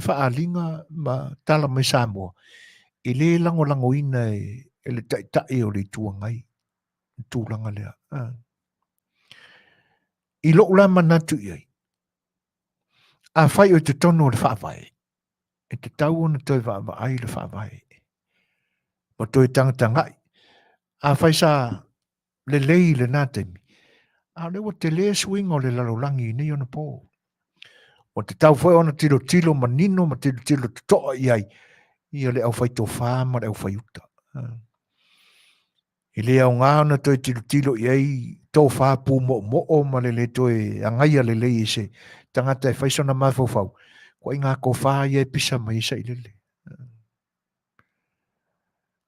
whaalinga ma tala mai Samoa. I le lango ina e le tai o le tuangai. Tūlanga lea. I lo ula manatu iai. A whai o te tono le whaavai. E te tau ona toi whaavai le whaavai. Ma toi tangatangai. A whai sa le lei le nātemi. A lewa te le swing o le lalolangi ni ona pō. O te tau whai ona tilo manino ma tilo toa iai. Ia le au whai tō whaa ma le au whai uta. I le au ngā ona toi tilo iai tō whaa pū mo ma le toi angaia le lei se tangata e whaisona mawhau. Ko i ngā ko whaa iai pisa mai isa i lele.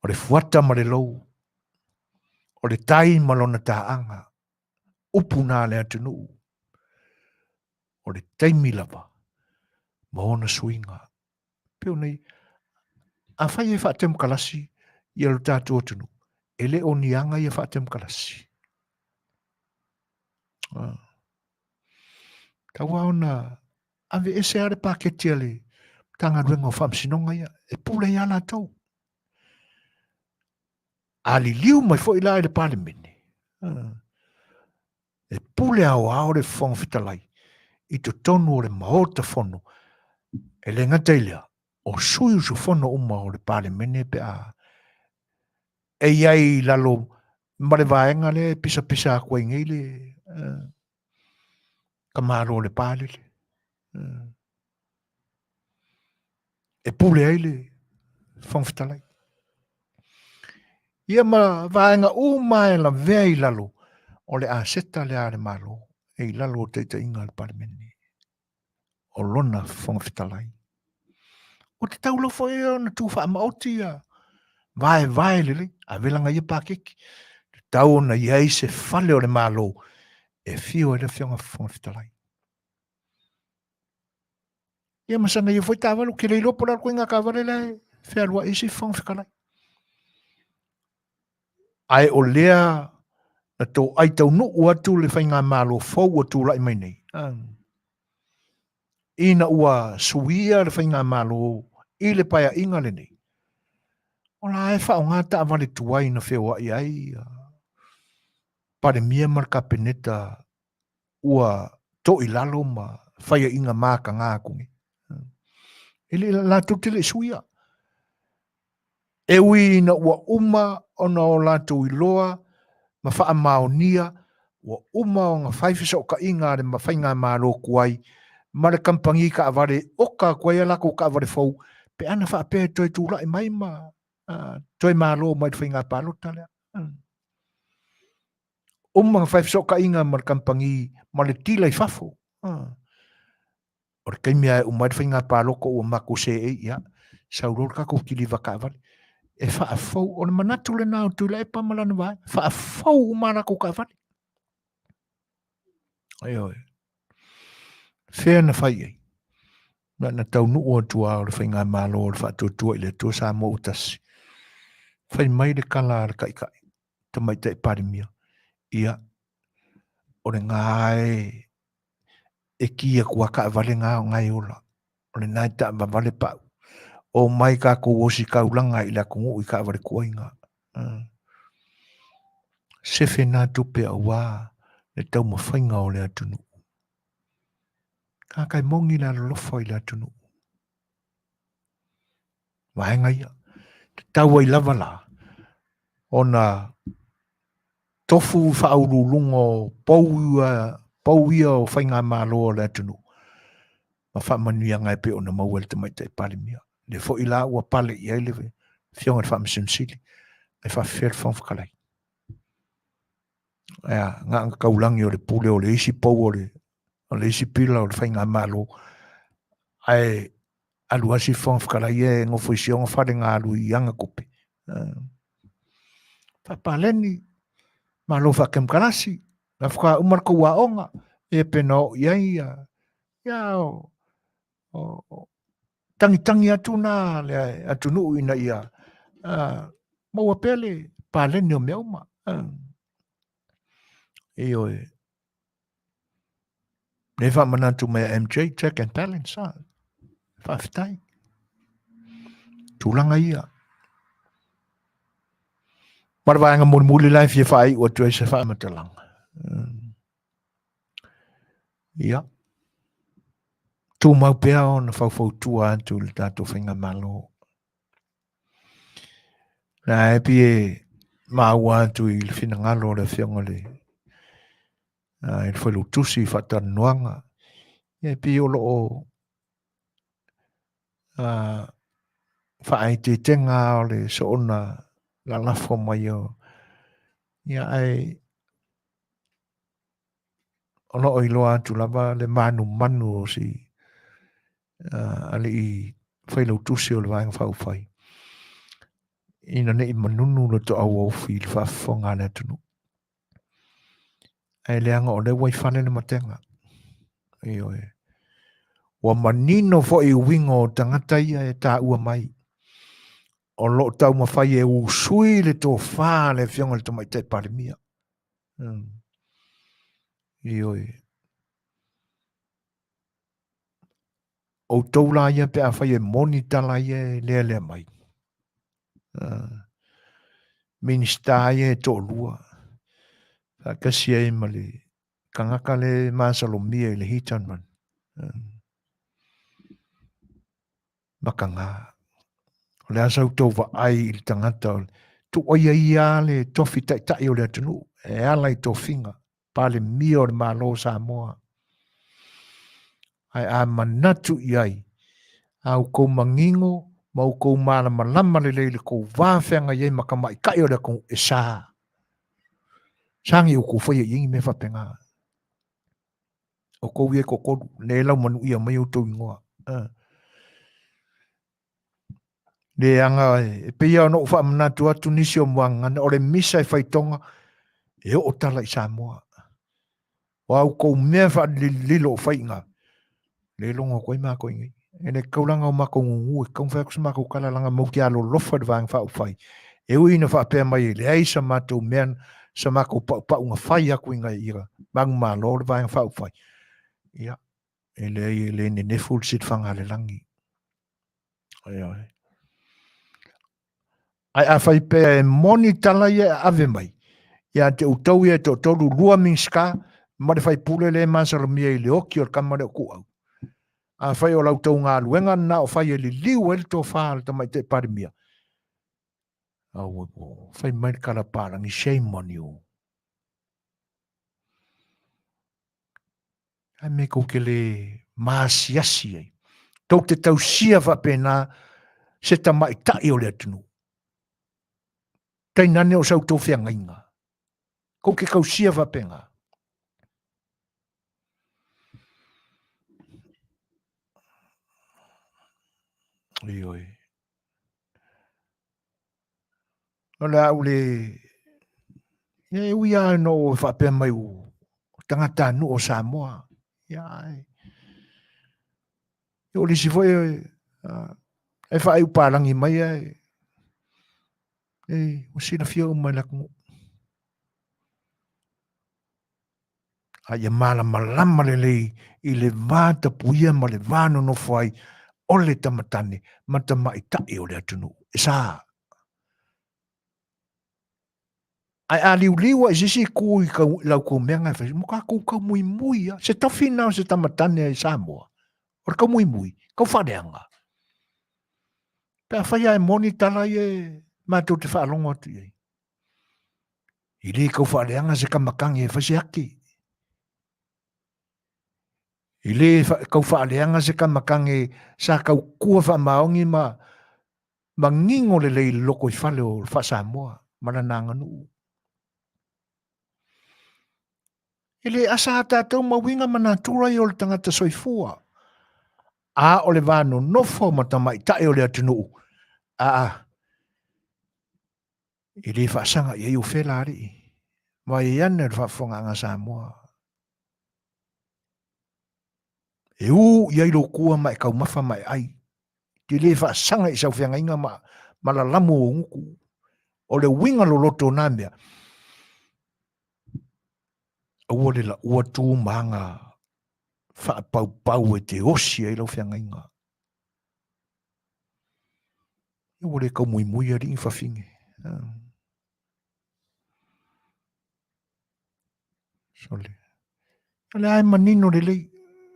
o le fuata ma le lou, o le tai ma lona tāanga, upu nā le atunu, o le taimi lava, ma ona suinga. Peo nei, a whai e whaatem kalasi, i alo tātou atunu, e le o nianga i e whaatem kalasi. Taua ona, ave ese are paketi ale, tanga ruenga o whamsinonga ia, e pule ia la tau. Ali liu mai fo ila e le pale mene. E pule au au le whong fitalai, i to tonu o le maota fono, e le ngata ilea, o sui usu fono uma o le pale mene pe a. E iai lalo, mare vaenga le, pisa pisa a kua ingei le, kamaro le pale le. E pule ai le, whong fitalai. Ia ma vaenga uma e la vea i lalo, o le a seta le a le malo, e i lalo o teita inga le pale mene. O lona whong fitalai. O te taulo fo e o na tūwha maoti a vai lele, a velanga ia pakeki. Te tau na iai se fale o le malo, e fio e le whionga whong fitalai. Ia masanga ia foi tāwalu, ke leilo pora koe ngā kāware lai, whiarua isi whong fitalai. Ai o lea, na tō aitau nuu atu le whainga malo fau atu lai mai nei. Ina ua suia le whainga malo, i le paia inga le nei. O la e whao ngata a wale tuai na whewa i ai. Pare mia marka peneta ua to i lalo ma whaia inga maka ngā kungi. Ili la tutile suia. E ui na ua uma ona o la tu i loa ma wha maonia ua uma o ngā whaifisa o ka inga re ma whainga malo kuai ma le kampangi ka avare oka kuai alako ka avare fau pe ana wha pe toi tūla i mai ma toi malo mai whainga palota lea. Ngā whaifisa o ka inga ma le kampangi ma le tila i fafo. O le kaimia e umai whainga paloko ua mako se e ia sauror kako kili waka avare. E whaafau, o le manatu le nao tūla e pamalana vai, whaafau umarako ka avare. Ai oi. Whea na whai ei. Na tau nuu atua o le whainga malo o le whaatotua i le tua sa mo utasi. Whai mai le kala le kai kai. Ta mai te parimia. Ia. O le ngai e kia kua ka avale ngā o ngai ola. O le nai ta avale pau. O mai ka ko wosi kaulanga i la kungu i ka avale kua inga. Se whena tupe a wā. Le tau ma whainga o le atunu. Ka kai mongi la lofo i le atunu. Wahenga ia. Te tau ai lava la. Ona tofu whaurulungo pauia o whainga malo o le atunu. Ma wha Manuia ngai pe ona mauel te mai te palimia. Le fo i la ua pale i ailewe. Fionga wha msimsili. E wha whel whawhakalai. Ea, ngā kaulangi o le pule o le isi pau o le isi pila o le whainga malo. Ai aluasi whawhakalai e ngofo isi onga whare ngā alu i anga kope. Whapaleni. Malo whakem karasi. Na whaka umarko wa onga. E pena o iai ia o tangi atu nā le atu nuu ina ia. Maua pele paleni o mea uma. E oe. Ne wha manatu mea MJ, check and balance. Whawhitai. Tūlanga ia. Marawanga muli lai fia whai ua tu eisa wha matalanga. Ia. Tū mau pēa o na whau tua atu le tātou whainga malo. Na e pie maua atu i le whina ngalo le whionga le. I le whailu tusi Faatalanoaga. Ia pie o loo whaai tenga o le soona la lafo mai o. Ia ai o loo i loa atu lava le manu o si ali i whailu tusi o le vaenga whau whai. ina ne manunu lo to au fil fa fonga le tunu ai le anga o le wai fane le matenga io e wa manino fo i wingo tangata ia e ta ua mai o lo tau mawhai e usui le tō whā le whionga le tamai te parimia io e o tau la ia pe a whai e moni tala ia lea lea mai minista ia e tō lua kasi e ma le kangaka le masalomia i le hitan man makanga le asau tau wa ai i le tangata tu oia ia le tofi tai o le atunu e ala i tō finga pa le mia o le malo Samoa ai a manatu iai au kou mangingo mau kou mana malama le le kou wāwhenga iei makamai kai o le kou e sā sangi o kou whaia ingi me whapenga o kou ie kokoru le lau Manuia mai o tau ingoa le anga e peia no wha manatu atu nisi o mwanga o le misa e whaitonga e o tala i Samoa o au kou mea wha lilo o whainga le longa koe mako ingi ene kaulanga o mako ngungu e kong whakus mako kalalanga mauti alo lofa de vang whau whai e uina wha pēr mai le ai sa mato mean sa mako pau nga whai aku inga ira mangu ma lo de vang whau whai ia e le ne neful sit whanga le langi ai a whai pēr e moni tala ia ave mai ia te utau ia te toru lua minska ma le whai pule le masaramia i le oki o kamare o kuau a whai o lau tau ngā luenga na o whai e li liu e to whaal ta mai te parimia. Au whai mai kara pārangi shame on you. Ai me kou ke le maasiasi ei. Tau te tau sia whapena se ta mai tai o le atunu. Tai nane o sau tau whianga inga. Kou ke kau sia whapenga. Ioi. No le au le e uia no whapea mai u tangata nu o Samoa. Iai. O lisi foi e whae uparangi mai o sina fia o mai lakungu. Ai mala malama le i le vata puia ma le vano no fai o le tamatane ma tamai tai o le atunu. E sa. Ai a liu ai sisi kui lau kou meanga e whai. Muka kou mui mui ya. Se tawhina o se tamatane ai Samoa. Ora kou mui mui. Kou whareanga. Pea whai ai moni tala i mātou te whaalongo atu i. I li kou whareanga se kamakangi e whasi aki. I le kau whaaleanga se kamakange sa kau kua whamaongi ma ngingo le lei loko i whale o Samoa mana nanga nuu. I le asa tātou mawinga mana tura i o le tangata soifua. A o le vano nofo matamai tae o le atunuu. I le whaasanga i o whelari. Ma i ane le whaafonga anga Samoa. E iai lo kua mai kau mafa mai ai. Ti le whaasanga i sau whianga inga ma la lamu o nguku. O le winga lo loto nā mea. Ua le la ua tū maanga whaapau e te osi e lau whianga inga. Ua le kau mui mui a ringi whawhinge. Sole. Le ai manino le lei.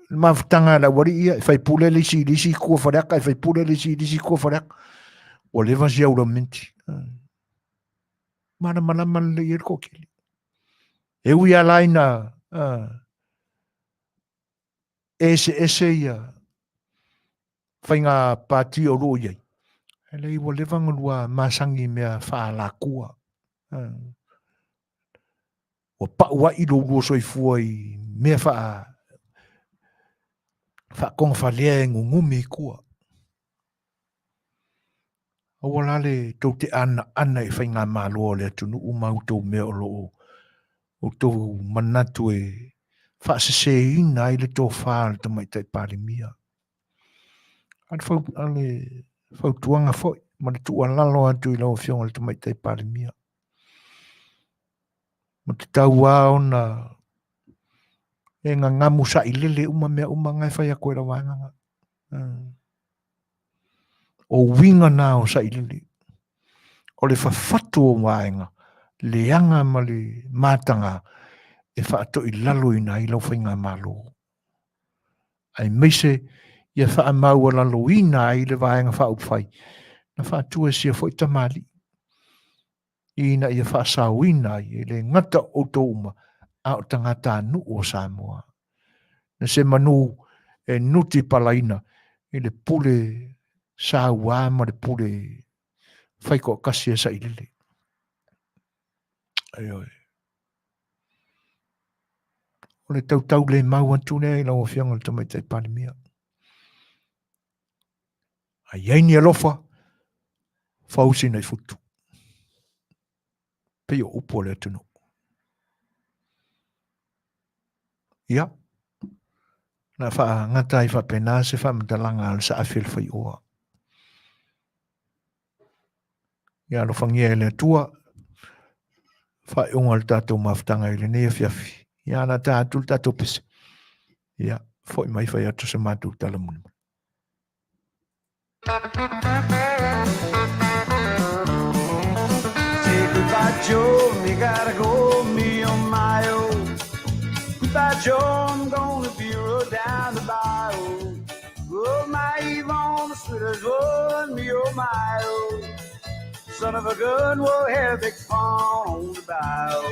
Mawhtanga la wari ia. Whai pule le si kua whareaka. Whai pule le si kua whareaka. O le vasi aura menti. Mana malama le i riko kili. E ui alaina ese ia whai ngā pāti o roo iai. E le iwa levanga lua masangi mea wha la kua. O paua i lo ruo soifua i mea wha konga wha lea e ngungumi kua. Awala le tau te ana e whainga malo le atunu umau tau mea o loo. O tau manatu e whaasese ina i le tō whaal ta mai tai parimia. An whau tuanga foi, ma le tua lalo atu i lau whionga le ta mai tai parimia. Ma te tau ao na e ngā ngamu sa i lele mea ngai whai a koe ra wanganga. O winga nā o sa i lele. O le whawhatu o waenga, le anga ma le mātanga e whaato i lalo ina i lau whainga malo. Ai meise ia wha mau lalo ina i le waenga whauwhai. Na whaatua sia fo i tamali. Ina ia wha sao ina i le ngata o touma a o tangata anu o Samoa. Na se manu e nuti palaina i le pule saua ma le pule whaiko kasia sa i lele. Ai oi. O le tau le mau antune i lau o whianga le tamai tai panemia. Ai aini alofa, whausi nei futu. Pei o upo le atunu. Ia. Na wha ngata i wha pena se wha mtalanga al sa A Le Fai'oa. Ia lo whangia le atua, wha unga le tātou maftanga i le nei Afiafi. Ia na tātou tātou pese. Ia, fo i mai whai atu sa mātou talamuni. Say goodbye, Joe, me gotta go, me on my own. Goodbye, Joe, I'm gonna be road down the bayou. Oh, my Yvonne, the sweet as one, me oh my oh. Son of a gun, we'll have big fun on the bayou.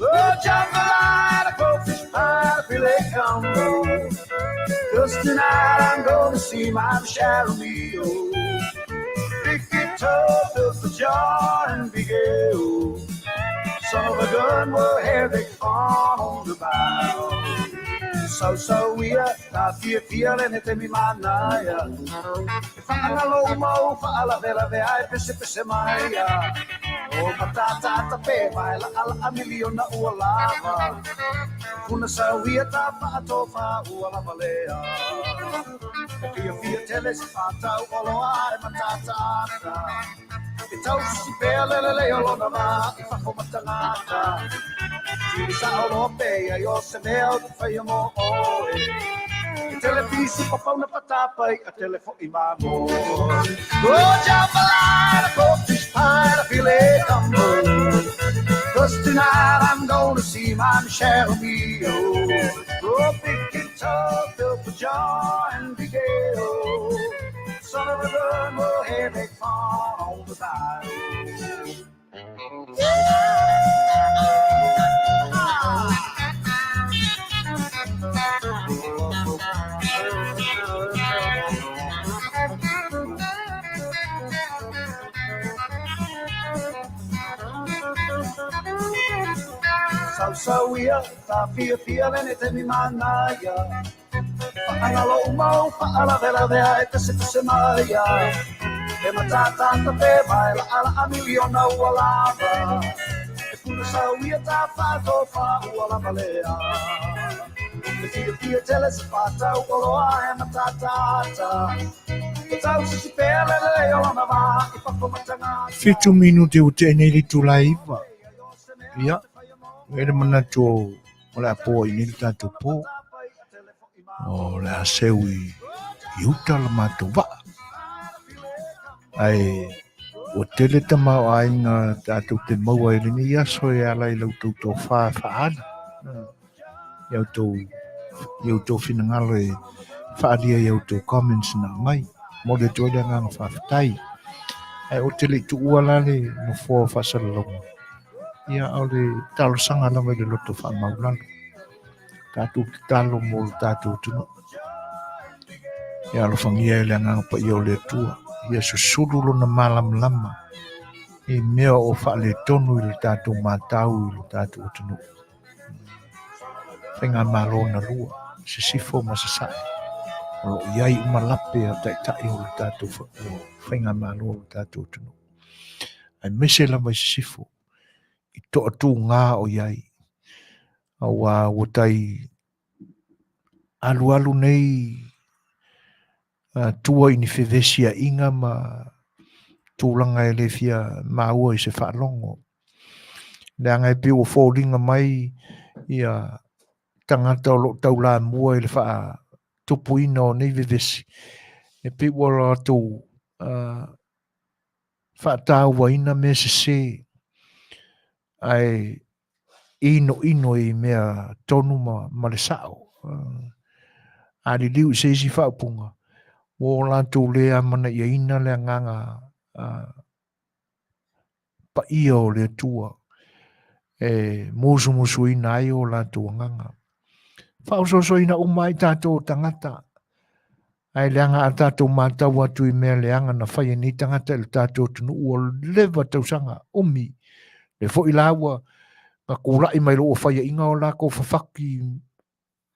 Oh, jambalaya, goldfish pie, filet gumbo. Just tonight I'm gonna see my shadow meal. Big guitar, built for jar and big ale. Son of a gun, we'll have big fun on the bow. So we are, Afiafi and te mi Manaya. Whaalalomo, whaalavelavea, I pese maia. O matata tape, vai la ala miliona ua lava. Kuna sauia ta whaatofa ua lavalea. Afiafi tele se whaatau oloa e matata ata. E tau si pea lelele olona ma, I whakomatangata. I sa olope, I o se mea te whaia mo oe. I televisi papauna patapai, a telefo I mamo. O jambalaya, goldfish pie, a filet gumbo. Cause tonight I'm gonna see my Michelle Mio. Oh, big guitar, built for jar and big ale. Son of a gun, we'll have big fun on the bayou. So we are, Afiafi and te mi Manaya. Whaalalomo, whaalavelavea, e pese maia. E matata tape, vai la ala miliona ua lava. E kuna sauia ta whaatofa ua lavalea. E Afiafi tele se whaatau oloa e matata ata. E tau si pele le olona wa, I whakomatanga. 5 minuti o te eneri tu laiva. Ia. Ele manatu o le apo I nili tātou pō. O le aseu I uta la mātou wa. Ai, o tele tamau ainga tātou te maua ele ni aso e ala I lau tau whaala. Iau tau whinangalo e whaalia iau tau comments na mai. Mo le toile nganga whawhatai. Ai, o tele tu ualale no fua whasalalonga. Ia au le talo sanga lama le loto wha maulalo. Tātou te talo mo le tātou tunu. Ia alo whangia ele nganga pa iau le tua. Ia susuru na malam lama. E mea o wha le tonu I le tātou mātau I le tātou tunu. Whenga malo na lua. Se sifo ma se sae. o lo iai malape a tai o le tātou whainga malo o le tātou tunu. Ai mese la mai sifo i to atu ngā o iai. Awa o tai alu nei tua ini whiwesia inga ma tūlanga e le fia maua i se whaalongo. Le angai pe o fōringa mai ia tangata o lo tau la mua i le wha tupu ina o nei vivesi. E pe o la tau wha tāua ina me se ai ino i mea tonu ma le sao. Ali liu se isi wha upunga. O la tau lea mana ia ina le nganga pa ia o le tua. E musu ina ai o la tua nganga. Whausoso ina umai tātou tangata. Ai leanga a tātou mātau atu i mea leanga na whaia ni tangata le tātou tunu ua lewa tausanga umi. Le fo i laua ka kūrai mai loo whaia inga o la ko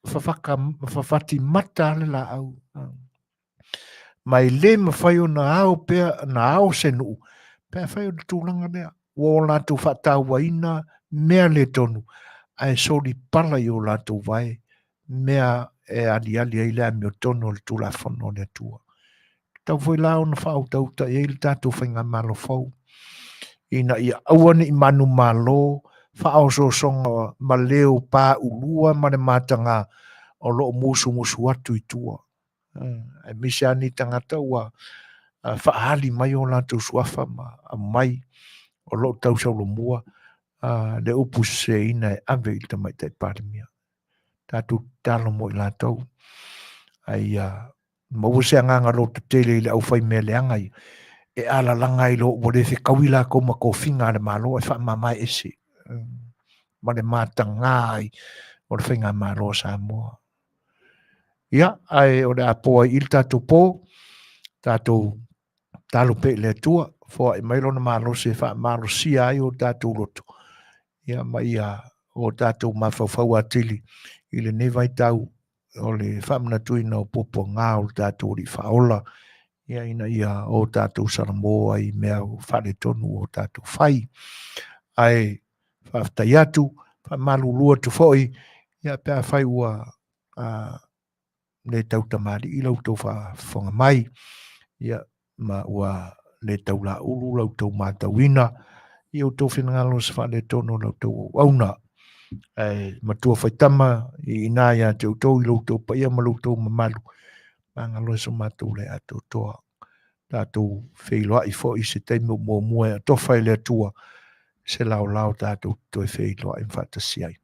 whawhati mata le la au. Mai le ma whaio na au pea na au senu. Pea whaio le tūlanga lea. Wo la tu whataua ina mea le tonu. Ai sori pala i o la tu vai. Mea e ali ai lea meo tono le tula whono le tua. Tau foi lao na whao tauta e il tātou whainga malo whau. Ina ia awane i manu malo, whao so songa ma leo pā ulua ma le mātanga o loo musu atu i tua. Ai misiani tangata ua whaali mai o lātou suafa ma mai o loo tau saulo mua le upu se ina e ave i tamai tai pārimia. Tātou talo mo i lātou. Ai maua se anganga lo te tele i le au whai mea leanga i. E ala langa i lo wale se kawila ko ma ko finga le malo e wha mamai ese. Ma le mātanga ai o le whainga malo Samoa. Ia, ai o le apoa i il tātou pō, tātou talo pe le tua, fua i mailo na malo se wha malo si ai o tātou loto. Ia, ma ia o tātou mawhawhau atili i le nevai tau o le whamana tuina o popo ngā o tātou ri whaola. Ia ina ia o tātou Samoa i mea o whare tonu o tātou whai. Ai whaftai atu, whamalu lua tu whoi, ia pēr whai ua le tau tamari i lau tau whafonga mai. Ia ma ua le tau la ulu lau tau mātauina. I o tau whenangalo sa whare tonu lau tau auna. Matua whaitama i ina ia te utau i lau tau paia ma lau tau mamalu. Mangalo sa mātou le ato toa. Tātou whailoa i fo i se teimu mō mua a towhai le atua. Se lao tātou toi whailoa i mwhatasi ai.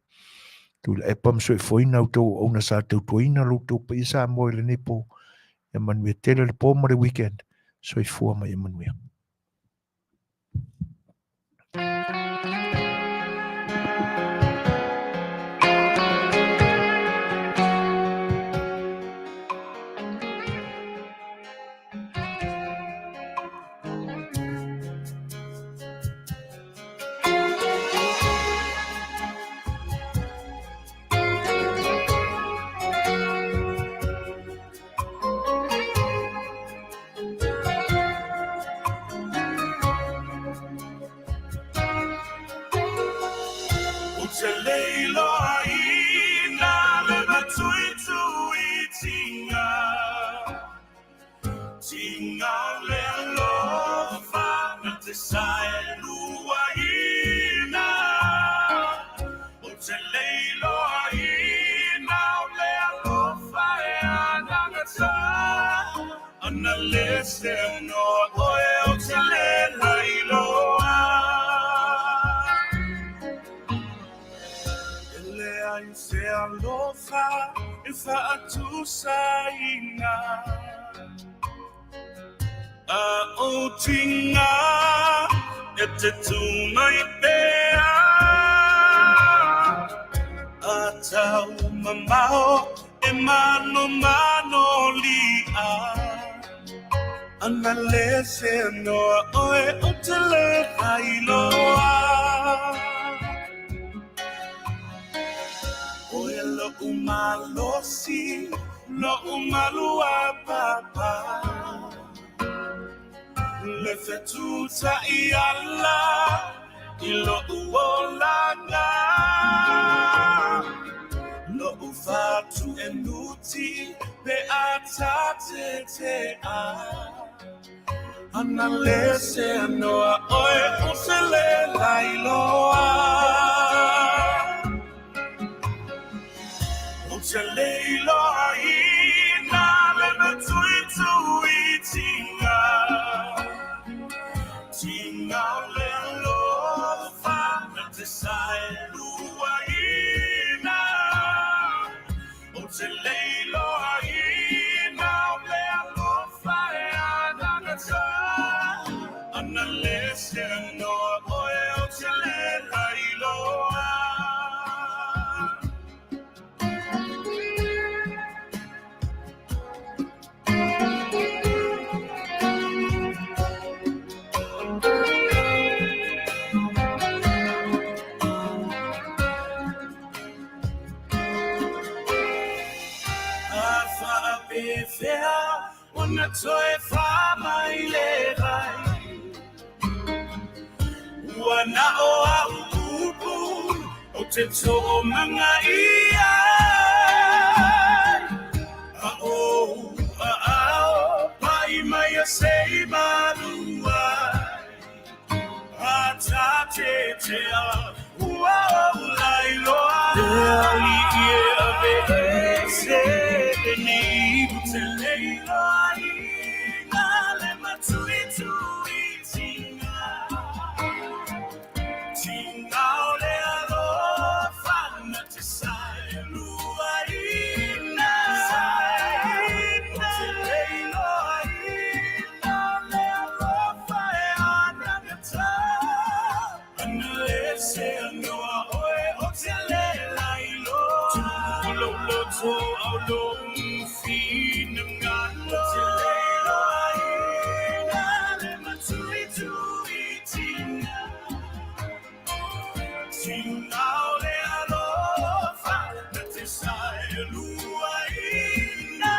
Tu le epam so e whoina au tau au na sa tau tuina lau tau pa isa mo i le nipo. E Manuia tele le pōma le weekend. So i fua mai e Manuia. Analyst, no oil to let Lei'ataualetaua. Ele se alofa e fa'atu saina. A otinga e te tumai pea. A tau mamao e mano li'a. Analyst, no oil to let Lei'ataualetaua. Oelo umalosi lo umalua papa le fetuta iala ilo uolaga lo ufatu enuti pe atate a Analyst noa oe usele lailoa usele loa ina le matui tui tinga tinga le loa na te sai lua ina usele loa ina le alofa e anagata Analyst noa oe usele lailoa Afia una toe fa mai le vai wana o upu o te to manga ia o pai mai sei malua atate te lailoa ali ave se ni te leiloa ina le matui tui tinga tinga ole alofa na te sai lua ina te leiloa ina le alofa e anagata Analyst noa oe o te le lailoa lo loto au lo fina ngano te leiloa ina le matui tui tinga tinga ole alofa na te sai lua ina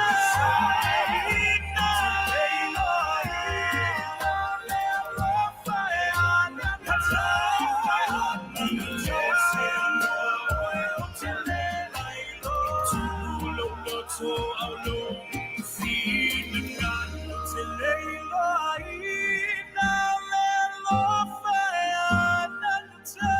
te leiloa ina le alofa e anagata Analyst noa oe o te le lailoa lo loto au lo fina ngano te leiloa ina le alofa e anagata